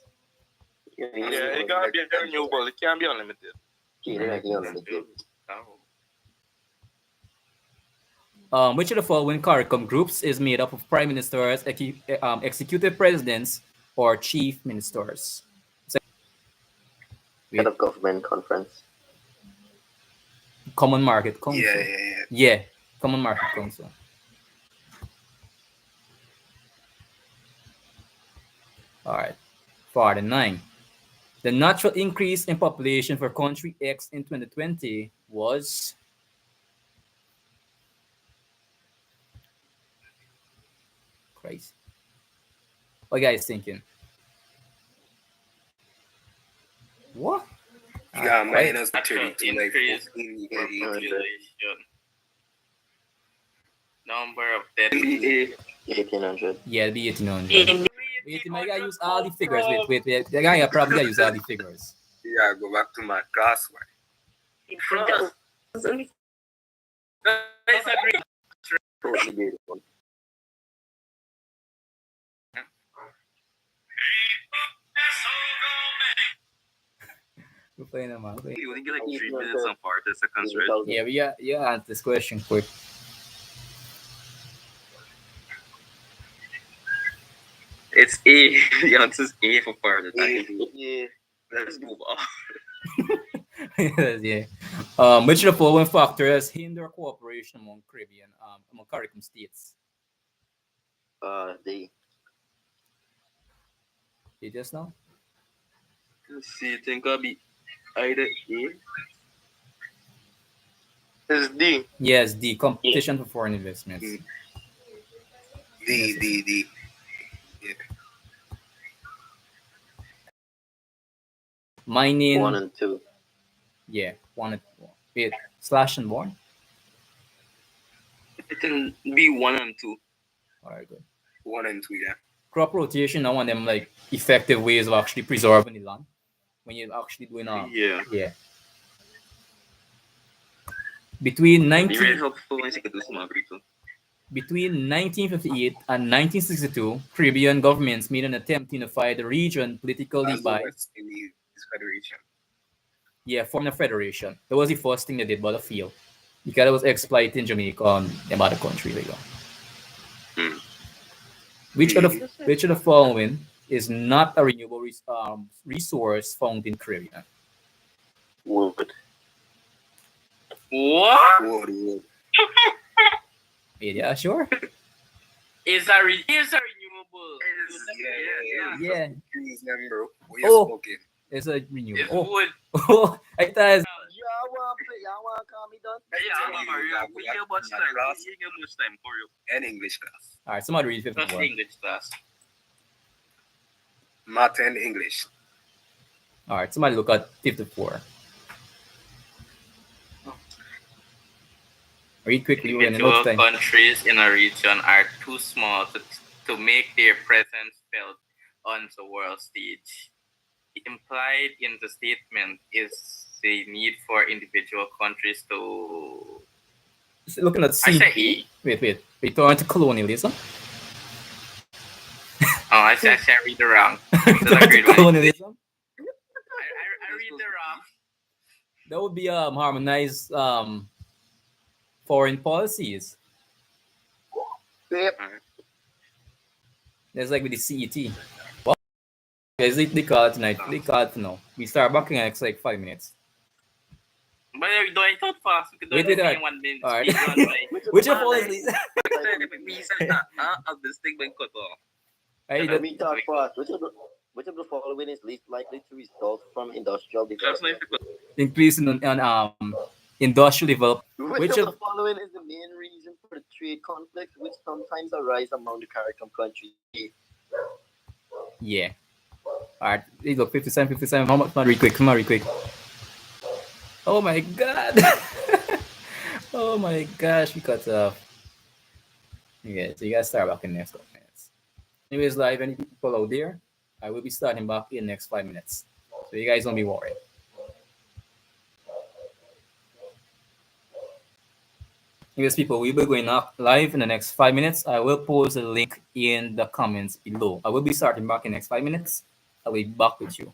Yeah, it gotta be renewable. It can't be unlimited. Which of the following CARICOM groups is made up of prime ministers, executive presidents, or chief ministers? Head of government conference. Common Market Council. Yeah. Common Market Council. All right. 49. The natural increase in population for country X in 2020 was crazy. What are you guys thinking? What? Yeah, minus Actual 32. Like, increase 14, for yeah, population. Number of deaths. 1800. Yeah, it'll be 1800. Wait, I gotta use all the figures. Wait. The guy probably gotta use all the figures. Yeah, go back to my class, man. Totally beautiful. We're playing them out. You only get like 3 minutes on 40 seconds, right? Yeah, yeah. Answer this question quick. It's A. The answer is A for part of the time. Yeah. Let's move on. Yeah. Which of the following factors hinder cooperation among CARICOM states? D. You just know? Let's see. I think I'll be either A. It's D. Yes, the competition for foreign investments. D. mining. 1 and 2. Yeah, one. Wait, slash and one. It can be 1 and 2. All right, good. 1 and 2, yeah. Crop rotation, now one of them like effective ways of actually preserving the land when you're actually doing Yeah. yeah. Between It'd be really 19 helpful when you could do some agree too. between 1958 and 1962, Caribbean governments made an attempt to unify the region politically As the by West Indies Federation. forming a federation. That was the first thing they did, but I feel because it was exploiting Jamaica and them other country. Like that. Hmm. Which of the following is not a renewable resource found in Caribbean? Wood. What Wood. Yeah, sure. is a renewable? Yeah, Trees, them, bro. What you Oh. smoking? it's a It's renewable. wood. Oh, I thought it's- Y'all want to calm me down? We get much time. We get much time for you. And English class. all right. Somebody read Just 54. English class. Math and English. All right, somebody look at 54. Read quickly. We're running out Individual of time. countries in a region are too small to make their presence felt on the world stage. Implied in the statement is the need for individual countries to. Looking at I C. say E. Wait. Return to colonialism. Oh, I say I read the wrong. Return to agreed with it. colonialism. I read the wrong. That would be harmonized foreign policies. Yep. That's like with the CET. Well, guys, they call it tonight. They call it now. We start back in the next like 5 minutes. But we do it out fast. We could do Wait, it alright. in 1 minute. Alright. Speed run, right? Which of all is Lisa? Of this thing been cut off. Hey, Let me talk fast. Which of the following is least likely to result from industrial Just development? like because increase in industrial development. Which Which of of- the following is the main reason for the trade conflicts which sometimes arise among the CARICOM countries? Yeah. Alright, hey, look, 57. How much? Come on, real quick. Oh my god. Oh my gosh, we cut off. Okay, so you guys start back in the next couple minutes. Anyways, live, any people out there, I will be starting back in the next 5 minutes. So you guys don't be worried. Anyways, people, we'll be going up live in the next 5 minutes. I will post a link in the comments below. I will be starting back in the next 5 minutes. I'll be back with you.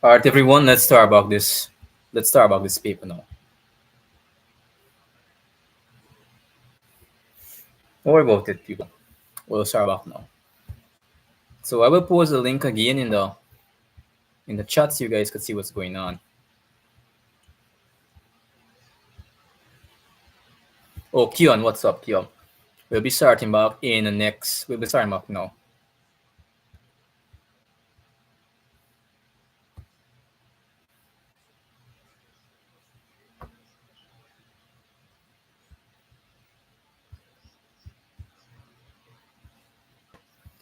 All right, everyone, let's start about this. Let's start about this paper now. Don't worry about it, people. We'll start about now. So I will post a link again in the chat so you guys could see what's going on. Oh, Keon, what's up, Keon? We'll be starting back in the next. We'll be starting back now.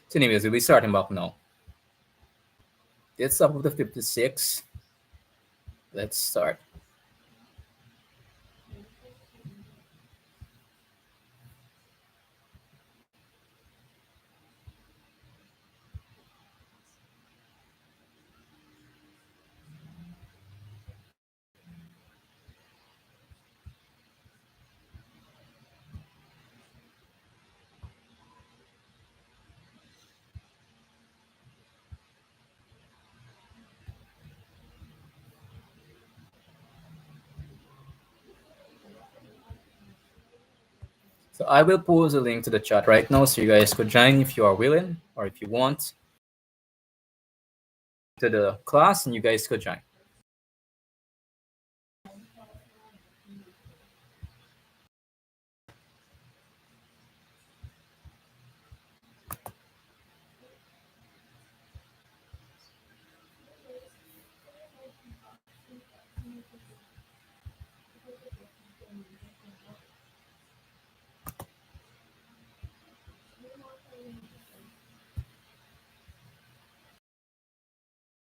So, anyways, we'll be starting back now. Let's start with the 56. Let's start. So I will post a link to the chat right now so you guys could join if you are willing or if you want to the class and you guys could join.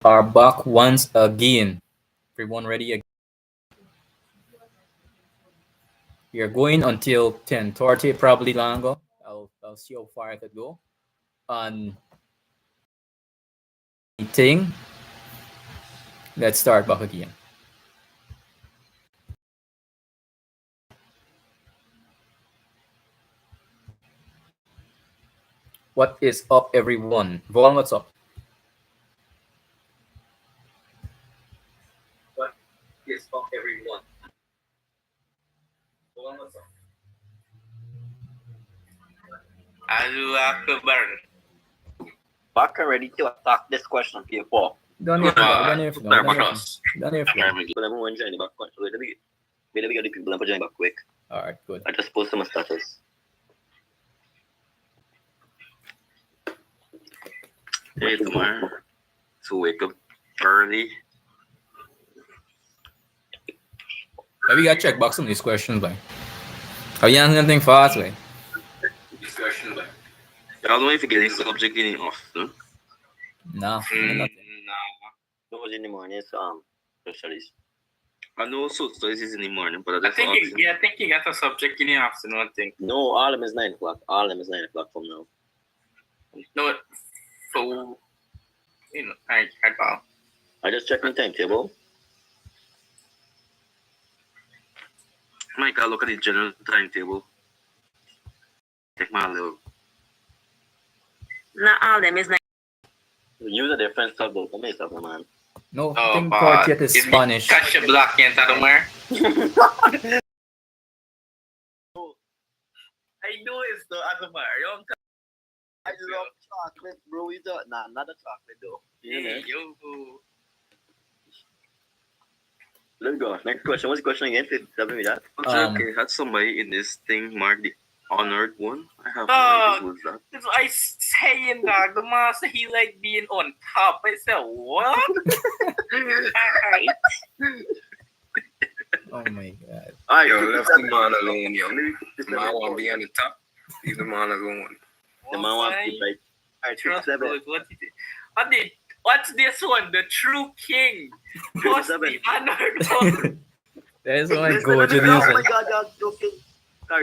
Are back once again. Everyone ready again? We are going until 10:30, probably longer. I'll see how far I could go. On meeting. Let's start back again. What is up, everyone? Vaughn, what's up? What is up, everyone? Vaughn, what's up? Allahu Akbar. Back and ready to attack this question, people. Don't hear from Let me join the back. Wait, let me get the people and join back quick. All right, good. I just posted my status. Hey, tomorrow. So wake up early. Yeah, we got to check back some of these questions, boy. How you answer anything fast, boy? These questions, like. Y'all don't even get any subject in the afternoon. No, nothing. No, it's in the morning. It's specialist. I know social studies is in the morning, but I think you got a subject in the afternoon. I think. No, all of them is 9 o'clock. All of them is 9 o'clock from now. No, so I call. I just checked my timetable. Mike, I look at the general timetable. Take my little. Not all of them is like. Use a different subject for me, man. No, I think Portiet is Spanish. Catch a black and somewhere. I know it's the other Mario. I love chocolate, bro. Nah, not the chocolate though. Yeah, yo. Let's go. Next question. What's the question again? Tell me that. Okay, had somebody in this thing mark the honored one? I have no idea who's that. That's what I saying, dog. The master, he like being on top. I said, what? Oh my god. Alright, yo, left the man alone, yo. The man want to be on the top. Leave the man alone. The man want to be like, alright, 6, 7. I did What's this one? The true king. What's the honored one? That is my Listen, go to oh this. my God, y'all joking.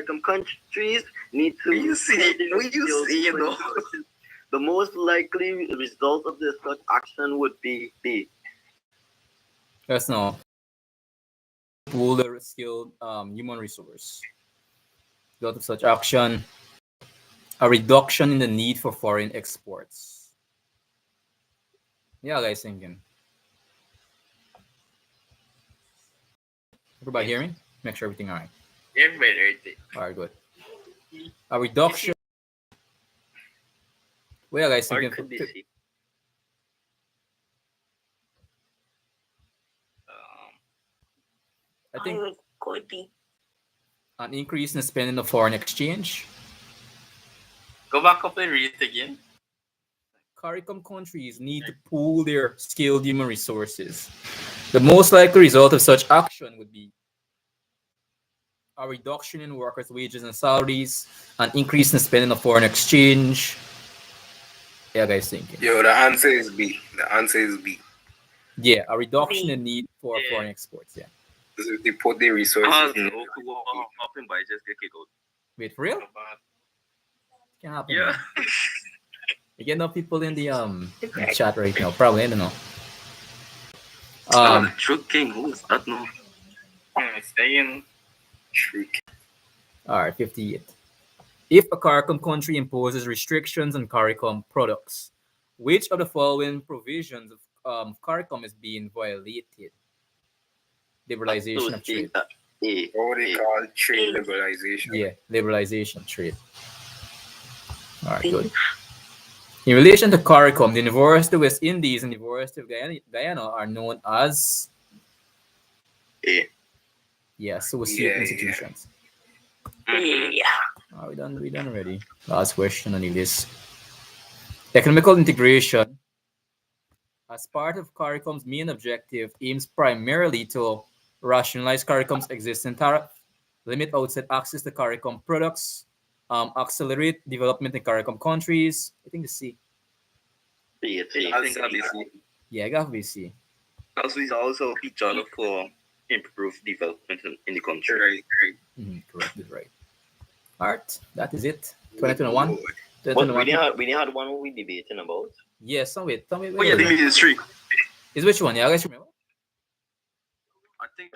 Some countries need to. You see, you know. The most likely result of this such action would be B. That's no. Pool the skilled human resource. Result of such action, a reduction in the need for foreign exports. Yeah, guys, thinking. Everybody hear me? Make sure everything all right. Everybody. All right, good. A reduction. Well, yeah, guys, Or thinking. could be C. I think would could be. an increase in spending of foreign exchange. Go back up and read it again. CARICOM countries need to pool their skilled human resources. The most likely result of such action would be a reduction in workers' wages and salaries, an increase in spending of foreign exchange. Yeah, guys, thinking. Yo, the answer is B. The answer is B. Yeah, a reduction B. in need for Yeah. foreign exports. Yeah. Because if they put their resources No in clue what happened, but I just get kicked out. Wait, for real? Go back. Can happen. Yeah. Man. You get enough people in the chat right now. Probably, I don't know. True King, who is that now? Saying trick. All right, 58. If a CARICOM country imposes restrictions on CARICOM products, which of the following provisions of CARICOM is being violated? Liberalization of trade. A. What they call trade liberalization. Yeah, liberalization of trade. All right, good. In relation to CARICOM, the University of West Indies and the University of Guyana are known as A. associate Yeah. institutions. Yeah. We done already. Last question on the list. Economical integration, as part of CARICOM's main objective, aims primarily to rationalize CARICOM's existing tariff, limit outside access to CARICOM products, accelerate development in CARICOM countries. I think the C. C. I think that'll be C. Yeah, I got C. Because we also feature for improved development in the country. Right. Correct, that's right. All right, that is it. 2021. But 2021. we didn't have one we debating about. Yes, tell me. Oh yeah, the ministry. Is which one? Yeah, I guess remember. I think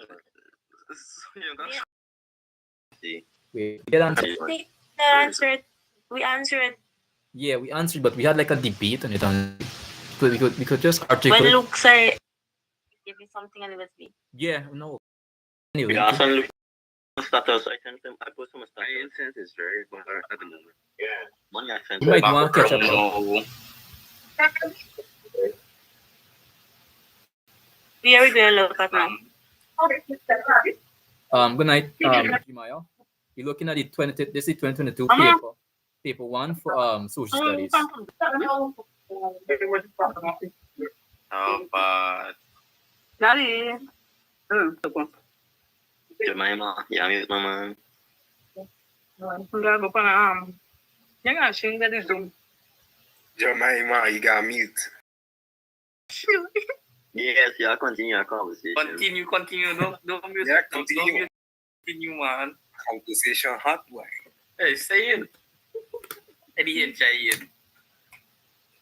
C. We get answer. We answered Yeah, we answered, but we had like a debate on it. We could just when articulate. Luke said give me something and it was B. Yeah, no. We Anyway, also look status. I sent them. I put some I status. intent is very but at the moment. Money I sent you might them. want to catch up. no. We are going to look at now. Good night, Jumaya. You're looking at the 2022 paper 1 for social studies. Oh, but Daddy. Jemima, yeah, mute my man. Jemima, you got mute. Yes, yeah, continue our conversation. continue. Don't mute. Yeah, Don't continue. mute. Continue, man. Conversation hot boy. Hey, say it. I didn't try it.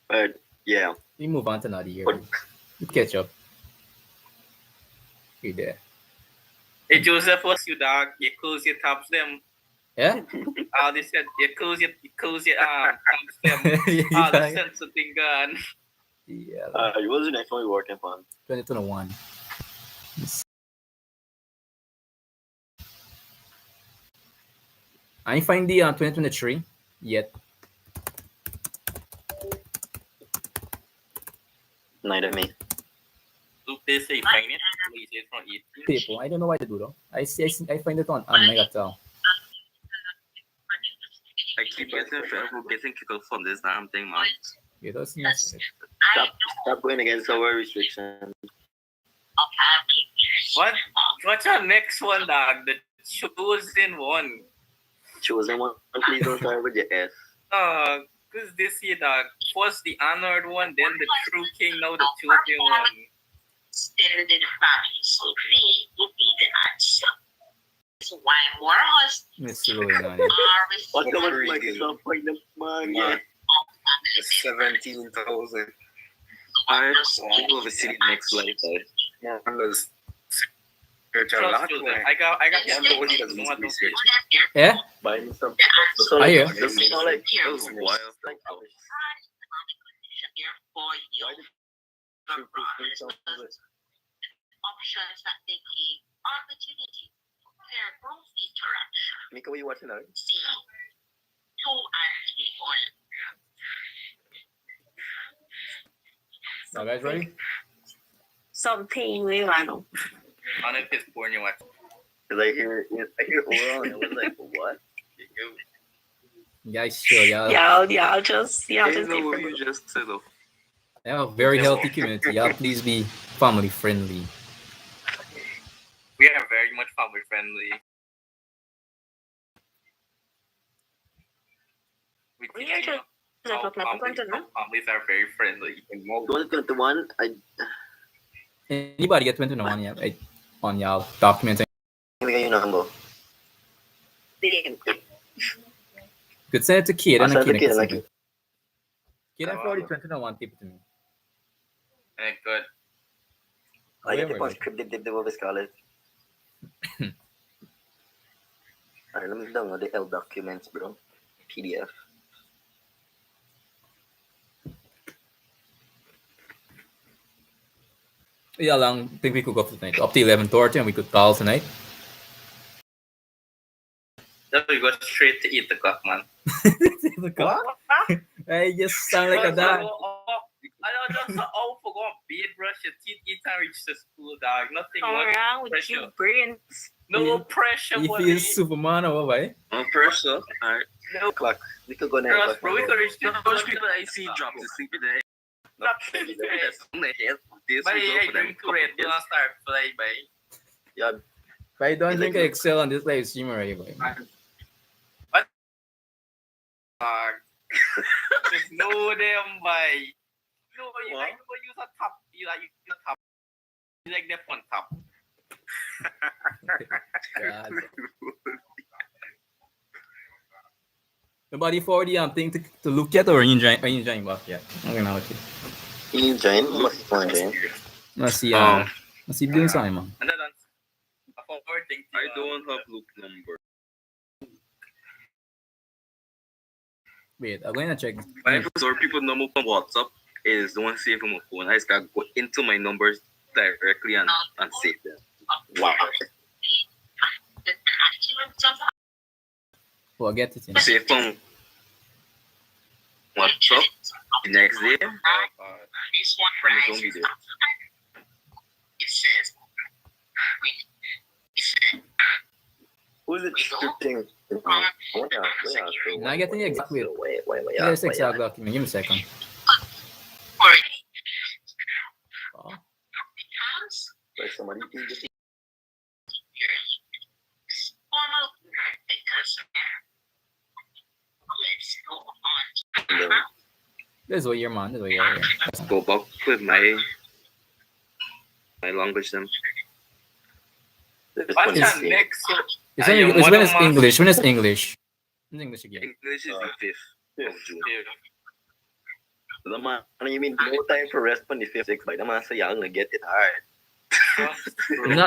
But yeah, We move on to another year. You catch up. You there. Hey, Joseph, what's you, dog? You close your tabs them. Yeah? All this said, you close your tabs them. All the sense of thing gone. Yeah. what was the next one we were working on? 2021. I ain't find the 2023 yet. Neither me. Look, they say find it. We say from 18. People, I don't know why to do though. I find it on Megatel. I keep getting kicked out from this damn thing, man. Yeah, that's not it. Stop going against our restrictions. What's our next one, dog? The chosen one. Chosen one. Please don't start with your S. Dog. Because this year, dog, first the honored one, then the true king, now the chosen one. Extended family. So B would be the answer. So why more husbands Let's see what we're on. are What the responsible was Microsoft for the man? Yeah. 17,000. Alright, we'll have a city next life. More on the spiritual lot. Trust Joseph. I got Yeah, one. nobody does No one knows research. Yeah? Buy me some. I hear. This is not like those wild stuff. Options that they give opportunity to pair growth interaction. Mika, what you watching now? C. 2 and 3 Now, guys, ready? Something we want. On it is born you watch. Cause I hear oral and I was like, what? You guys chill, y'all. Y'all just Ain't different. know what you just said though. They have a very healthy community. Y'all please be family friendly. We are very much family friendly. We We teach are you just how families are very friendly. 2021, Anybody get 21 yet? Like, on y'all documents? I got your number. Could send it to Kid and I'll a send it Kid. to Kid, Kid have already 21 people to me. And it good. I get the Whatever, script dip over Scarlet. Alright, let me download the L documents, bro. PDF. Yeah, long think we could go for tonight. Up to 11:30 and we could call tonight. Then we go straight to 8 o'clock, man. What? I just sound like a dog. I don't just forgot bed brush your teeth, eat and reach the school, dog. Nothing Come much around with pressure. you brains. No pressure, You buddy. feel Superman or what, eh? No pressure. Alright. No Clock. We could go now. Girls, bro, we could reach the Those people I see drop to sleep in the head. Drop to sleep in the head. On the head. This But we go yeah, for them drink red, do not start fly by. Yeah. But I don't It's think like- I excel on this live stream already, boy. Just know them by. No, you like to use a top. You like use a top. You like the front top. God. Nobody for the thing to look at or enjoying back yet. Okay, now okay. You join? Must be fun, join. Let's see. Let's see doing something, man. And then a forward thing. I don't have loop number. Wait, I'm going to check. My professor people number from WhatsApp is the one save from my phone. I just gotta go into my numbers directly and save them. Wow. Oh, I get it. In. Save from WhatsApp the next day. This one From the right. zombie day. It says, Who's it scripting? Now I get the exact wait. Wait. Yes, exact document. Give me a second. Oh. Like somebody in the let's go on. This is what you're, man. This is what you're. Let's go back with my language then. What's that next? It's when it's English. When it's English. It's English again. English is the 5th of June. The man, you mean no time for rest on the 5th, 6th, but the man say you're gonna get it hard.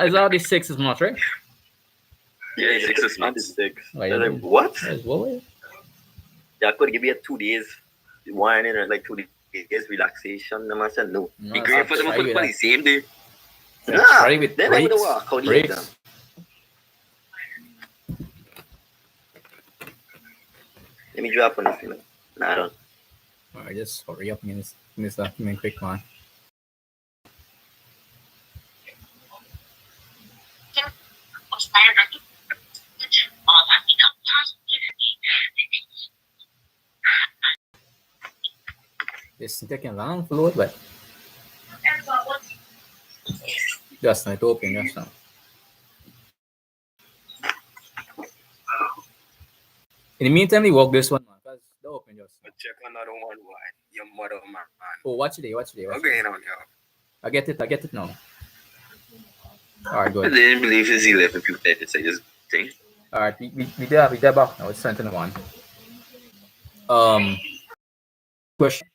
It's already 6 is much, right? Yeah, 6 is Not not. the 6th. Why, They're like, what? What? Yeah, I could give you 2 days. One and like 2 days relaxation. The man said no. No, Be great for them to put the same day. Nah, Try with then I would breaks. walk. How do you Breaks. exam? Let me drop on this. Nah, I don't. Alright, just hurry up in this document quick, man. It's taking long to load, but just not open just now. In the meantime, we work this one, man, because the open just now. Check on Oh, watch it, watch it. Okay, now, yeah. I get it now. All right, I good. didn't believe it's 11 people that it's just thing. All right, we there back now. It's 21. Question.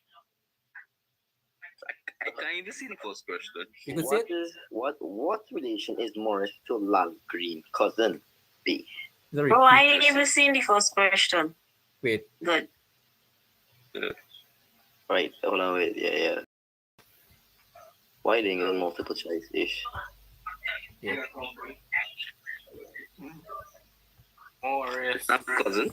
I can't even see the first question. You could say What relation is Morris to Lal Green cousin B? Oh, I ain't even seen the first question. Wait. Good. Right, hold on, wait, yeah. Why didn't you multiple choice ish? Yeah. Morris. Not cousin.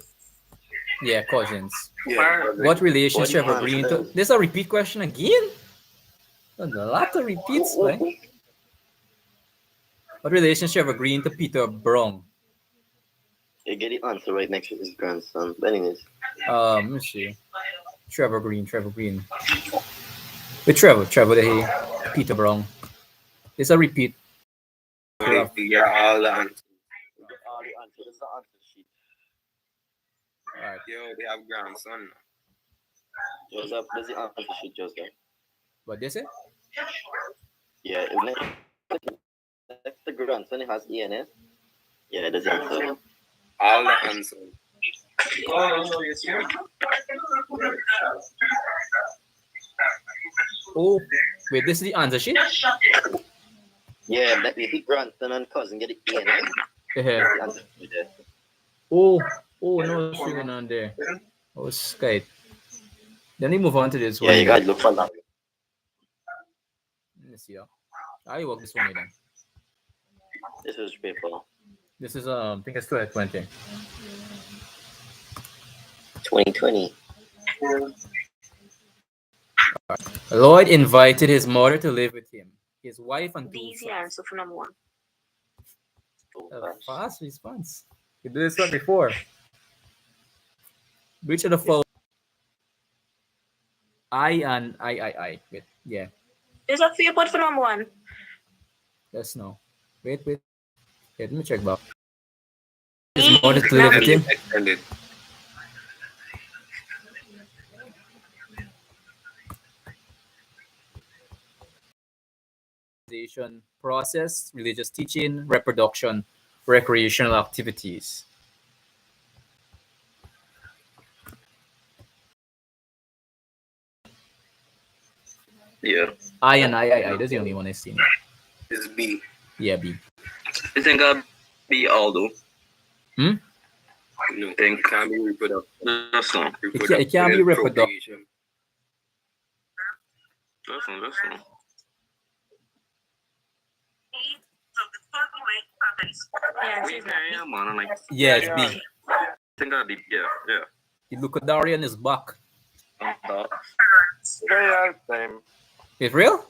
Yeah, cousins. Yeah. What relation What Trevor answer Green to? then? There's a repeat question again. A lot of repeats, right? What relation Trevor Green to Peter Brown? You get the answer right next to his grandson. But anyways, Let me see. Trevor Green. With Trevor here. Peter Brown. There's a repeat. Yeah, all the answers. all the answers is the answer sheet. All right. Yo, they have grandson. Joseph, does the answer sheet, Joseph? What they say? Yeah, next to grandson, it has ENS. Yeah, does the answer. All the answers. Oh, wait, this is the answer sheet? Yeah, let me hit grandson and cousin get the ENS. Yeah. The answer sheet there. Oh, no streaming on there. Oh, Skype. Then we move on to this one. Yeah, you gotta look for that. Let me see. I work this one then. This is paper. This is I think it's 2020. 2020. Lloyd invited his mother to live with him, his wife and The two easy sons. answer for number one. Fast response. You did this one before. Which of the following? I. Wait, yeah. There's a few put for number one. Let's know. Wait. Let me check back. His mother to live with him. Extended. Process, religious teaching, reproduction, recreational activities. Yeah. I. That's the only one I've seen. It's B. Yeah, B. I think I'll be Aldo. No, it can't be reproductive. That's not. It can't be reproductive. Procreation. That's not. Yeah, she's not. Yeah, man. I'm like, Yeah, it's B. I think I'll be, yeah. You look at Darian is back. Very time. It's real?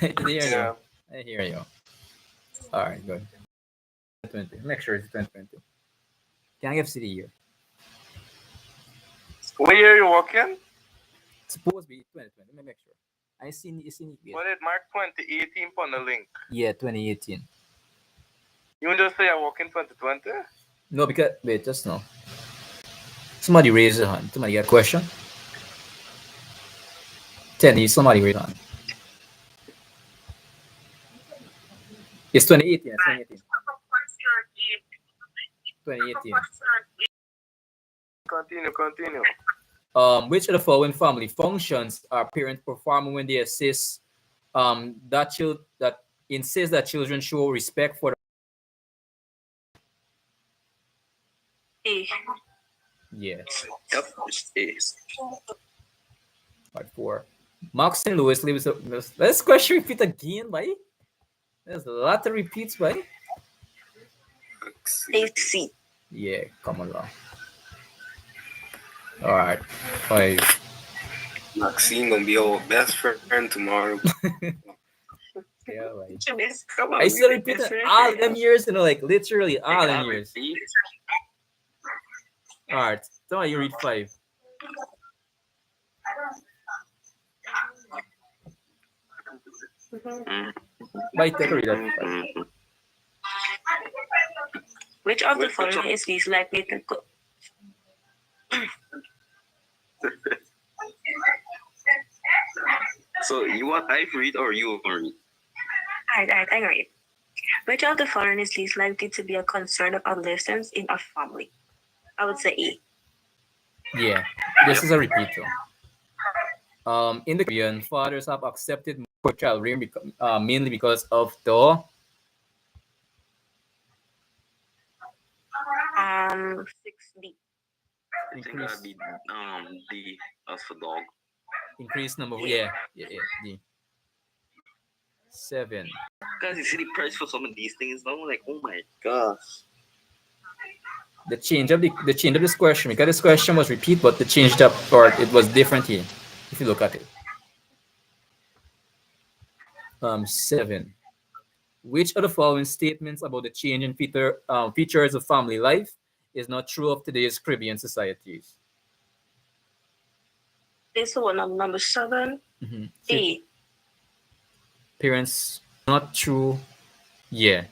I hear Yeah. you. I hear you. All right, good. 2020. Make sure it's 2020. Can I give city year? What year are you working? It's supposed to be 2020. Let me make sure. I seen it. Well, it marked 2018 on the link. Yeah, 2018. You just say you're working 2020? No, because wait, just no. Somebody raise a hand. Somebody got a question. Tenny, somebody raise a hand. It's 2018. It's 2018. 2018. Continue. Which of the following family functions are parents performing when they assist that insist that children show respect for A. yes. Yep, it's A. Part 4. Mark St. Louis lives. Let's question repeat again, buddy. There's a lot of repeats, buddy. AC. Yeah, come along. All right, 5. Maxine gonna be our best friend tomorrow. Yeah, like Come I still repeat all them years, like literally all them years. All right, so you read 5. Wait, take a read that 5. Which of the following is least likely to go? So you want I read or you read? Alright, I read. Which of the following is least likely to be a concern of adolescents in a family? I would say A. Yeah, this is a repeat though. In the Caribbean, fathers have accepted more child rearing mainly because of the 6B. I think increase that'd be D as for dog. increased number. Yeah, the 7. Guys, you see the price for some of these things now? Like, oh my gosh. The change of this question, because this question was repeat, but the changed up part it was different here. If you look at it. 7. Which of the following statements about the change in features of family life is not true of today's Caribbean societies? This one number 7. Mm-hmm. A. Parents not true. Yeah.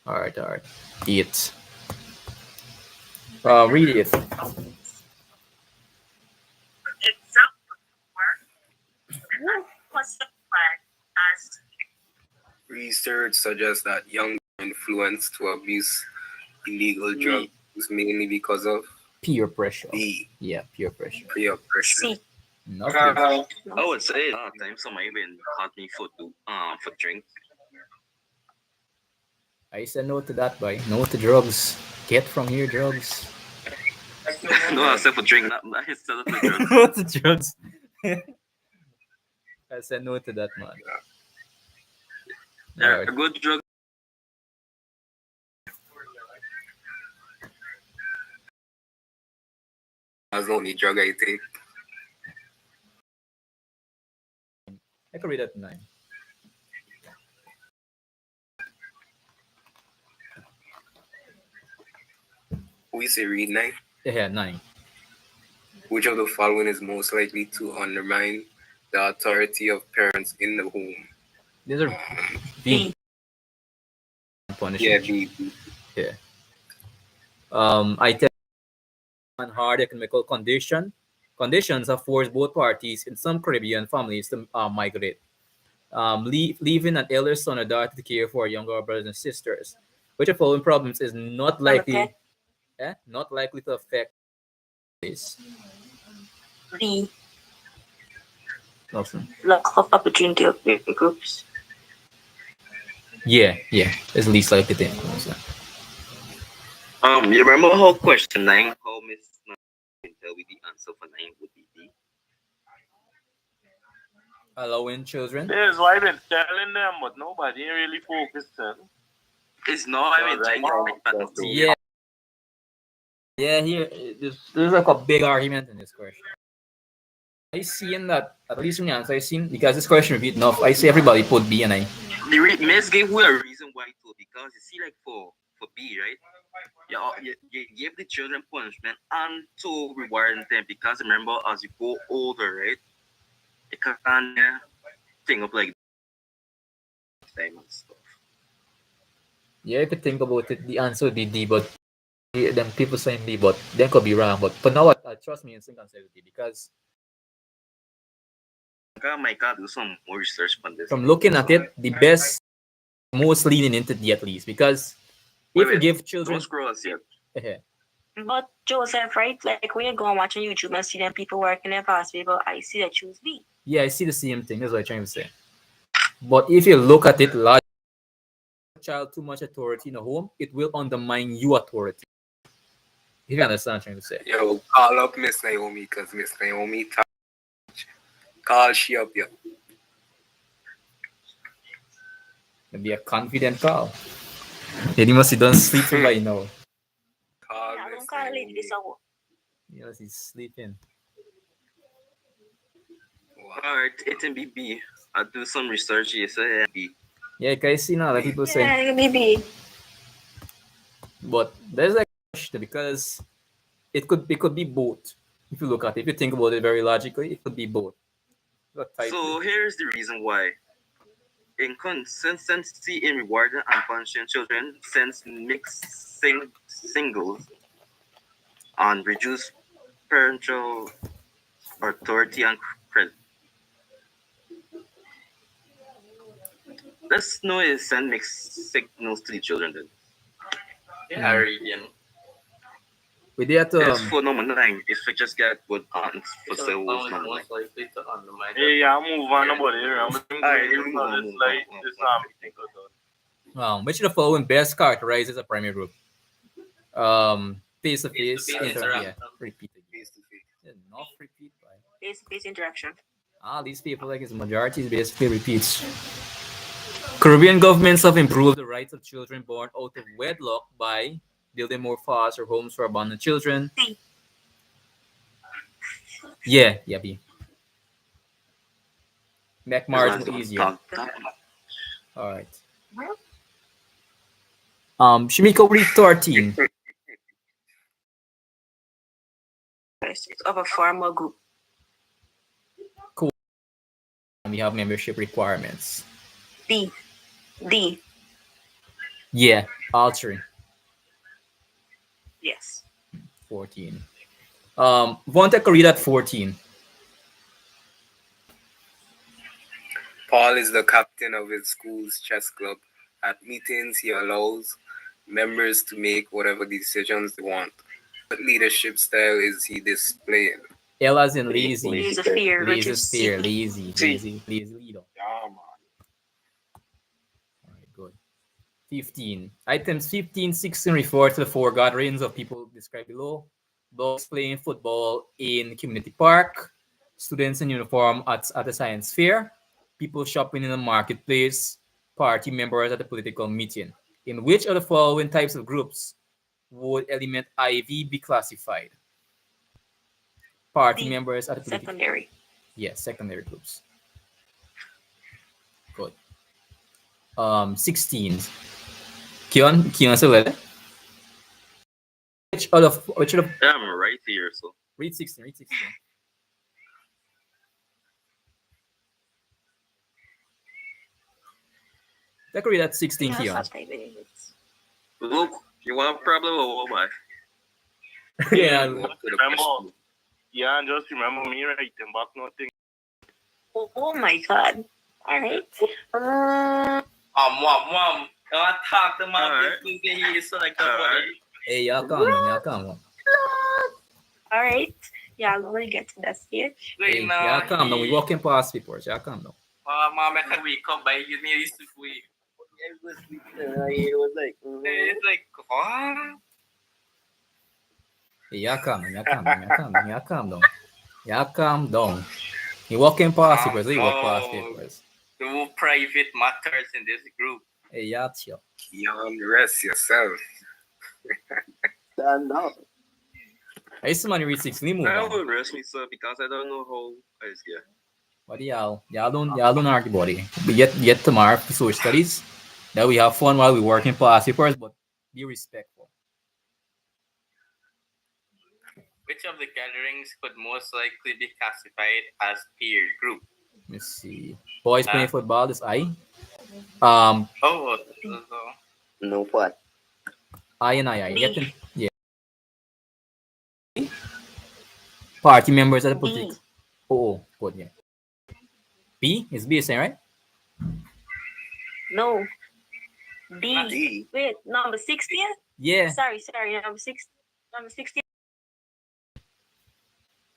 All right. 8. Read it. Research suggests that young influenced to abuse illegal drugs mainly because of Peer pressure. B. Yeah, peer pressure. Peer pressure. C. Not I would say time somebody been caught me for drink. I said no to that, boy. No to drugs. Get from here, drugs. No, I said for drink, not I said for drugs. No to drugs. I said no to that, man. They're Alright. a good drug. That's the only drug I take. I can read that 9. We say read 9. Yeah, 9. Which of the following is most likely to undermine the authority of parents in the home? These are B. Punishment. Yeah, B. Yeah. I tell on hard economical conditions have forced both parties in some Caribbean families to migrate, leaving an elder son or daughter to care for younger brothers and sisters. Which of following problems is not likely, not likely to affect this? B. Awesome. Lack of opportunity of peer groups. Yeah, it's least likely to influence that. You remember how question 9, how Miss can tell me the answer for 9 would be D? Allowing children. This is why I've been telling them, but nobody really focusing. It's not, I mean, Yeah. Yeah, here, there's like a big argument in this question. I seen that, at least from the answer I seen, because this question repeat enough, I see everybody put B and I. Miss gave you a reason why too, because you see, like for B, right? You give the children punishment and to reward them, because remember, as you go older, right? You can't think of like time and stuff. Yeah, if you think about it, the answer would be D, but them people saying B, but they could be wrong. But for now, I trust me and think answer D, because I might do some more research on this. from looking at it, the best, most leaning into D at least, because if you give children, don't scroll us yet. But Joseph, right? Like when you go and watch on YouTube and see them people working their past people, I see that choose B. Yeah, I see the same thing. That's what I'm trying to say. But if you look at it, large child too much authority in the home, it will undermine your authority. If you understand what I'm trying to say. Yo, call up Miss Naomi, because Miss Naomi call she up here. Maybe a confident call. He must have done sleeping by now. Call I Miss don't call a lady Naomi. this hour. Yes, he's sleeping. Alright, it can be B. I'll do some research here, so yeah, B. Yeah, can I see now that people say, Yeah, it may be. but there's like a question because it could be both. If you look at it, if you think about it very logically, it could be both. So here's the reason why. Inconsistency in rewarding and punishing children since mixing singles and reduce parental authority and credit. Let's know is send mixed signals to the children then. Yeah, region. We did Yes, for number 9, if we just get good answers for So sales is number 9. most likely to undermine. Hey, yeah, move on about it. Alright, move on. which of the following best characterizes a primary group? Face-to-face Face-to-face interaction. Yeah, interaction. repeat again. Face to face. Yeah, not repeat. Right? Face-to-face interaction. These people, like his majority, is basically repeats. Caribbean governments have improved the rights of children born out of wedlock by building more foster homes for abandoned children. C. Yeah, B. Make marriage more easier. All right. Shimiko, read 13. Of a formal group. We have membership requirements. D. Yeah, altering. Yes. 14. Vonta can read at 14. Paul is the captain of his school's chess club. At meetings, he allows members to make whatever decisions they want. What leadership style is he displaying? L as in lazy. Lazy fear, which Lazy is fear, C. lazy leader. Yeah, man. All right, good. 15. Items 15, 16 refer to the four gatherings of people described below. Dogs playing football in community park, students in uniform at a science fair, people shopping in a marketplace, party members at a political meeting. In which of the following types of groups would element IV be classified? Party D. members at a political... Secondary. Yes, secondary groups. Good. 16. Kion still there? Which of Yeah, I'm right here, so. read 16, read 16. That could read at 16, Kion. Look, you want a problem or what? Yeah. Remember, yeah, and just remember me writing back nothing. Oh my god. Alright. Mom. I talk to my Alright. business so like Hey, y'all come on. Alright. Yeah, I'm gonna get to that stage. Hey, y'all come on. We walking past people. Y'all come on. Mom, I can wake up by you need to sleep. It was like, It's like, what? Hey, y'all come down. Y'all come down. You walking past people. So you walk past people. No private matters in this group. Hey, y'all chill. Young, rest yourself. stand up. Hey, somebody read 16. Move I on. will rest myself because I don't know how I get. What do y'all don't argue about it. We get tomorrow for social studies. That we have fun while we working past papers, but be respectful. Which of the gatherings could most likely be classified as peer group? Let me see. Boys playing football. This I. No what? I and I. B. Getting, yeah. Party members at the B. politics. Oh, good, yeah. B is B saying right? No. D. D. Wait, number 16? Yeah. Sorry, number 16. Number 16.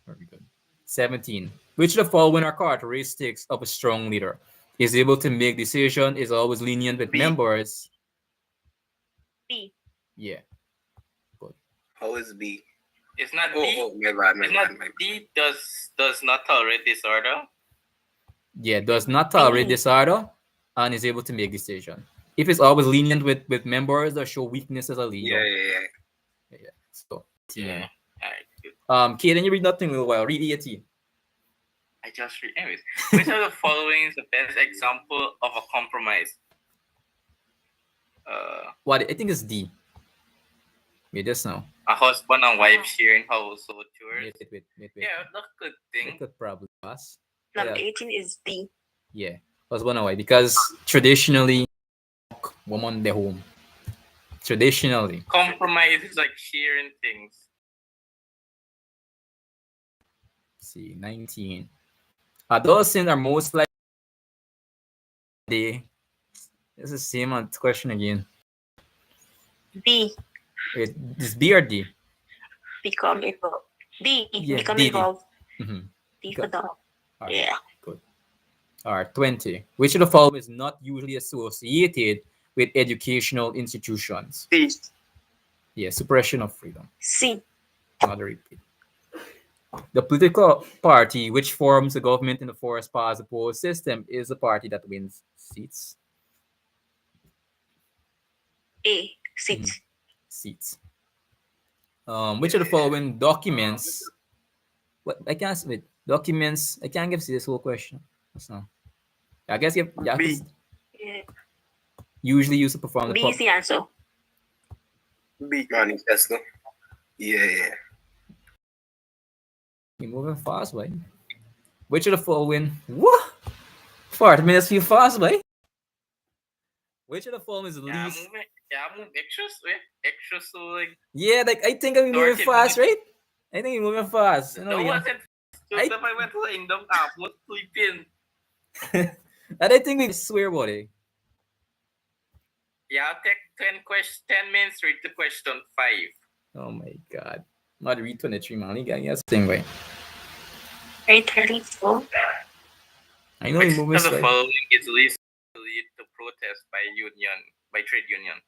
Very good. 17. Which of the following are characteristics of a strong leader? Is able to make decisions, is always lenient with B. members. B. Yeah. How is B? It's not D. My bad. D does not tolerate disorder. Yeah, does not tolerate disorder and is able to make decisions. If it's always lenient with members that show weakness as a leader. Yeah. So Yeah. Alright, good. Kaden, you read nothing a little while. Read 18. I just read. Anyways, which of the following is the best example of a compromise? What I think it's D. Wait, just now. A husband and wife sharing household chores. Wait. Yeah, that's a good It thing. could probably pass. Number Yeah. 18 is D. Yeah. Husband and wife. Because traditionally, woman the home. Traditionally. Compromise is like sharing things. see, 19. Adolescents are most likely. This is the same question again. B. Wait, this B or D? Become involved. D. Yeah, Become D. involved. Mm-hmm. D for dog. All right, Yeah. good. All right, 20. Which of the following is not usually associated with educational institutions? C. Yeah, suppression of freedom. C. Another repeat. The political party which forms the government in the force past opposed system is the party that wins seats. A. Seats. Seats. Which of the following documents? What I can't wait. Documents. I can't give you this whole question. That's not. I guess you have B. to Yeah. usually used to perform the B is the answer. B. Manifesto. Yeah. You're moving fast, boy. Which of the following? What? 40 minutes feel fast, boy. Which of the following is the least? Move extra so like. Yeah, like I think I'm moving 30 fast, minutes. right? I think you're moving fast. You know, No yeah. wasn't. Joseph, I went to the end of was sleeping. And I think we swear about it. Yeah, I'll take 10 minutes read to question 5. Oh my god. Not read 23, man. You got yes thing, way. 8:34. I know Which you're moving of the slow. following is least to lead to protest by trade union?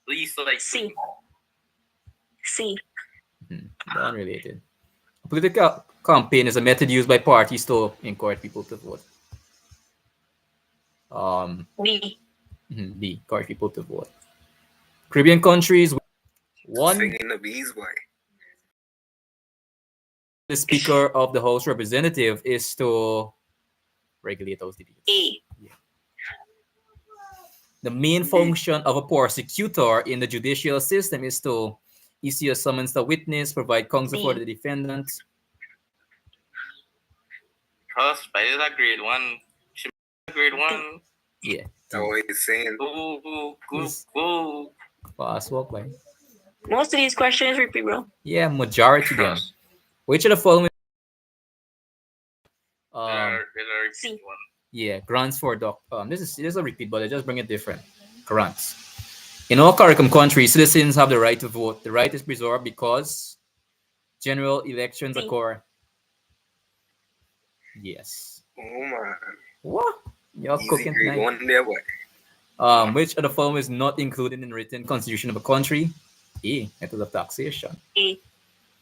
Least like C. C. Unrelated. A political campaign is a method used by parties to encourage people to vote. B. B. Encourage people to vote. Caribbean countries. One. Singing the bees, boy. The Speaker of the House Representative is to regulate those debates. A. The main function of a prosecutor in the judicial system is to issue a summons to witness, provide counsel for the defendant. Because by the grade 1, she grade 1. Yeah. That's what he's saying. Go. Fast walk by. Most of these questions repeat, bro. Yeah, majority of them. Which of the following? C. Yeah, grants for this is a repeat, but I just bring it different. Grants. In all CARICOM countries, citizens have the right to vote. The right is preserved because general elections occur. Yes. Oh man. What? You're Easy cooking grade tonight. 1 there, boy. Which of the following is not included in the written constitution of a country? A. Method of taxation. A.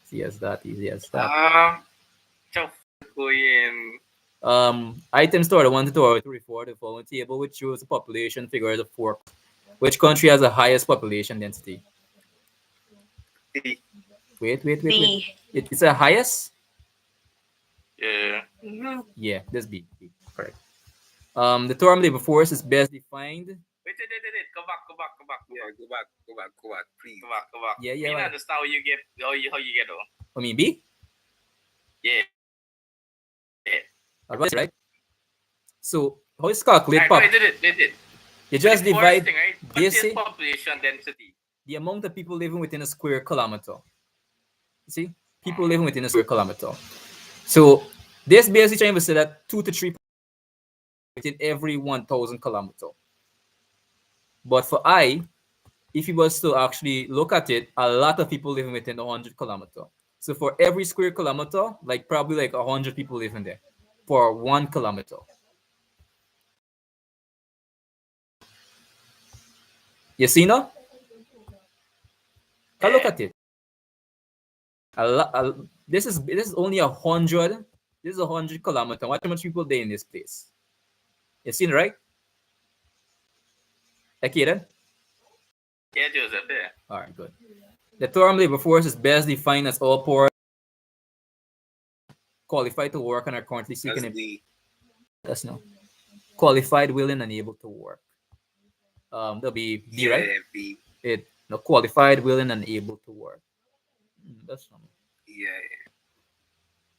Easy as that. Easy as that. Items to order 1 to order 3 4 the following table, which shows the population figures of 4. Which country has the highest population density? B. Wait. B. It's the highest? Yeah. Mm-hmm. Yeah, that's B. Correct. The term labor force is best defined. Wait. Go back. Yeah, go back, please. Go back. Yeah. I mean, Right. understand how you get though. I mean B? Yeah. Right? So how is calculate I did it. You just The divide forest thing, right? this What's population density. the amount of people living within a square kilometer. You see? People living within a square kilometer. So this basically trying to say that 2 to 3 within every 1,000 kilometer. But for if you was to actually look at it, a lot of people living within 100 kilometer. So for every square kilometer, like probably like 100 people living there for 1 kilometer. You see now? Look at it. This is only 100. This is 100 kilometers. Watch how much people there in this place. You seen right? Okay then. Yeah, Joseph. Yeah. All right, good. The term labor force is best defined as all poor qualified to work and are currently seeking That's no qualified, willing, and able to work. That'll be B, right? B. Qualified, willing, and able to work. That's something. Yeah.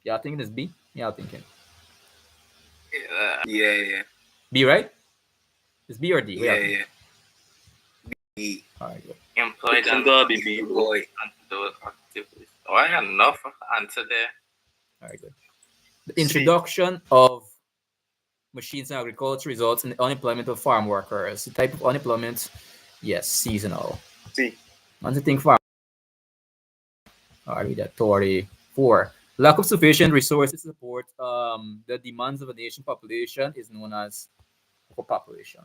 Y'all thinking it's B? Y'all thinking Yeah. B, right? It's B or D? Yeah. B. All right, good. Employed and B. Boy. those activities. Oh, I have enough answer there. All right, good. The introduction of machines in agriculture results in the unemployment of farm workers. The type of unemployment, yes, seasonal. C. Once you think farm, read that 34. Lack of sufficient resources to support the demands of a nation population is known as overpopulation.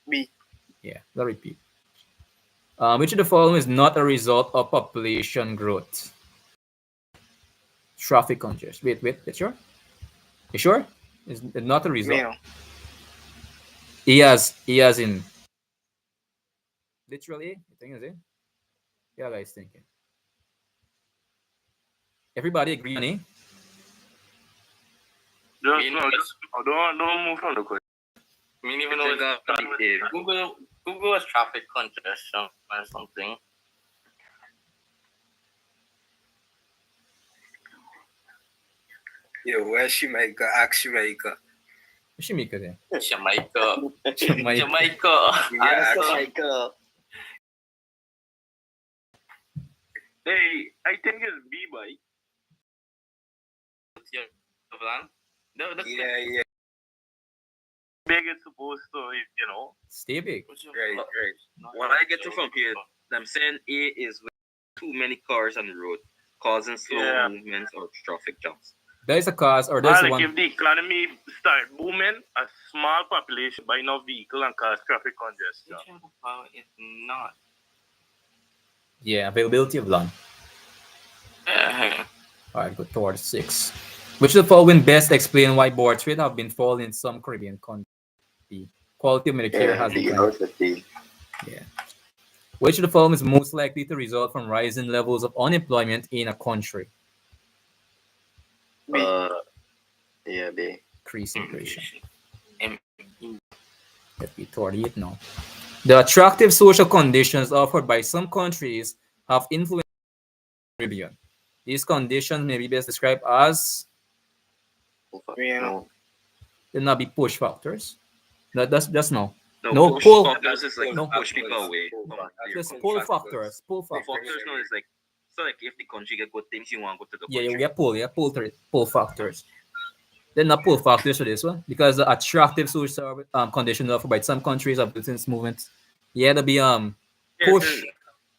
B. Yeah, I'll repeat. Which of the following is not a result of population growth? Traffic congestion. Wait, you sure? You sure? It's not a result. Male. He has in literally. You think is it? Yeah, guys thinking. Everybody agree on it? Don't move from the question. I mean, even though it's Google is traffic congestion or something. Yo, where's Jamaica? Ask Jamaica. What's Jamaica then? Jamaica. Jamaica. Jamaica. Yeah, Michael. Hey, I think it's B, boy. yeah. Big it's supposed to, you know. Stay big. Right. What I get from here, I'm saying A is with too many cars on the road, causing slow movements or traffic jams. There is a cause, or there's Like one. if the economy start booming, a small population buy no vehicle and cause traffic congestion. It's not. Yeah, availability of land. All right, go towards 6. Which of the following best explain why birth rate have been falling in some Caribbean countries? The quality of Medicare has declined. Yeah. Which of the following is most likely to result from rising levels of unemployment in a country? Yeah, B. Increase inflation. Let me 38 now. The attractive social conditions offered by some countries have influenced the Caribbean. These conditions may be best described as No. they not be push factors. That's just no. No, No, push pull. factors is like No. push people away. Just pull factors. Pull Pull factors. factors no is like so like if the country get good things you want to go to the Yeah, country. you get pull. Yeah, pull factors. Then not pull factors for this one because the attractive social conditions offered by some countries of business movements. Yeah, to be push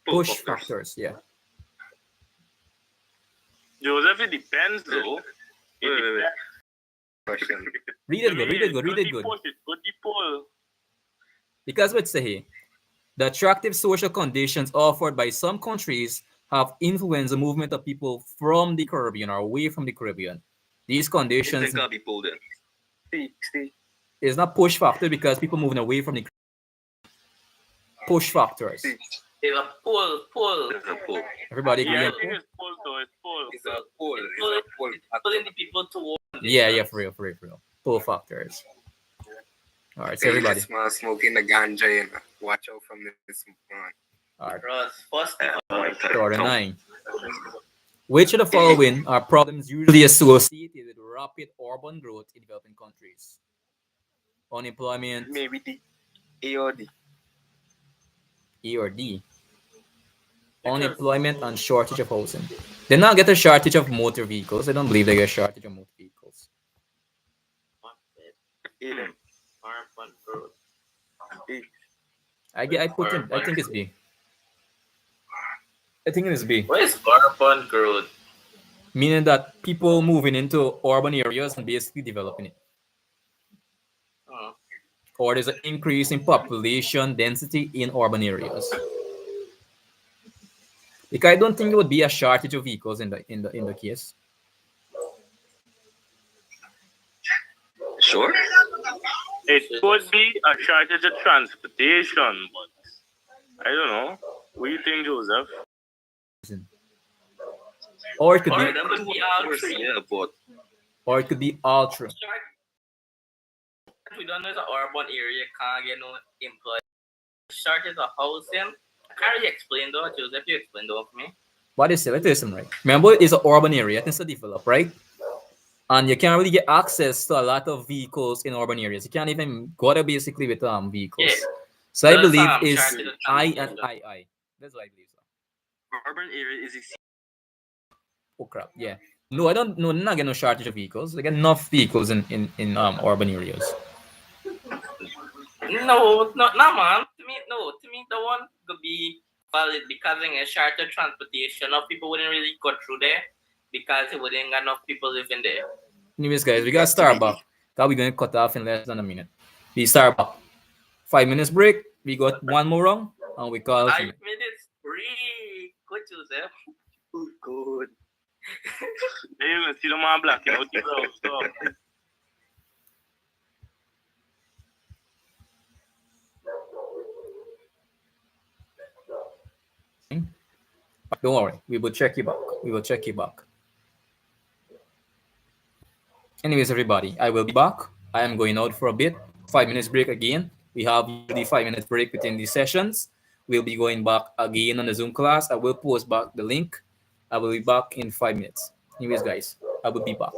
Pull factors. Yeah. Joseph, it depends though. Wait. Question. Read it good. Read it good. Push it, good the pull. Because let's say here, the attractive social conditions offered by some countries have influenced the movement of people from the Caribbean or away from the Caribbean. These I conditions think I'll be pulled in. C. is not push factor because people moving away from the push factors. It's a pull. It's a pull. Everybody agree Yeah, I on think pull? it's pull though, it's pull. It's a pull. Pulling the people towards. Yeah, for real. Pull factors. All right, so everybody. Smell smoking the ganja, and watch out from this one. All right, First, order 9. Which of the following are problems usually associated with rapid urban growth in developing countries? Unemployment, Maybe D. A or D. E or D? Unemployment and shortage of housing. They not get a shortage of motor vehicles. I don't believe they get a shortage of motor vehicles. I think it's B. I think it is B. What is urban growth? Meaning that people moving into urban areas and basically developing it. Or there's an increase in population density in urban areas. Because I don't think it would be a shortage of vehicles in the case. Sure. It could be a shortage of transportation, but I don't know. What do you think, Joseph? Or it could Or be, that could be all three. Yeah, but or it could be all true. We don't know the urban area can't get no employee. Shortage of housing. I can't really explain though, Joseph. You explain though for me. What is it? Let's listen, right? Remember, it's an urban area. It's a develop, right? And you can't really get access to a lot of vehicles in urban areas. You can't even go there basically with vehicles. Yeah. So I That's, believe is shortage of I and transportation. I. That's what I believe. So. urban area is Oh crap! Yeah. No, I don't. No, not get no shortage of vehicles. They get enough vehicles in urban areas. No, no, man. To me, no. To me, the one could be valid because in a shorter transportation, of people wouldn't really go through there because it wouldn't got enough people living there. Anyways, guys, we got Starbucks. Cause we're gonna cut off in less than a minute. We Starbucks. 5 minutes break. We got one more round, and we call it. 5 minutes free. Good, Joseph. Good. There you go. See the man blacking out the brown stuff. Don't worry, we will check you back. We will check you back. Anyways, everybody, I will be back. I am going out for a bit. 5 minutes break again. We have usually 5 minutes break within these sessions. We'll be going back again on the Zoom class. I will post back the link. I will be back in 5 minutes. Anyways, guys, I will be back.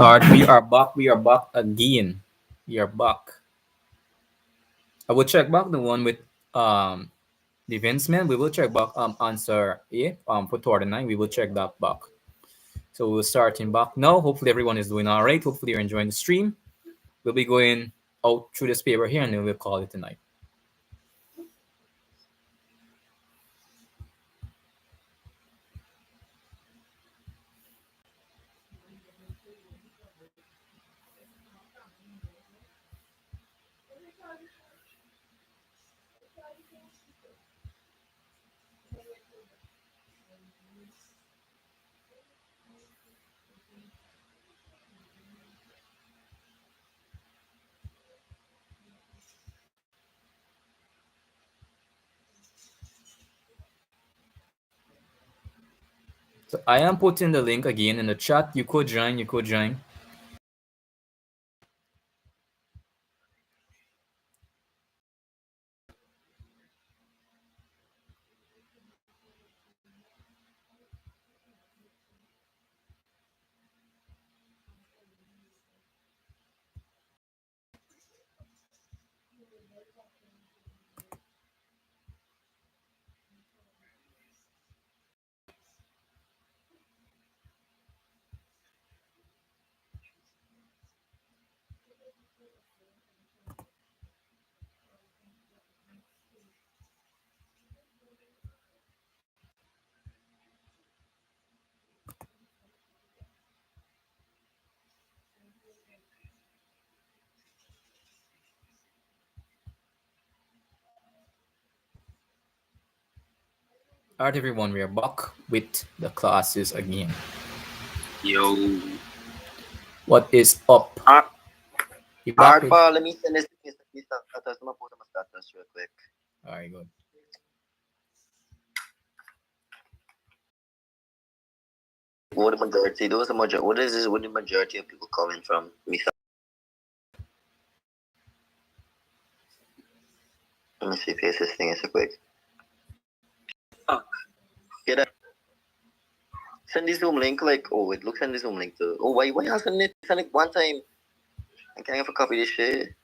All right, we are back. We are back again. We are back. I will check back the one with the events man. We will check back answer A for 39. We will check that back. So we'll start in back now. Hopefully everyone is doing all right. Hopefully you're enjoying the stream. We'll be going out through this paper here and then we'll call it tonight. So I am putting the link again in the chat. You could join. Alright, everyone, we are back with the classes again. Yo. What is up? Ah. You back Alright, with... Paul, let me send this status. I'm gonna post my status real quick. Alright, good. What the majority? Those the majority. What is this? What the majority of people coming from? Let me see if this thing is quick. Fuck. Get that. Send this Zoom link. Like, oh, it looks send this Zoom link to. Oh, why you send it? Send it one time. I can't even copy this shit.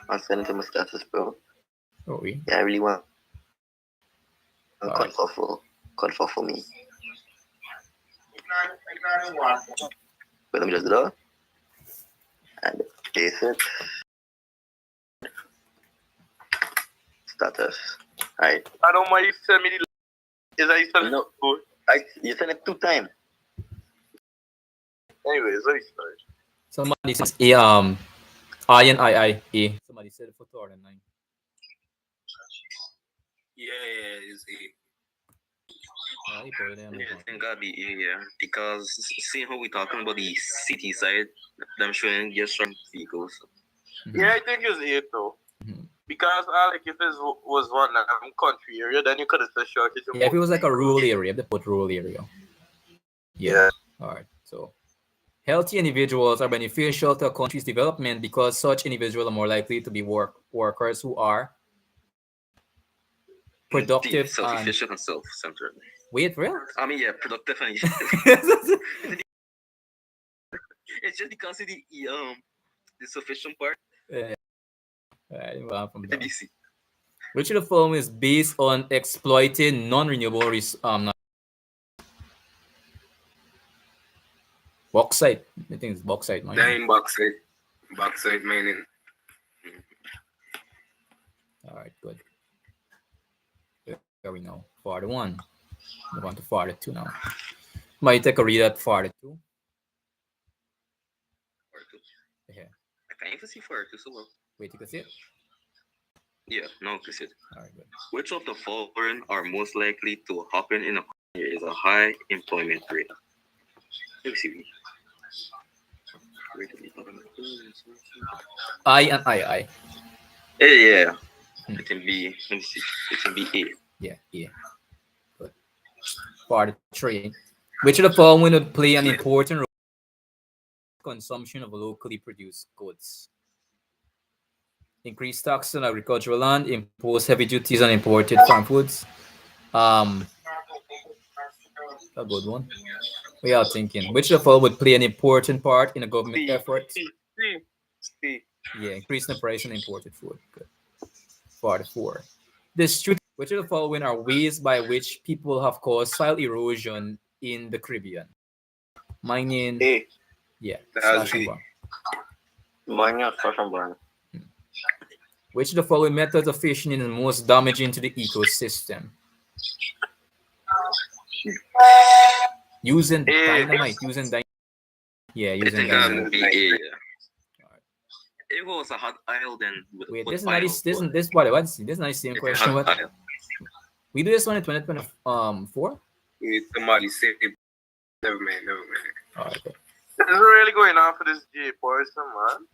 I'll send it to my status, bro. Oh, we. Yeah, I really want. Alright. Confirm for me. But let me just do that. And paste it. Status. Alright. I don't mind you send me the. Is that you send it? No. Good. You send it 2 times. Anyways, let me start. Somebody says I and I A. Somebody said it for 209. Yeah, it's A. You put it in. Yeah, I think I'll be yeah. Because seeing how we talking about the city side, them showing just some vehicles. Mhm. Yeah, I think it's 8 though. Mhm. Because like if it was one country area, then you could have said short. Yeah, if it was like a rural area, they put rural area. Yeah. Alright, so healthy individuals are beneficial to a country's development because such individuals are more likely to be workers who are productive and Self-efficient and self-centered. wait, real? I mean, yeah, productive and it's just because of the sufficient part. From The BC. which of the following is based on exploiting non-renewable bauxite? I think it's bauxite mining. Then bauxite mining. All right, good. There we know. 41. Move on to 42 now. Might take a read at 42. Yeah. I can't even see 42 so well. Wait, you can see it? Yeah, no, because it. All right, good. Which of the following are most likely to happen in a country is a high employment rate? Let me see. I and I. Yeah. It can be. Let me see. It can be A. Yeah. Good. 43. Which of the following would play an important role in the consumption of locally produced goods? Increase tax on agricultural land, impose heavy duties on imported farm foods. A good one. We are thinking. Which of the following would play an important part in a government effort? See. Yeah, increasing the price on imported food. Good. 44. Which of the following are ways by which people have caused soil erosion in the Caribbean? Mining. A. Yeah. That's Slash and B. burn. Mining slash and burn. Which of the following methods of fishing is the most damaging to the ecosystem? Using dynamite. Yeah, using dynamite. Be A. Yeah. It was a hot aisle then. Wait, this is not the same question. What? We do this one in 2024? Somebody said it. Never mind. Oh, okay. This is really going on for this J person, man.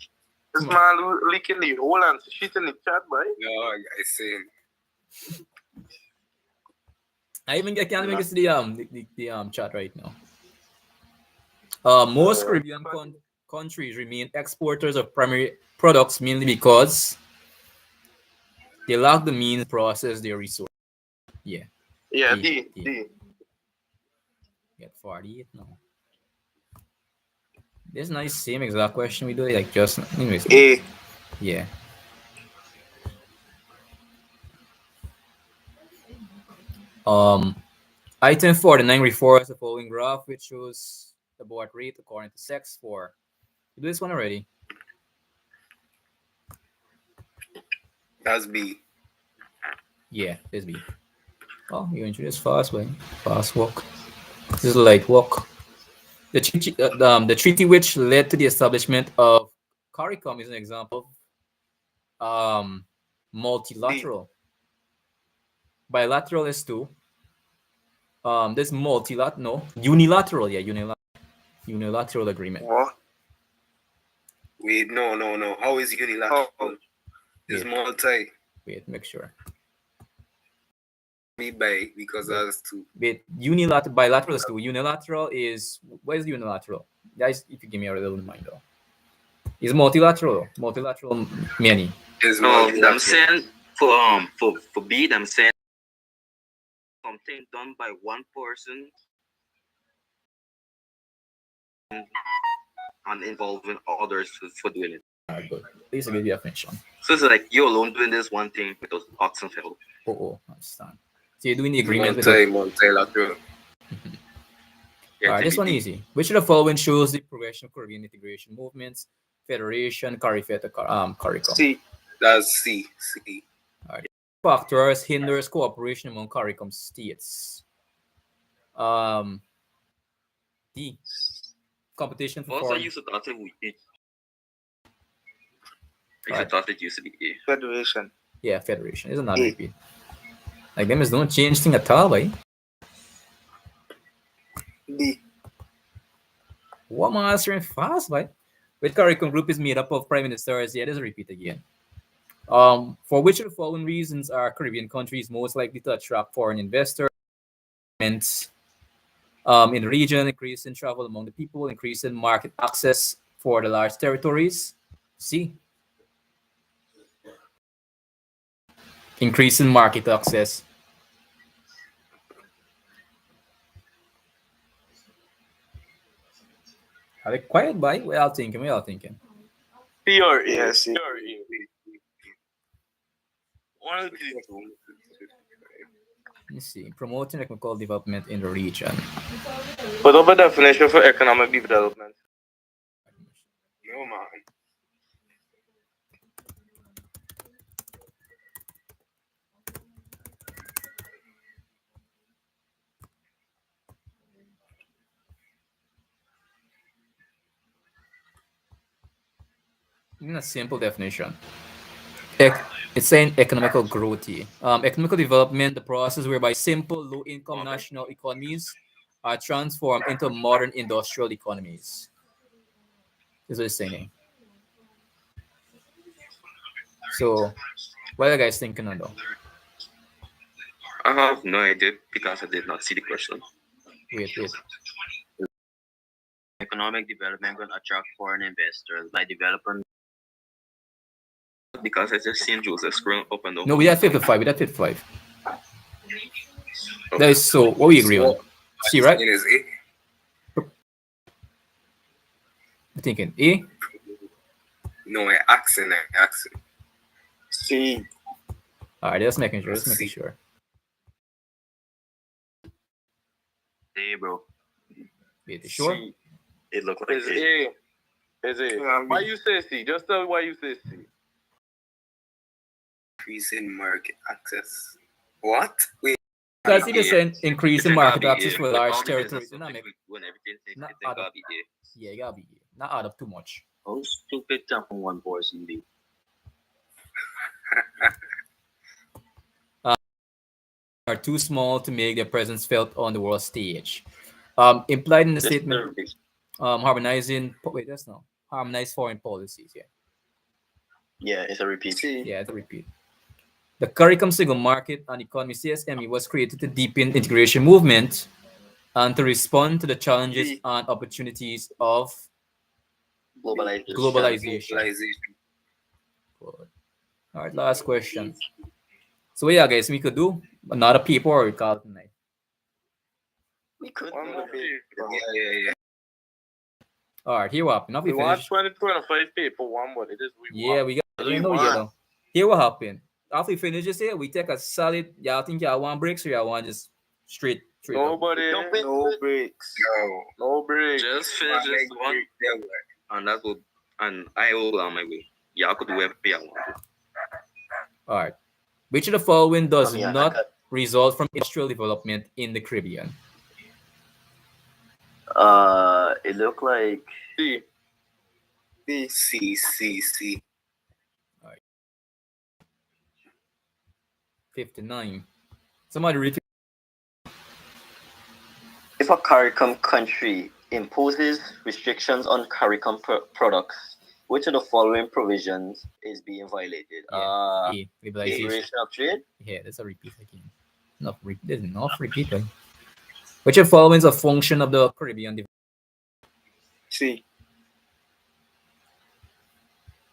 This man leaking the whole and shit in the chat, boy. No, I saying. I can't even get to the chat right now. Most Caribbean countries remain exporters of primary products mainly because they lack the means to process their resources. Yeah. Yeah, D. D. Get 48 now. This is not the same exact question we do, like just anyways. A. Yeah. Item 49 refers the following graph, which shows the abort rate according to sex for. You do this one already? That's B. Yeah, this B. Oh, you introduced fast way. Fast walk. This is light walk. The treaty which led to the establishment of CARICOM is an example of multilateral. Bilateral is 2. This unilateral. Yeah, unilateral agreement. What? Wait, no. How is unilateral? It's Wait. multi. Wait, make sure. Me by because that's 2. Wait, bilateral is 2. Unilateral is, what is unilateral? Guys, if you give me a little mind though. Is multilateral. Multilateral many. It's No, multilateral. I'm saying for B, I'm saying something done by one person and involving others for doing it. Alright, good. Please give you a definition. So it's like you're alone doing this one thing with those oxen fellow. Understand. So you're doing the agreement with Multilateral. Alright, this one easy. Which of the following shows the progression of Caribbean integration movements? Federation, CARICOM. C. That's C. Alright. Factors hinders cooperation among CARICOM states. D. Competition for Also, I foreign. used to thought it would be. I Right. thought it used to be A. Federation. Yeah, federation. It's not repeat. Like them is don't change thing at all, right? D. What am I answering fast, right? Which CARICOM group is made up of prime ministers? Yeah, there's a repeat again. For which of the following reasons are Caribbean countries most likely to attract foreign investors? In the region, increase in travel among the people, increase in market access for the large territories. C. Increase in market access. Are they quiet, boy? What y'all thinking? P or A? Yes. P or A? One of these. Let me see. Promoting economic development in the region. Put up a definition for economic development. No, man. In a simple definition, it's saying economical growth. Economical development, the process whereby simple, low-income national economies are transformed into modern industrial economies. This is what it's saying. So, what are you guys thinking of though? I have no idea because I did not see the question. Wait. Economic development can attract foreign investors by developing. Because I just seen Joseph scrolling up and down. No, we had 55. That is so. What we agree on? C, right? It is A. I'm thinking A. No, I accent. C. All right, just making sure. A, bro. Wait, you sure? C. It looked like It's A. It's A. Why you say C? Just tell me why you say C. Increase in market access. What? Wait. Because if it's an increase in market access for With large all the territories, business you're not making. when everything takes Not it add gotta up. be A. Yeah, you gotta be A. Not add up too much. Oh, stupid jump on one person, B. Are too small to make their presence felt on the world stage. Implied in the statement, harmonized foreign policies. Yeah, it's a repeat. C. Yeah, to repeat. The CARICOM single market and economy (CSME) was created to deepen integration movement and to respond to the challenges C. and opportunities of globalization. Good. All right, last question. So yeah, guys, we could do another paper or we call it tonight. We could One more paper. Yeah. All right, here what happened. Now We we want finish. 2025 paper one, but it is we Yeah, want. we got. We You know, want. you know. Here what happened. After we finish this here, we take a solid. Y'all think y'all want breaks or y'all want just straight up? Nobody. No breaks. No break. Just finish this one, and that would, and I will go on my way. Y'all could do whatever I want. All right. Which of the following does Yeah, not result from industrial development in the Caribbean? It looked like C. C. 59. Somebody repeat. If a CARICOM country imposes restrictions on CARICOM products, which of the following provisions is being violated? A, liberalization. Liberation of trade. Yeah, that's a repeat again. There's enough repeat. Right? Which of the following is a function of the Caribbean See,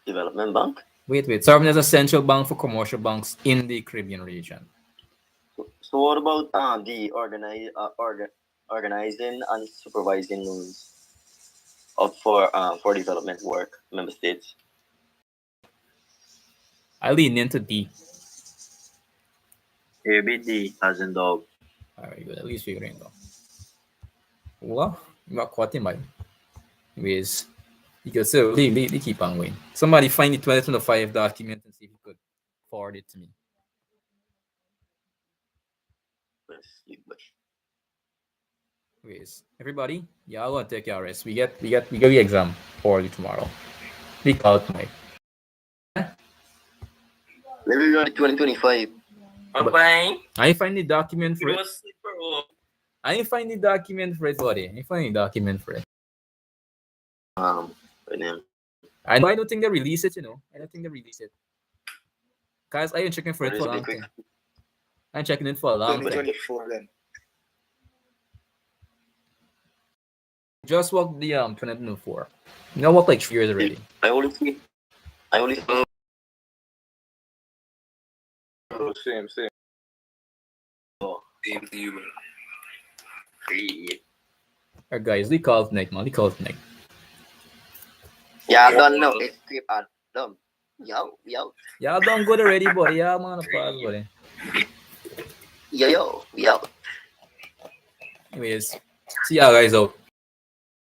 Development Bank. Wait. Serving as a central bank for commercial banks in the Caribbean region. So what about the organizing and supervising loans for development work, member states? I lean into D. ABD as in dog. Alright, good. At least figuring it out. Well, you got caught in mind. Anyways, you can still they keep on going. Somebody find the 2025 document and see if you could forward it to me. Anyways, everybody, y'all gonna take your rest. We get the exam for you tomorrow. Leak out tonight. Maybe on 2025. Bye-bye. I find the document for It it. was super old. I find the document for it, buddy. I find the document for it. Right now. I don't think they release it, I don't think they release it. Guys, I ain't checking for it for a long time. I'm checking it for a long time. 2024 then. Just walked the 2004. Walked like 3 years already. I only see. Oh, same. Same to you, man. Alright, guys, leak out neck, man. Leak out neck. Yeah, I don't know. It's script Adam. Yo. Y'all done good already, buddy. Y'all man, pause, buddy. Yo. Anyways, see y'all guys out.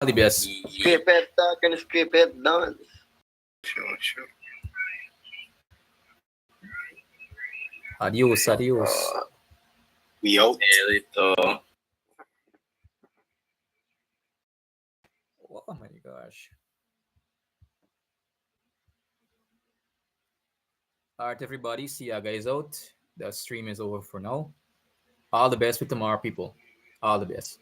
All the best. Script it talk and script it done. Sure. Adios. We out. Elito. Oh my gosh. Alright, everybody. See ya guys out. The stream is over for now. All the best with tomorrow, people. All the best.